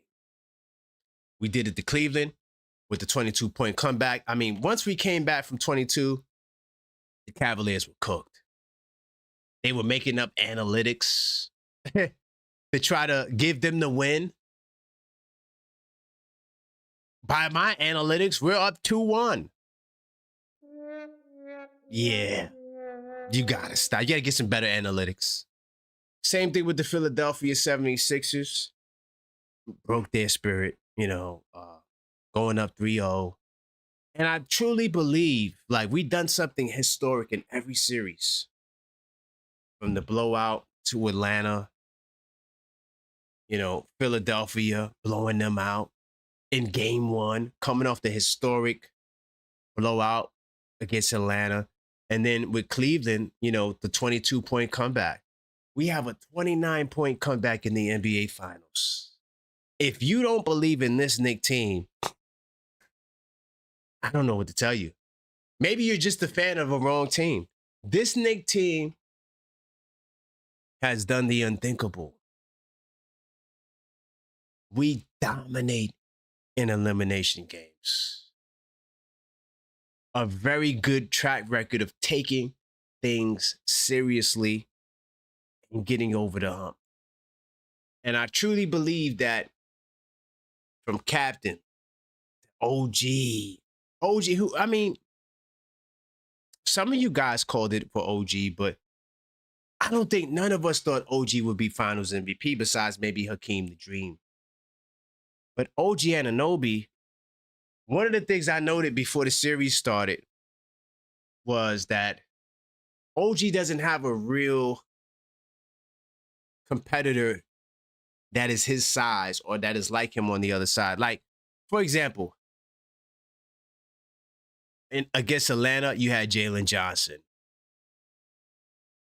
We did it to Cleveland with the 22-point comeback. I mean, once we came back from 22, the Cavaliers were cooked. They were making up analytics to try to give them the win. By my analytics, we're up 2-1. Yeah. You got to stop. You got to get some better analytics. Same thing with the Philadelphia 76ers. broke their spirit, going up 3-0. And I truly believe, like, we done something historic in every series. From the blowout to Atlanta, Philadelphia blowing them out in game 1, coming off the historic blowout against Atlanta. And then with Cleveland, the 22-point comeback. We have a 29-point comeback in the NBA Finals. If you don't believe in this Knicks team, I don't know what to tell you. Maybe you're just a fan of a wrong team. This Knicks team has done the unthinkable. We dominate in elimination games. A very good track record of taking things seriously and getting over the hump. And I truly believe that from captain, OG, who, some of you guys called it for OG, but I don't think none of us thought OG would be finals MVP besides maybe Hakeem the Dream. But OG Anunoby, one of the things I noted before the series started was that OG doesn't have a real competitor that is his size or that is like him on the other side. Like, for example, against Atlanta, you had Jalen Johnson.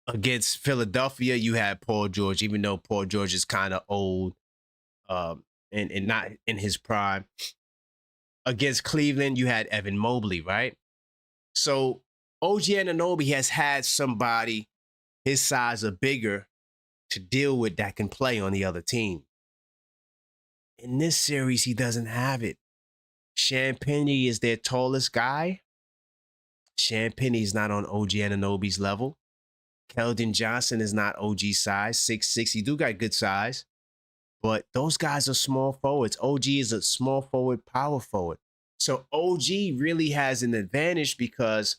Against Philadelphia, you had Paul George, even though Paul George is kind of old and not in his prime. Against Cleveland, you had Evan Mobley, right? So OG Anunoby has had somebody his size or bigger to deal with that can play on the other team. In this series, he doesn't have it. Champagnie is their tallest guy. Champagnie is not on OG Anunoby's level. Keldon Johnson is not OG size, 6'6". He do got good size, but those guys are small forwards. OG is a small forward, power forward. So OG really has an advantage because,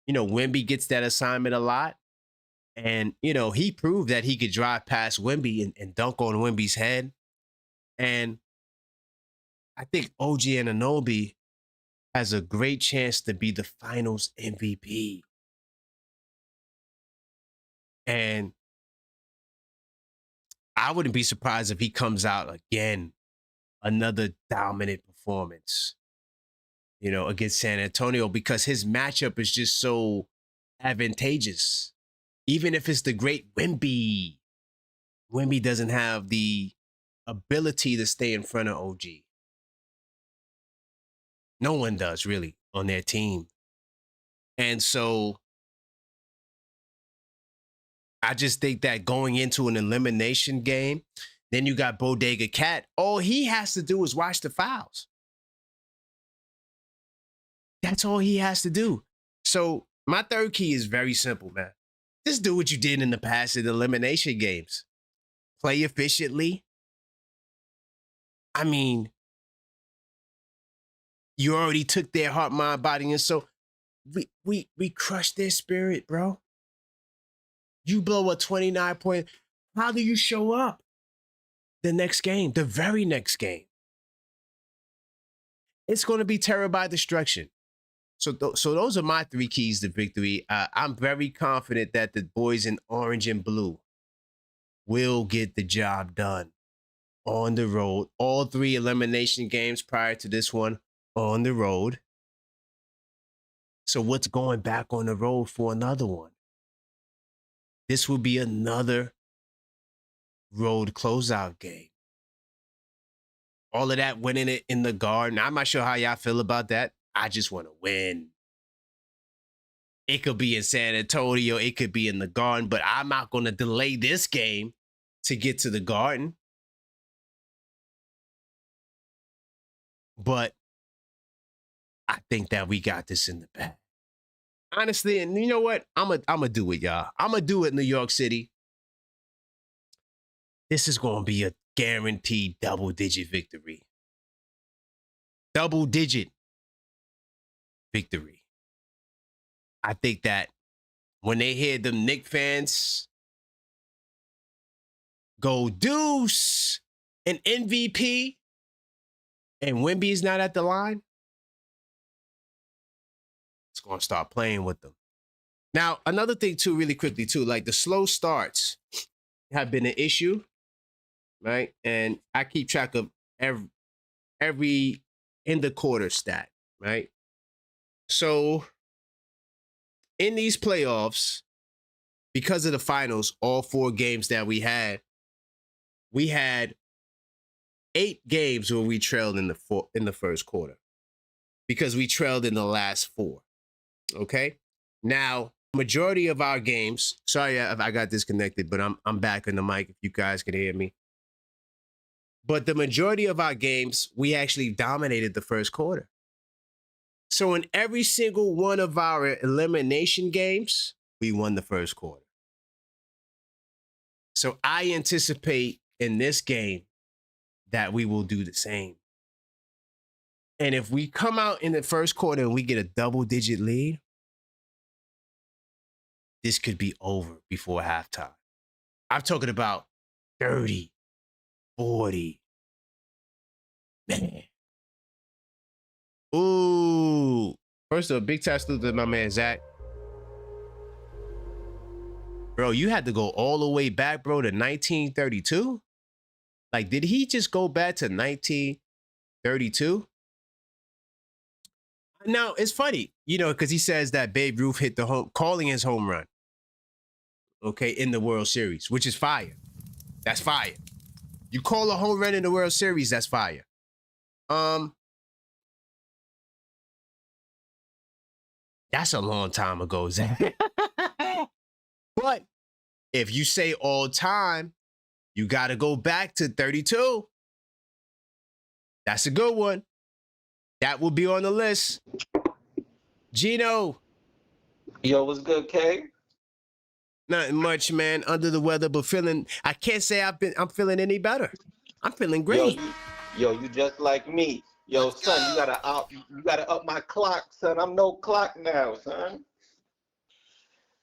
Wemby gets that assignment a lot. And, he proved that he could drive past Wemby and dunk on Wemby's head. And I think OG Anunoby has a great chance to be the finals MVP. And I wouldn't be surprised if he comes out again, another dominant performance, against San Antonio, because his matchup is just so advantageous. Even if it's the great Wemby, Wemby doesn't have the ability to stay in front of OG. No one does, really, on their team. And so I just think that going into an elimination game, then you got Bodega Cat. All he has to do is watch the fouls. That's all he has to do. So my third key is very simple, man. Just do what you did in the past in elimination games. Play efficiently. You already took their heart, mind, body, and soul. We crushed their spirit, bro. You blow a 29-point. How do you show up the next game, the very next game? It's going to be terror by destruction. So those are my 3 keys to victory. I'm very confident that the boys in orange and blue will get the job done on the road. All 3 elimination games prior to this one on the road. So what's going back on the road for another one? This will be another road closeout game. All of that winning it in the Garden. I'm not sure how y'all feel about that. I just want to win. It could be in San Antonio. It could be in the Garden, but I'm not going to delay this game to get to the Garden. But I think that we got this in the bag. Honestly, and you know what? I'm gonna do it, y'all. I'm going to do it, New York City. This is going to be a guaranteed double-digit victory. Double-digit victory. I think that when they hear the Knicks fans go deuce, an MVP and Wemby's not at the line, it's going to start playing with them. Now, another thing, too, really quickly, too, like the slow starts have been an issue, right? And I keep track of every in the quarter stat, right? So in these playoffs, because of the finals, all 4 games that we had 8 games where we trailed in the first quarter because we trailed in the last 4. Okay. Now, majority of our games, sorry if I got disconnected, but I'm back on the mic if you guys can hear me. But the majority of our games, we actually dominated the first quarter. So in every single one of our elimination games, we won the first quarter. So I anticipate in this game that we will do the same. And if we come out in the first quarter and we get a double-digit lead, this could be over before halftime. I'm talking about 30, 40. Man. Ooh. First of all, big test to my man, Zach. Bro, you had to go all the way back, bro, to 1932? Like, did he just go back to 1932? Now, it's funny, because he says that Babe Ruth hit calling his home run, okay, in the World Series, which is fire. That's fire. You call a home run in the World Series, that's fire. That's a long time ago, Zach. But if you say all time, you got to go back to 32. That's a good one. That will be on the list. Gino.
Yo, what's good, K?
Nothing much, man. Under the weather, but I can't say I'm feeling any better. I'm feeling great.
You just like me. Yo, son, you gotta up my clock, son. I'm no clock now, son.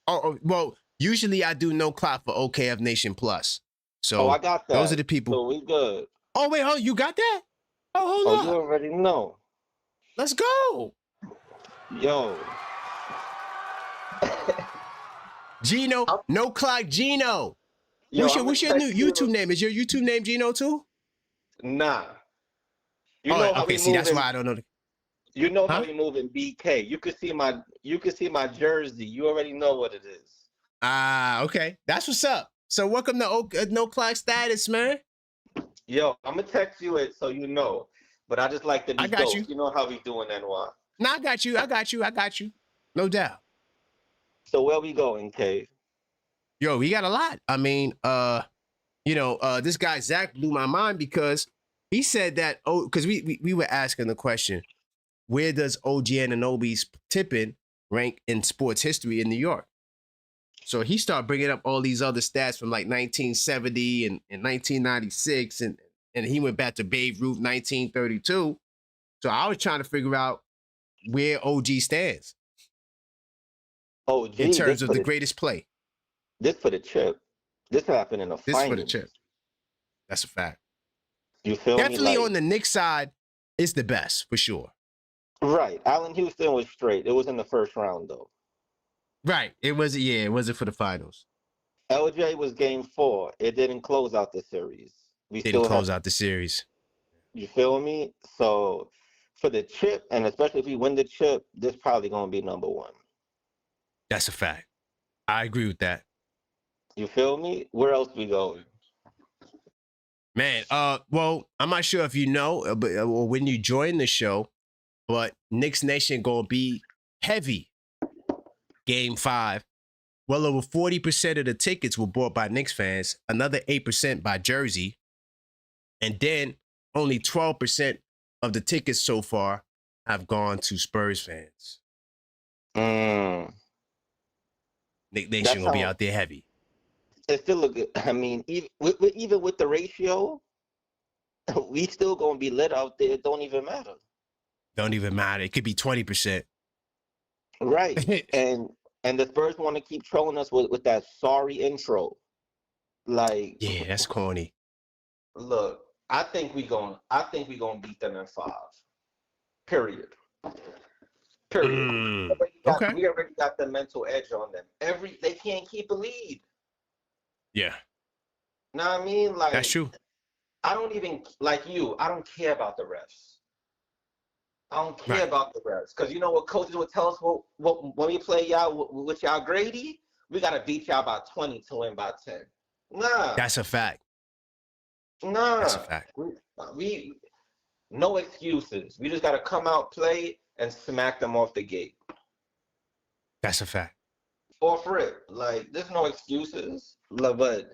Oh, well, usually I do no clock for OKF Nation Plus. So
I got that.
Those are the people.
So we good.
Oh, wait, you got that? Oh, hold on.
You already know.
Let's go.
Yo.
Gino, no clock Gino.
Yo,
what's your new YouTube name? Is your YouTube name Gino too?
Nah. You know how
okay, see, that's why I don't know.
You know how we move in BK. You can see my jersey. You already know what it is.
Okay. That's what's up. So welcome to No Clock Status, man.
Yo, I'm gonna text you it so you know. But I just like to be dope. You know how we do in NY.
No, I got you. No doubt.
So where we going, K?
Yo, we got a lot. I mean, this guy Zach blew my mind because he said that because we were asking the question, where does OG Anunoby's tipping rank in sports history in New York? So he started bringing up all these other stats from like 1970 and 1996, and he went back to Babe Ruth 1932. So I was trying to figure out where OG stands in terms of the greatest play.
This for the chip. This happened in a final.
This for the chip. That's a fact.
You feel me?
Definitely on the Knicks side, it's the best for sure.
Right. Allen Houston was straight. It was in the first round though.
Right. It wasn't for the finals.
LJ was game 4. It didn't close out the series.
Didn't close out the series.
You feel me? So for the chip, and especially if we win the chip, this probably gonna be number 1.
That's a fact. I agree with that.
You feel me? Where else we going?
Man, well, I'm not sure if you know, or when you join the show, but Knicks Nation gonna be heavy. Game 5. Well over 40% of the tickets were bought by Knicks fans, another 8% by Jersey, and then only 12% of the tickets so far have gone to Spurs fans. Knicks Nation gonna be out there heavy.
It still look good. I mean, even with the ratio, we still gonna be lit out there. It don't even matter.
Don't even matter. It could be 20%.
Right. and the Spurs want to keep trolling us with that sorry intro. Like,
yeah, that's corny.
Look, I think we gonna beat them in 5. Period. Period.
Okay.
We already got the mental edge on them. They can't keep a lead.
Yeah.
Know what I mean? Like,
that's true.
I don't even, like you, I don't care about the refs. I don't care about the refs. Because you know what coaches would tell us when we play y'all with y'all Grady? We got to beat y'all by 20 to win by 10. Nah.
That's a fact.
Nah.
That's a fact.
We no excuses. We just got to come out, play, and smack them off the gate.
That's a fact.
Off rip. Like, there's no excuses. But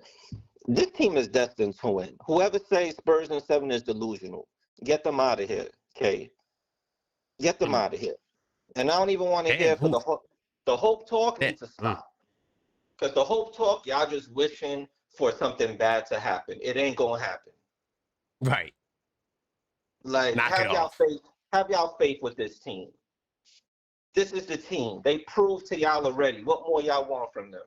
this team is destined to win. Whoever says Spurs in 7 is delusional, get them out of here, okay? Get them out of here. And I don't even want to hear for the hope talk needs to stop. Because the hope talk, y'all just wishing for something bad to happen. It ain't gonna happen.
Right.
Like, have y'all faith with this team. This is the team. They proved to y'all already. What more y'all want from them?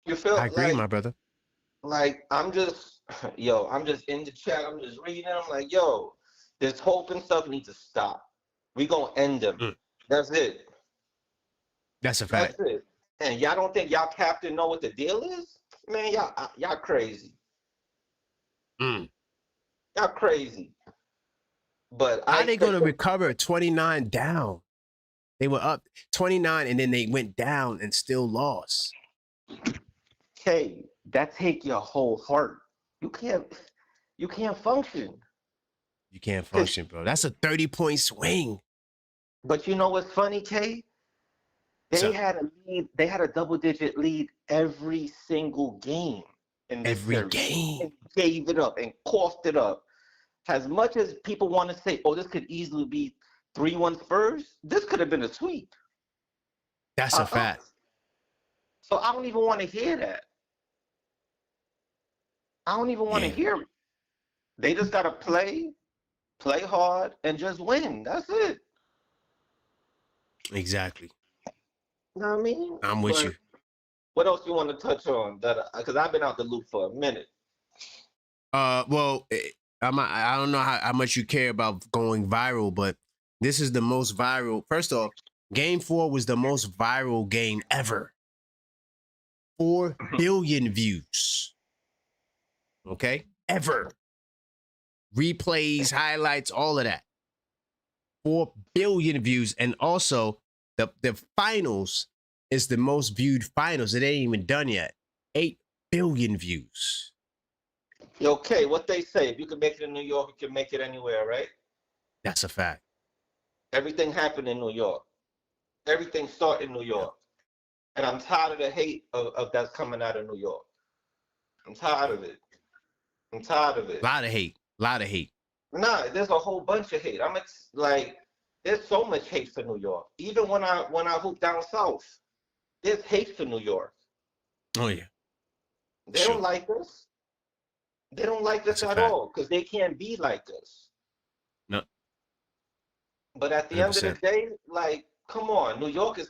You feel?
I agree, my brother.
Like, I'm just in the chat. I'm just reading. I'm like, yo, this hope and stuff needs to stop. We gonna end them. That's it.
That's a fact.
That's it. And y'all don't think y'all captain know what the deal is? Man, y'all crazy. Y'all crazy. But
how they gonna recover 29 down? They were up 29 and then they went down and still lost.
Okay, that take your whole heart. You can't function.
You can't function, bro. That's a 30-point swing.
But you know what's funny, Kay? They had a lead. They had a double-digit lead every single game in this series.
Game.
And gave it up and coughed it up. As much as people want to say, "Oh, this could easily be 3-1 Spurs," this could have been a sweep.
That's a fact.
So I don't even want to hear that. I don't even want to hear it. They just gotta play hard, and just win. That's it.
Exactly.
You know what I mean?
I'm with you.
What else you want to touch on? Because I've been out the loop for a minute.
Well, I don't know how much you care about going viral, but this is the most viral. First off, Game 4 was the most viral game ever. 4 billion views. Okay? Ever. Replays, highlights, all of that. 4 billion views. And also, the finals is the most viewed finals. It ain't even done yet. 8 billion views.
Okay, what they say, if you can make it in New York, you can make it anywhere, right?
That's a fact.
Everything happened in New York. Everything started in New York. And I'm tired of the hate of that's coming out of New York. I'm tired of it. I'm tired of it.
A lot of hate.
Nah, there's a whole bunch of hate. There's so much hate for New York. Even when I hoop down south, there's hate for New York.
Oh yeah.
They don't like us. They don't like us at all because they can't be like us.
No.
But at the
100%.
end of the day, like, come on, New York is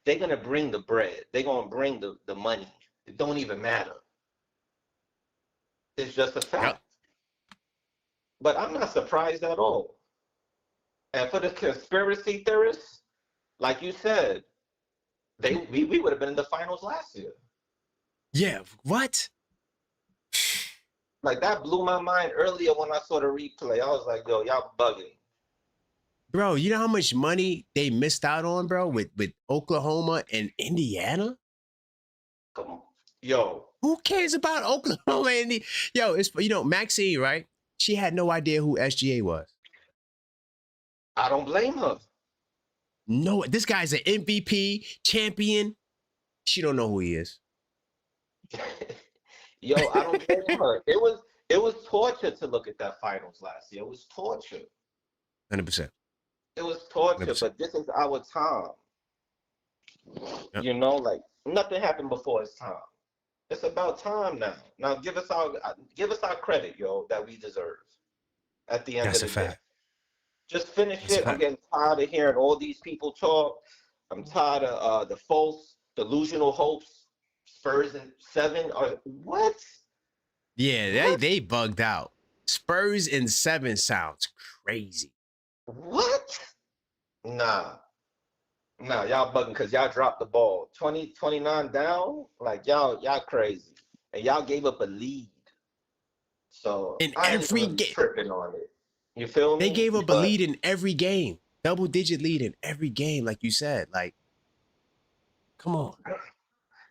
they're gonna bring the bread. They're gonna bring the money. It don't even matter. It's just a fact. Yep. But I'm not surprised at all. And for the conspiracy theorists, like you said, we would have been in the finals last year.
Yeah, what?
Like, that blew my mind earlier when I saw the replay. I was like, yo, y'all bugging.
Bro, you know how much money they missed out on, bro, with Oklahoma and Indiana?
Come on. Yo.
Who cares about Oklahoma and Yo, it's, Maxine, right? She had no idea who SGA was.
I don't blame her.
No, this guy's an MVP, champion. She don't know who he is.
Yo, I don't blame her. It was torture to look at that finals last year. It was torture.
100%.
It was torture, 100%. But this is our time. Yep. Like, nothing happened before it's time. It's about time now. Now give us our credit, yo, that we deserve. At the end of the day. Just finish it. I'm getting tired of hearing all these people talk. I'm tired of the false, delusional hopes. Spurs in 7 or what?
Yeah, they bugged out. Spurs in 7 sounds crazy.
What? Nah, y'all bugging because y'all dropped the ball. 29 down? Like, y'all crazy. And y'all gave up a lead. So
In
I ain't
every
really
game.
tripping on it. You feel me?
They gave up a lead in every game. Double-digit lead in every game, like you said. Like, come on.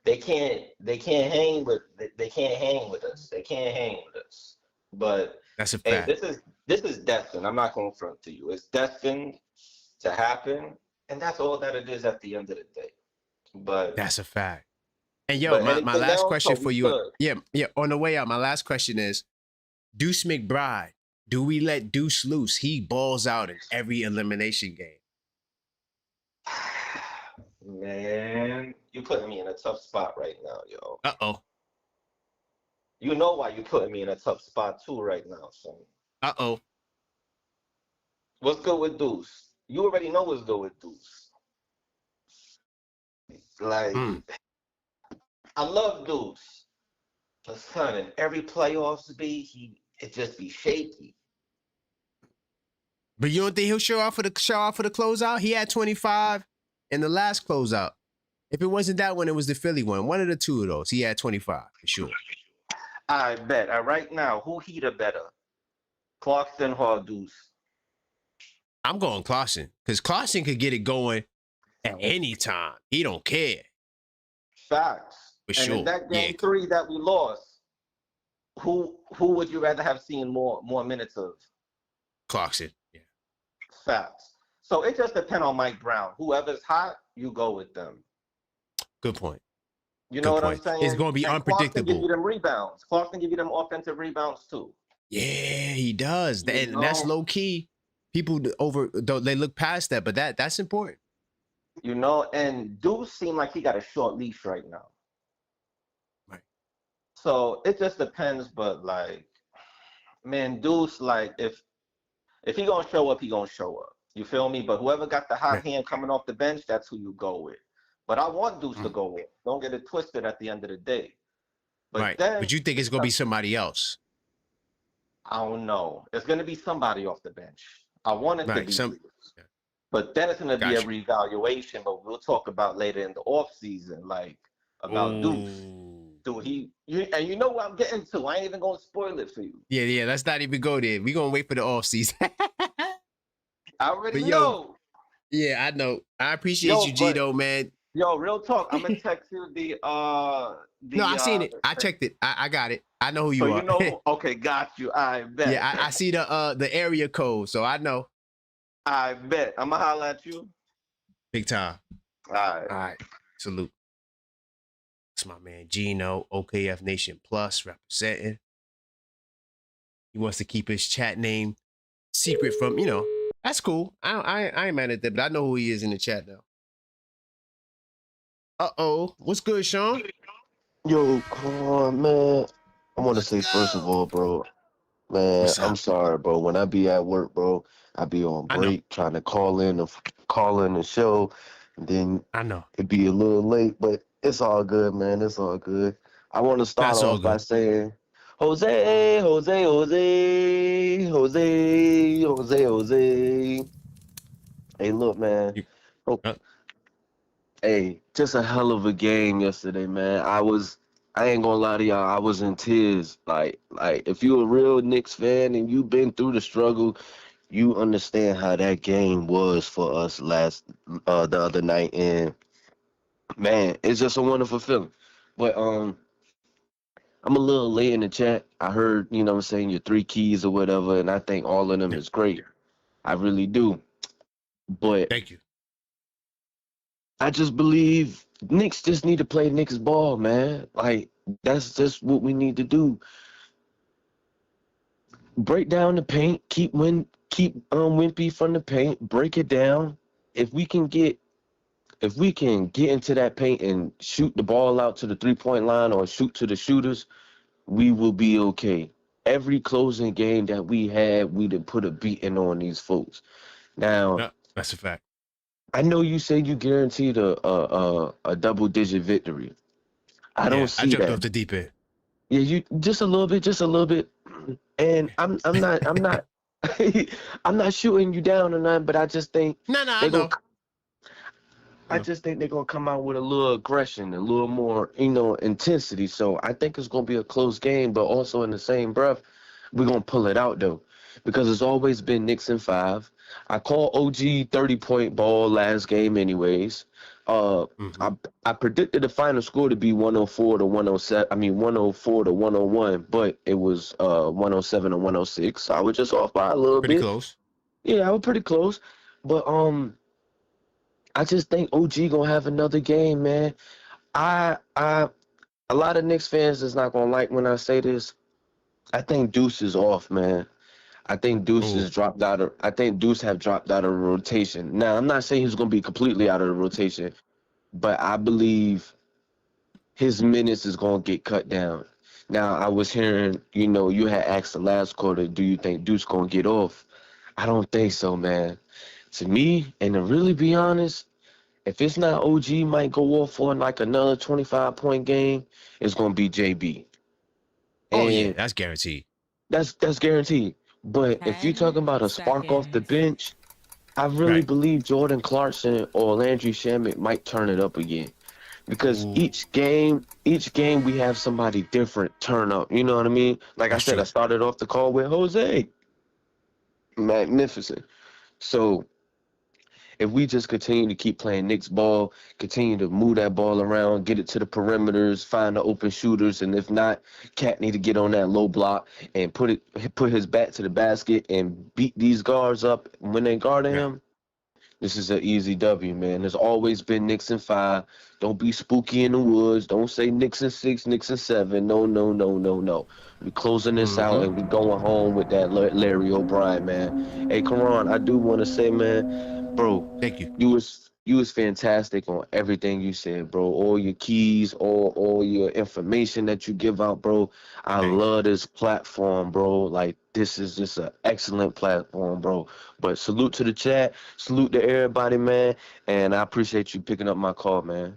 They can't hang with us. They can't hang with us. But
That's a
hey,
fact.
this is destined. I'm not going to front to you. It's destined to happen, and that's all that it is at the end of the day. But
That's a fact. And yo,
but
my
anything
last
else,
question
so
for
we
you.
good.
Yeah. On the way out, my last question is: Deuce McBride. Do we let Deuce loose? He balls out in every elimination game.
Man, you putting me in a tough spot right now, yo.
Uh-oh.
You know why you putting me in a tough spot too right now, son.
Uh-oh.
What's good with Deuce? You already know what's good with Deuce. Like, I love Deuce. But son, in every playoffs it just be shaky.
But you don't think he'll show off for the closeout? He had 25 in the last closeout. If it wasn't that one, it was the Philly one. One of the two of those. He had 25 for sure.
I bet. Right now, who heater better? Clarkson or Deuce?
I'm going Clarkson. Because Clarkson could get it going at any time. He don't care.
Facts.
For
and
sure.
In that game 3 that we lost, who would you rather have seen more minutes of?
Clarkson. Yeah.
Facts. So it just depends on Mike Brown. Whoever's hot, you go with them.
Good point.
You know
Good
what
point.
I'm saying?
It's going to be
and
unpredictable.
Clarkson give you them rebounds. Clarkson give you them offensive rebounds too.
Yeah, he does. And that's low key. People they look past that, but that's important.
You know, and Deuce seem like he got a short leash right now.
Right.
So it just depends, but like, man, Deuce, like if he gonna show up, he gonna show up. You feel me? But whoever got the hot hand coming off the bench, that's who you go with. But I want Deuce to go with. Don't get it twisted at the end of the day. But then,
but you think it's gonna be somebody else?
I don't know. It's gonna be somebody off the bench. I want it to be Deuce. But then it's gonna be a reevaluation, but we'll talk about later in the off season, like about Deuce. Do and you know what I'm getting to. I ain't even gonna spoil it for you.
Yeah. Let's not even go there. We're gonna wait for the off season.
I already know.
Yeah, I know. I appreciate you, Gino, man.
Yo, real talk. I'm gonna text you the
No, I seen it. I checked it. I got it. I know who you are.
You know, okay, got you. I bet.
Yeah, I see the area code, so I know.
I bet. I'ma holler at you.
Big time.
All
right. Salute. That's my man Gino, OKF Nation Plus, representing. He wants to keep his chat name secret from, that's cool. I ain't mad at that, but I know who he is in the chat now. Uh-oh. What's good, Sean?
Yo, come on, man. I want to say, first of all, bro, man, I'm sorry, bro. When I be at work, bro, I be on break trying to call in the show, and then it be a little late, but it's all good, man. It's all good. I want to start off by saying, Jose. Hey, look, man. Hey, just a hell of a game yesterday, man. I ain't gonna lie to y'all, I was in tears. Like if you're a real Knicks fan and you've been through the struggle, you understand how that game was for us the other night. And man, it's just a wonderful feeling. But I'm a little late in the chat. I heard, your 3 keys or whatever, and I think all of them is great. I really do. But
thank you.
I just believe Knicks just need to play Knicks ball, man. Like, that's just what we need to do. Break down the paint, keep Wimpy from the paint, break it down. If we can get into that paint and shoot the ball out to the 3-point line or shoot to the shooters, we will be okay. Every closing game that we had, we done put a beating on these folks. Now,
that's a fact. I
know you say you guaranteed a double-digit victory. I don't see
I jumped
that.
off the deep end.
Yeah, you just a little bit. And I'm not I'm not shooting you down or nothing, but I just think
No, I
they gonna
know.
I just think they're gonna come out with a little aggression, a little more, intensity. So I think it's gonna be a close game, but also in the same breath, we're gonna pull it out though. Because it's always been Knicks in 5. I call OG 30-point ball last game anyways. I predicted the final score to be 104 to 107. I mean 104 to 101, but it was 107 to 106. So I was just off by a little
Pretty
bit.
close.
Yeah, I was pretty close. But I just think OG gonna have another game, man. A lot of Knicks fans is not gonna like when I say this. I think Deuce is off, man. I think Deuce has dropped out of. I think Deuce have dropped out of rotation. Now I'm not saying he's gonna be completely out of the rotation, but I believe his minutes is gonna get cut down. Now I was hearing, you had asked the last quarter, do you think Deuce gonna get off? I don't think so, man. To me, and to really be honest, if it's not OG might go off for like another 25-point game, it's gonna be JB.
Oh yeah,
And
that's guaranteed.
That's guaranteed. But if you're talking about a spark off the bench, I really believe Jordan Clarkson or Landry Shamet might turn it up again. Because each game we have somebody different turn up. You know what I mean? Like I said, I started off the call with Jose. Magnificent. So if we just continue to keep playing Knicks ball, continue to move that ball around, get it to the perimeters, find the open shooters, and if not, Cat need to get on that low block and put his back to the basket and beat these guards up when they guarding him. This is an easy W, man. There's always been Knicks in 5. Don't be spooky in the woods. Don't say Knicks in 6, Knicks in 7. No. We closing this out and we going home with that Larry O'Brien, man. Hey, Karan, I do want to say, man, bro.
Thank you.
You was fantastic on everything you said, bro. All your keys, all your information that you give out, bro. I love this platform, bro. Like, this is just an excellent platform, bro. But salute to the chat, salute to everybody, man. And I appreciate you picking up my call, man.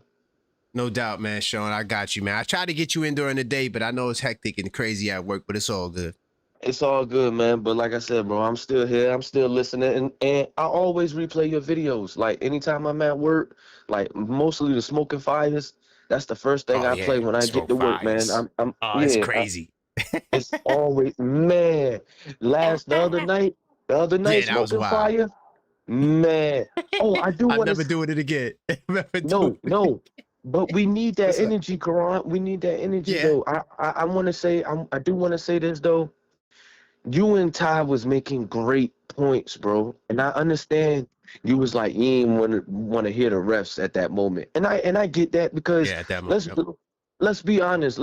No doubt, man, Sean. I got you, man. I tried to get you in during the day, but I know it's hectic and crazy at work, but it's all good.
It's all good, man. But like I said, bro, I'm still here. I'm still listening. And I always replay your videos. Like, anytime I'm at work, like, mostly the smoking fires, that's the first thing I play when I get to work, man.
It's crazy.
It's always, man. The other night, smoking fire, man. Oh, I do want to.
I'm never doing it again.
No. But we need that energy, Karan. We need that energy, though. I want to say, I do want to say this, though. You and Ty was making great points, bro. And I understand you was like, you didn't want to hear the refs at that moment. And I get that because
at that moment,
let's be honest,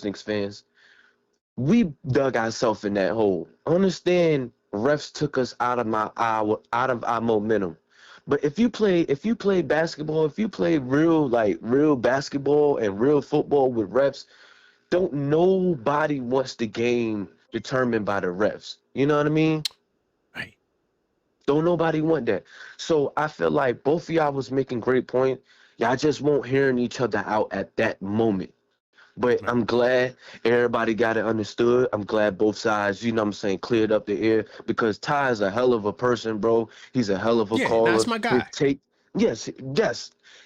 Knicks fans. We dug ourselves in that hole. Understand refs took us out of our momentum. But if you play basketball, if you play real basketball and real football with refs, don't nobody wants the game determined by the refs. You know what I mean?
Right.
Don't nobody want that. So I feel like both of y'all was making great points. Y'all just won't hearing each other out at that moment. But I'm glad everybody got it understood. I'm glad both sides, cleared up the air because Ty is a hell of a person, bro. He's a hell of a caller.
That's my guy.
Yes.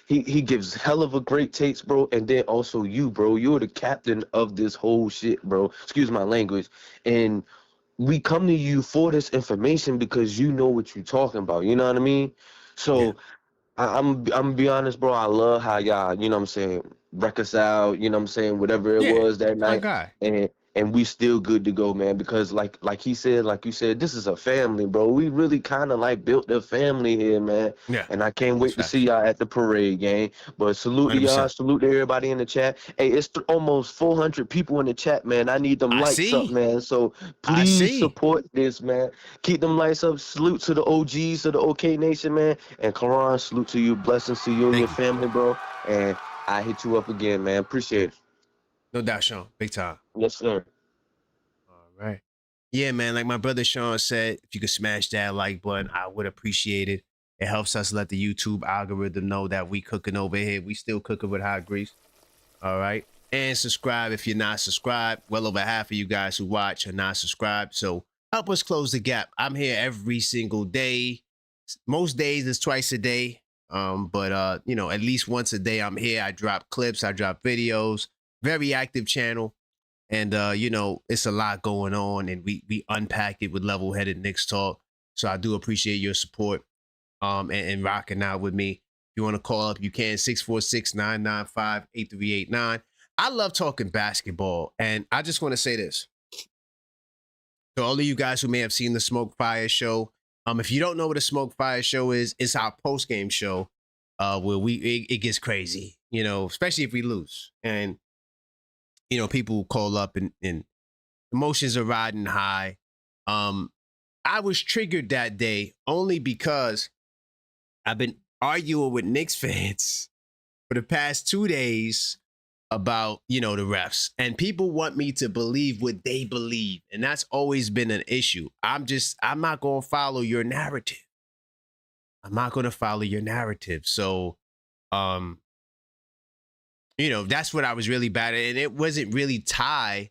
He gives hell of a great takes, bro. And then also you, bro. You're the captain of this whole shit, bro. Excuse my language. And we come to you for this information because you know what you're talking about. You know what I mean? So I'm gonna be honest, bro. I love how y'all, reconcile, whatever it was that night.
Guy.
And we still good to go, man, because like you said, this is a family, bro. We really kind of like built a family here, man.
Yeah.
And I can't wait to see y'all at the parade game. But salute to y'all, salute to everybody in the chat. Hey, it's almost 400 people in the chat, man. I need them lights up, man. So please support this, man. Keep them lights up. Salute to the OGs of the OK Nation, man. And Karan, salute to you. Blessings to you and your family, bro. And I hit you up again, man. Appreciate it.
No doubt, Sean. Big time.
Yes, sir.
All right. Yeah, man. Like my brother Sean said, if you could smash that like button, I would appreciate it. It helps us let the YouTube algorithm know that we cooking over here. We still cooking with hot grease. All right. and subscribe if you're not subscribed. Well over half of you guys who watch are not subscribed. So help us close the gap. I'm here every single day. Most days it's twice a day. But you know, at least once a day I'm here. I drop clips, I drop videos. Very active channel. And you know, it's a lot going on, and we unpack it with level-headed Knicks talk. So I do appreciate your support and rocking out with me. If you want to call up, you can 646-995-8389. I love talking basketball, and I just want to say this. To all of you guys who may have seen the Smoke Fire show, if you don't know what a Smoke Fire show is, it's our post-game show where it gets crazy, you know, especially if we lose. And, you know, people call up and emotions are riding high. I was triggered that day only because I've been arguing with Knicks fans for the past 2 days about, you know, the refs, and people want me to believe what they believe. And that's always been an issue. I'm not going to follow your narrative. I'm not going to follow your narrative. So, you know, that's what I was really bad at. And it wasn't really Ty.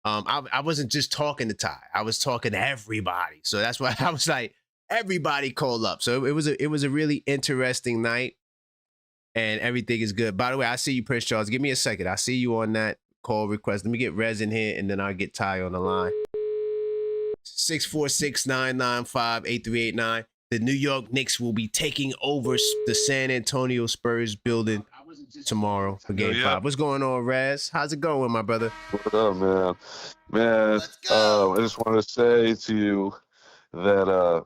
I wasn't just talking to Ty. I was talking to everybody. So that's why I was like, everybody call up. So it was a really interesting night. And everything is good. By the way, I see you, Prince Charles. Give me a second. I see you on that call request. Let me get Rez in here, and then I'll get Ty on the line. 646-995-8389. The New York Knicks will be taking over the San Antonio Spurs building tomorrow for Game 5. What's going on, Rez? How's it going, my brother?
What up, man? Man, I just want to say to you that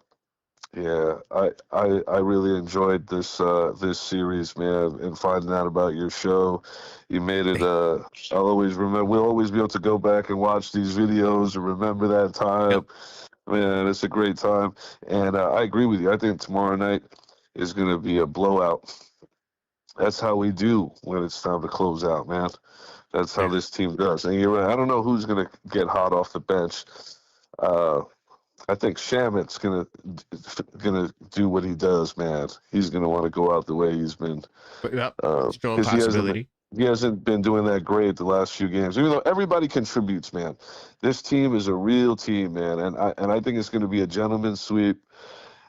yeah, I really enjoyed this this series, man, and finding out about your show. You made it. I'll always remember. We'll always be able to go back and watch these videos and remember that time. Man, it's a great time, and I agree with you. I think tomorrow night is going to be a blowout. That's how we do when it's time to close out, man. That's how this team does. And you're right. I don't know who's going to get hot off the bench. I think Shamit's gonna do what he does, man. He's gonna want to go out the way he's been.
Strong possibility.
He hasn't been doing that great the last few games. Even though everybody contributes, man. This team is a real team, man, and I think it's gonna be a gentleman's sweep.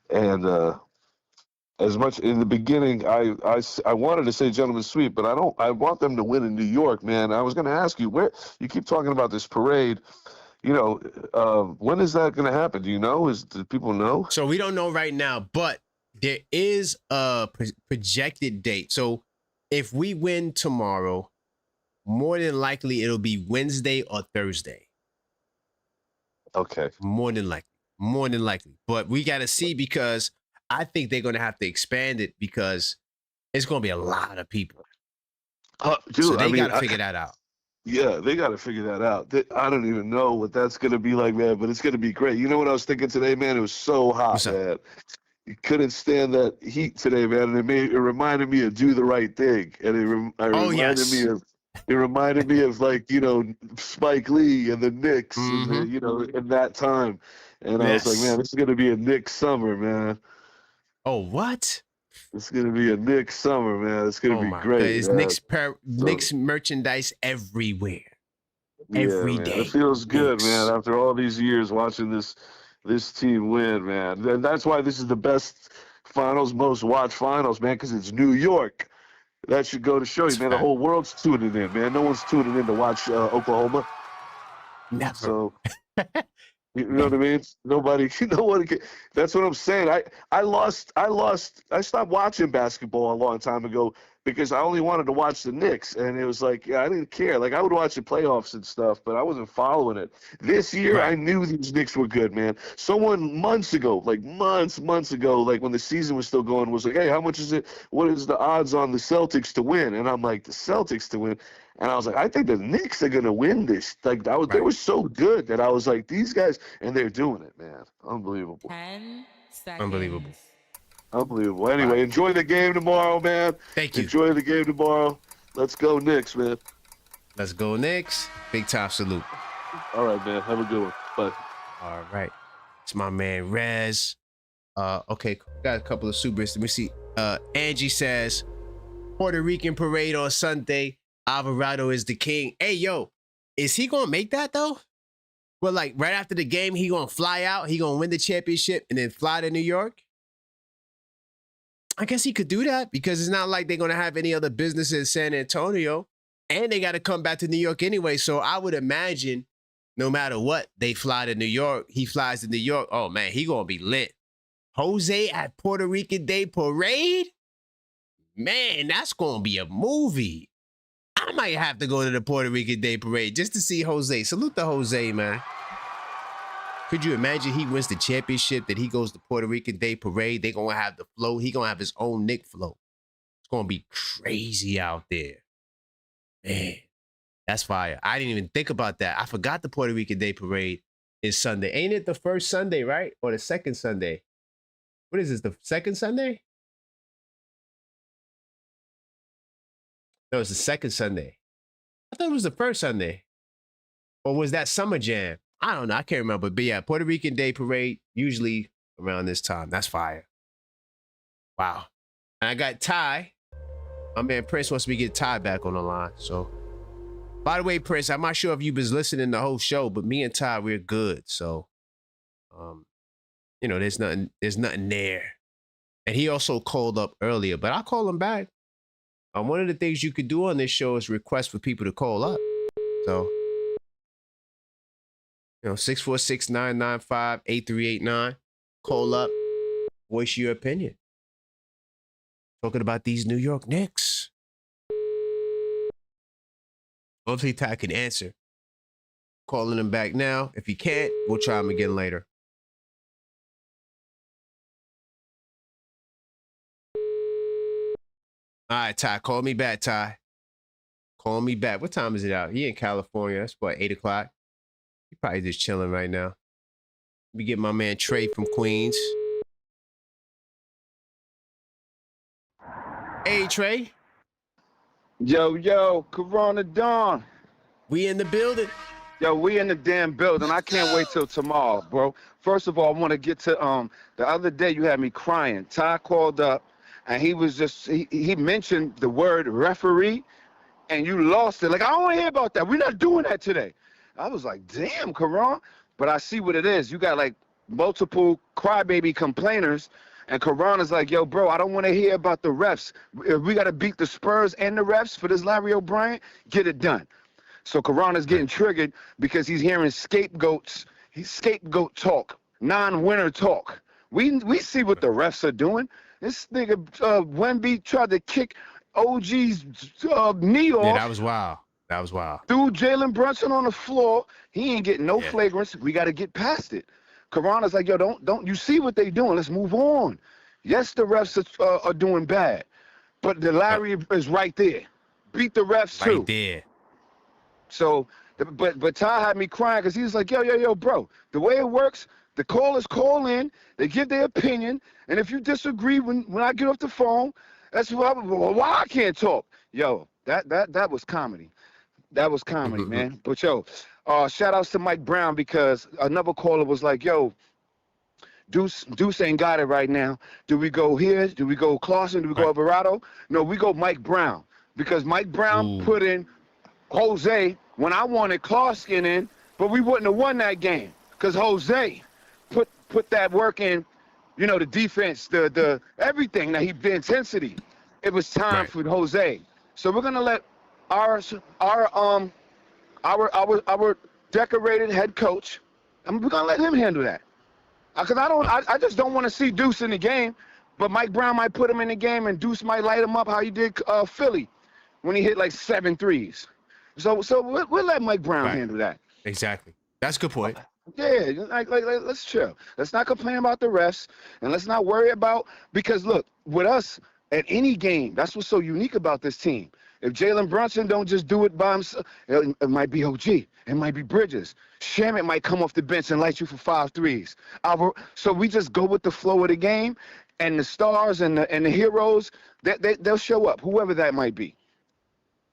And as much in the beginning, I wanted to say gentleman's sweep, but I want them to win in New York, man. I was gonna ask you, where you keep talking about this parade. You know, when is that going to happen? Do you know? Do people know?
So we don't know right now, but there is a projected date. So if we win tomorrow, more than likely it'll be Wednesday or Thursday.
Okay.
More than likely. But we got to see, because I think they're going to have to expand it, because it's going to be a lot of people.
Dude,
so they got to figure that out.
Yeah, they got to figure that out. I don't even know what that's going to be like, man, but it's going to be great. You know what I was thinking today, man? It was so hot, man. You couldn't stand that heat today, man, and it reminded me of Do the Right Thing. And it reminded me of, like, you know, Spike Lee and the Knicks, and you know, in that time. And I was like, man, this is going to be a Knicks summer, man.
Oh, what?
It's gonna be a Knicks summer, man. It's gonna be great.
It's Knicks merchandise everywhere. Every day.
It feels good, man. After all these years watching this team win, man. And that's why this is the best finals, most watched finals, man, because it's New York. That should go to show you, man. The whole world's tuning in, man. No one's tuning in to watch Oklahoma.
Never.
So you know what I mean? Nobody. That's what I'm saying. I stopped watching basketball a long time ago because I only wanted to watch the Knicks, and it was like, I didn't care. Like, I would watch the playoffs and stuff, but I wasn't following it. This year, I knew these Knicks were good, man. Someone months ago, like months ago, like when the season was still going, was like, hey, how much is it? What is the odds on the Celtics to win? And I'm like, the Celtics to win? And I was like, I think the Knicks are going to win this. Like, they were so good that I was like, these guys, and they're doing it, man. Unbelievable.
10 seconds.
Unbelievable. Anyway, enjoy the game tomorrow, man.
Thank you.
Enjoy the game tomorrow. Let's go Knicks, man.
Let's go Knicks. Big time salute.
All right, man. Have a good one. Bye.
All right. It's my man, Rez. Okay, got a couple of supers. Let me see. Angie says, Puerto Rican parade on Sunday. Alvarado is the king. Hey, yo, is he gonna make that though? Well, like right after the game, he gonna fly out, he gonna win the championship, and then fly to New York? I guess he could do that because it's not like they're gonna have any other business in San Antonio, and they got to come back to New York anyway. So I would imagine, no matter what, they fly to New York. He flies to New York. Oh man, he gonna be lit. Jose at Puerto Rican Day Parade? Man, that's gonna be a movie. I might have to go to the Puerto Rican Day Parade just to see Jose. Salute to Jose, man. Could you imagine he wins the championship, that he goes to Puerto Rican Day Parade? They gonna have the flow. He gonna have his own Knick flow. It's gonna be crazy out there. Man, that's fire. I didn't even think about that. I forgot the Puerto Rican Day Parade is Sunday. Ain't it the first Sunday, right? Or the second Sunday? What is this, the second Sunday? No, it's the second Sunday. I thought it was the first Sunday. Or was that Summer Jam? I don't know. I can't remember. But yeah, Puerto Rican Day Parade, usually around this time. That's fire. Wow. And I got Ty. My man Prince wants me to get Ty back on the line. So, by the way, Prince, I'm not sure if you've been listening to the whole show, but me and Ty, we're good. So, you know, there's nothing there. And he also called up earlier, but I'll call him back. One of the things you could do on this show is request for people to call up. So, you know, 646-995-8389. Call up, voice your opinion. Talking about these New York Knicks. Hopefully Ty can answer. Calling him back now. If he can't, we'll try him again later. All right, Ty, call me back, Ty. Call me back. What time is it out? He in California. That's about 8 o'clock. He probably just chilling right now. Let me get my man Trey from Queens. Hey, Trey.
Yo, Corona Dawn.
We in the building.
Yo, we in the damn building. I can't wait till tomorrow, bro. First of all, I want to get to the other day you had me crying. Ty called up and he was just he mentioned the word referee and you lost it. Like, I don't want to hear about that. We're not doing that today. I was like, damn, Karan. But I see what it is. You got like multiple crybaby complainers. And Karan is like, yo, bro, I don't want to hear about the refs. If we got to beat the Spurs and the refs for this Larry O'Brien, get it done. So Karan is getting triggered because he's hearing scapegoat talk, non-winner talk. We see what the refs are doing. This nigga Wemby tried to kick OG's knee off.
Yeah, that was wild. That was wild.
Threw Jalen Brunson on the floor. He ain't getting no flagrants. We got to get past it. Karan is like, yo, don't you see what they doing? Let's move on. Yes, the refs are doing bad, but the Larry is right there. Beat the refs too.
Right there.
So, but Ty had me crying because he was like, yo, bro, the way it works, the callers call in, they give their opinion, and if you disagree when I get off the phone, that's why I can't talk. Yo, that was comedy. That was comedy, man. But yo, shout outs to Mike Brown because another caller was like, yo, Deuce ain't got it right now. Do we go here? Do we go Clausen? Do we go Alvarado? No, we go Mike Brown because Mike Brown put in Jose when I wanted Clausen in, but we wouldn't have won that game because Jose put that work in, you know, the defense, the everything, the intensity. It was time for Jose. So we're gonna let our decorated head coach, we're gonna let him handle that. Because I just don't want to see Deuce in the game, but Mike Brown might put him in the game and Deuce might light him up how he did Philly when he hit like 7 threes. So we'll let Mike Brown handle that.
Exactly. That's a good point.
Yeah, like let's chill. Let's not complain about the refs, and let's not worry about, because look, with us at any game, that's what's so unique about this team. If Jalen Brunson don't just do it by himself, it might be OG, it might be Bridges. Shamet might come off the bench and light you for 5 threes. So we just go with the flow of the game, and the stars and the heroes, they'll show up, whoever that might be.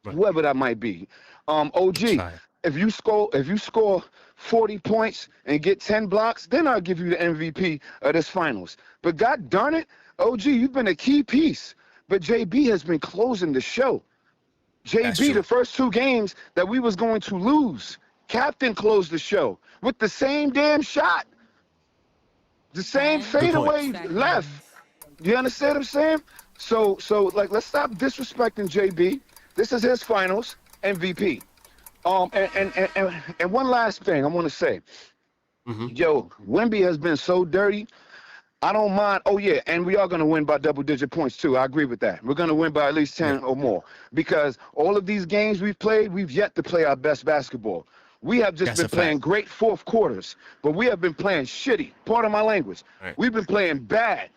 Whoever that might be. OG, if you score 40 points and get 10 blocks, then I'll give you the MVP of this finals. But God darn it, OG, you've been a key piece. But JB has been closing the show. JB, the first 2 games that we was going to lose, Captain closed the show with the same damn shot. The same fadeaway left. You understand what I'm saying? So like, let's stop disrespecting JB. This is his finals MVP. And one last thing I want to say. Yo, Wemby has been so dirty. I don't mind. Oh, yeah, and we are going to win by double-digit points, too. I agree with that. We're going to win by at least 10 or more because all of these games we've played, we've yet to play our best basketball. We have just been playing great fourth quarters, but we have been playing shitty. Part of my language. Right. We've been playing bad.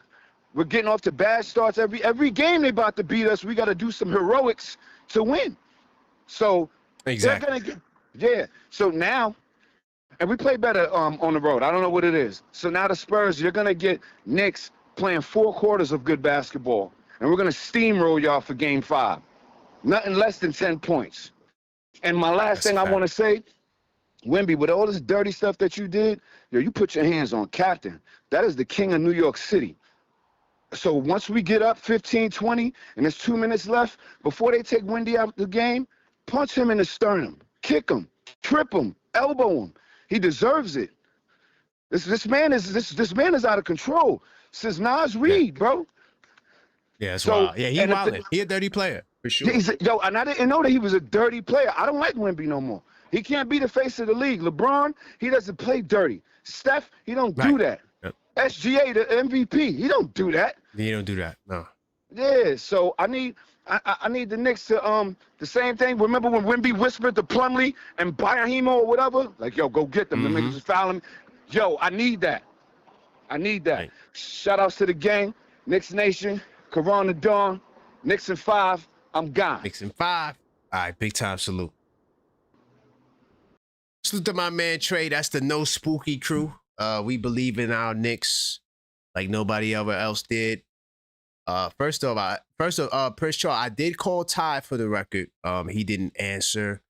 We're getting off to bad starts. Every game they about to beat us, we got to do some heroics to win. So they're going to get, so now, and we play better on the road. I don't know what it is. So now the Spurs, you're going to get Knicks playing 4 quarters of good basketball, and we're going to steamroll y'all for Game 5. Nothing less than 10 points. And my last thing I want to say, Wemby, with all this dirty stuff that you did, yo, you put your hands on Captain. That is the king of New York City. So once we get up 15-20 and there's 2 minutes left, before they take Wendy out the game, punch him in the sternum, kick him, trip him, elbow him. He deserves it. This man is out of control. Since Nas Reed, bro.
Yeah, that's wild. Yeah, he's wild. He a dirty player for sure.
Yo, and I didn't know that he was a dirty player. I don't like Wemby no more. He can't be the face of the league. LeBron, he doesn't play dirty. Steph, he don't do that. Yep. SGA, the MVP, he don't do that.
He don't do that. No.
Yeah, so I need the Knicks to the same thing. Remember when Wemby whispered to Plumlee and Bayahimo or whatever? Like, yo, go get them. The niggas just fouling. Yo, I need that. I need that. Right. Shout outs to the gang, Knicks Nation, Corona Dawn, Knicks in 5. I'm gone.
Knicks in 5. All right, big time salute. Salute to my man Trey. That's the No Spooky crew. We believe in our Knicks like nobody ever else did. First off, I did call Ty for the record. He didn't answer.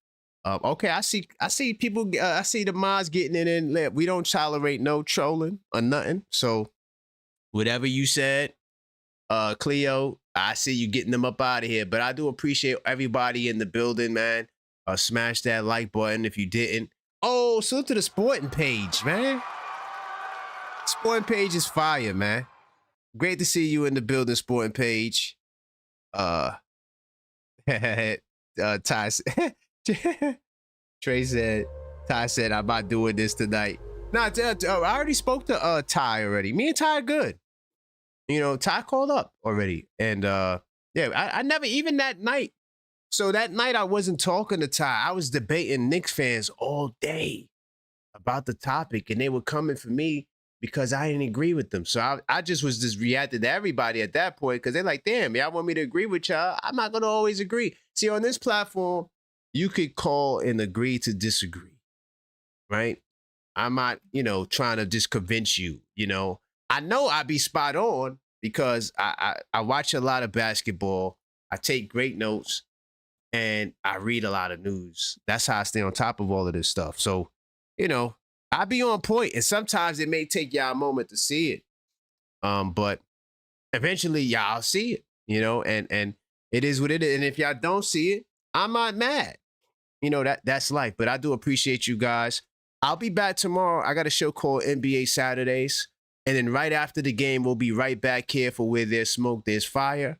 Okay, I see people. I see the mods getting it in. We don't tolerate no trolling or nothing. So whatever you said, Cleo, I see you getting them up out of here. But I do appreciate everybody in the building, man. Smash that like button if you didn't. Oh, salute to the sporting page, man. Sporting page is fire, man. Great to see you in the building, sporting page. Ty Trey said, Ty said, I'm not doing this tonight. Nah, I already spoke to Ty already. Me and Ty are good. You know, Ty called up already. And yeah, I never, even that night. So that night I wasn't talking to Ty. I was debating Knicks fans all day about the topic, and they were coming for me because I didn't agree with them. So I just was just reacting to everybody at that point because they're like, damn, y'all want me to agree with y'all? I'm not going to always agree. See, on this platform, you could call and agree to disagree, right? I'm not, trying to just convince you, I know I be spot on because I watch a lot of basketball. I take great notes and I read a lot of news. That's how I stay on top of all of this stuff. So, I be on point, and sometimes it may take y'all a moment to see it. But eventually y'all see it, and it is what it is. And if y'all don't see it, I'm not mad. That's life. But I do appreciate you guys. I'll be back tomorrow. I got a show called NBA Saturdays. And then right after the game, we'll be right back here for Where There's Smoke, There's Fire.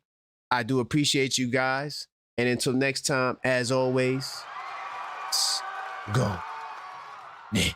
I do appreciate you guys. And until next time, as always, go. Knicks.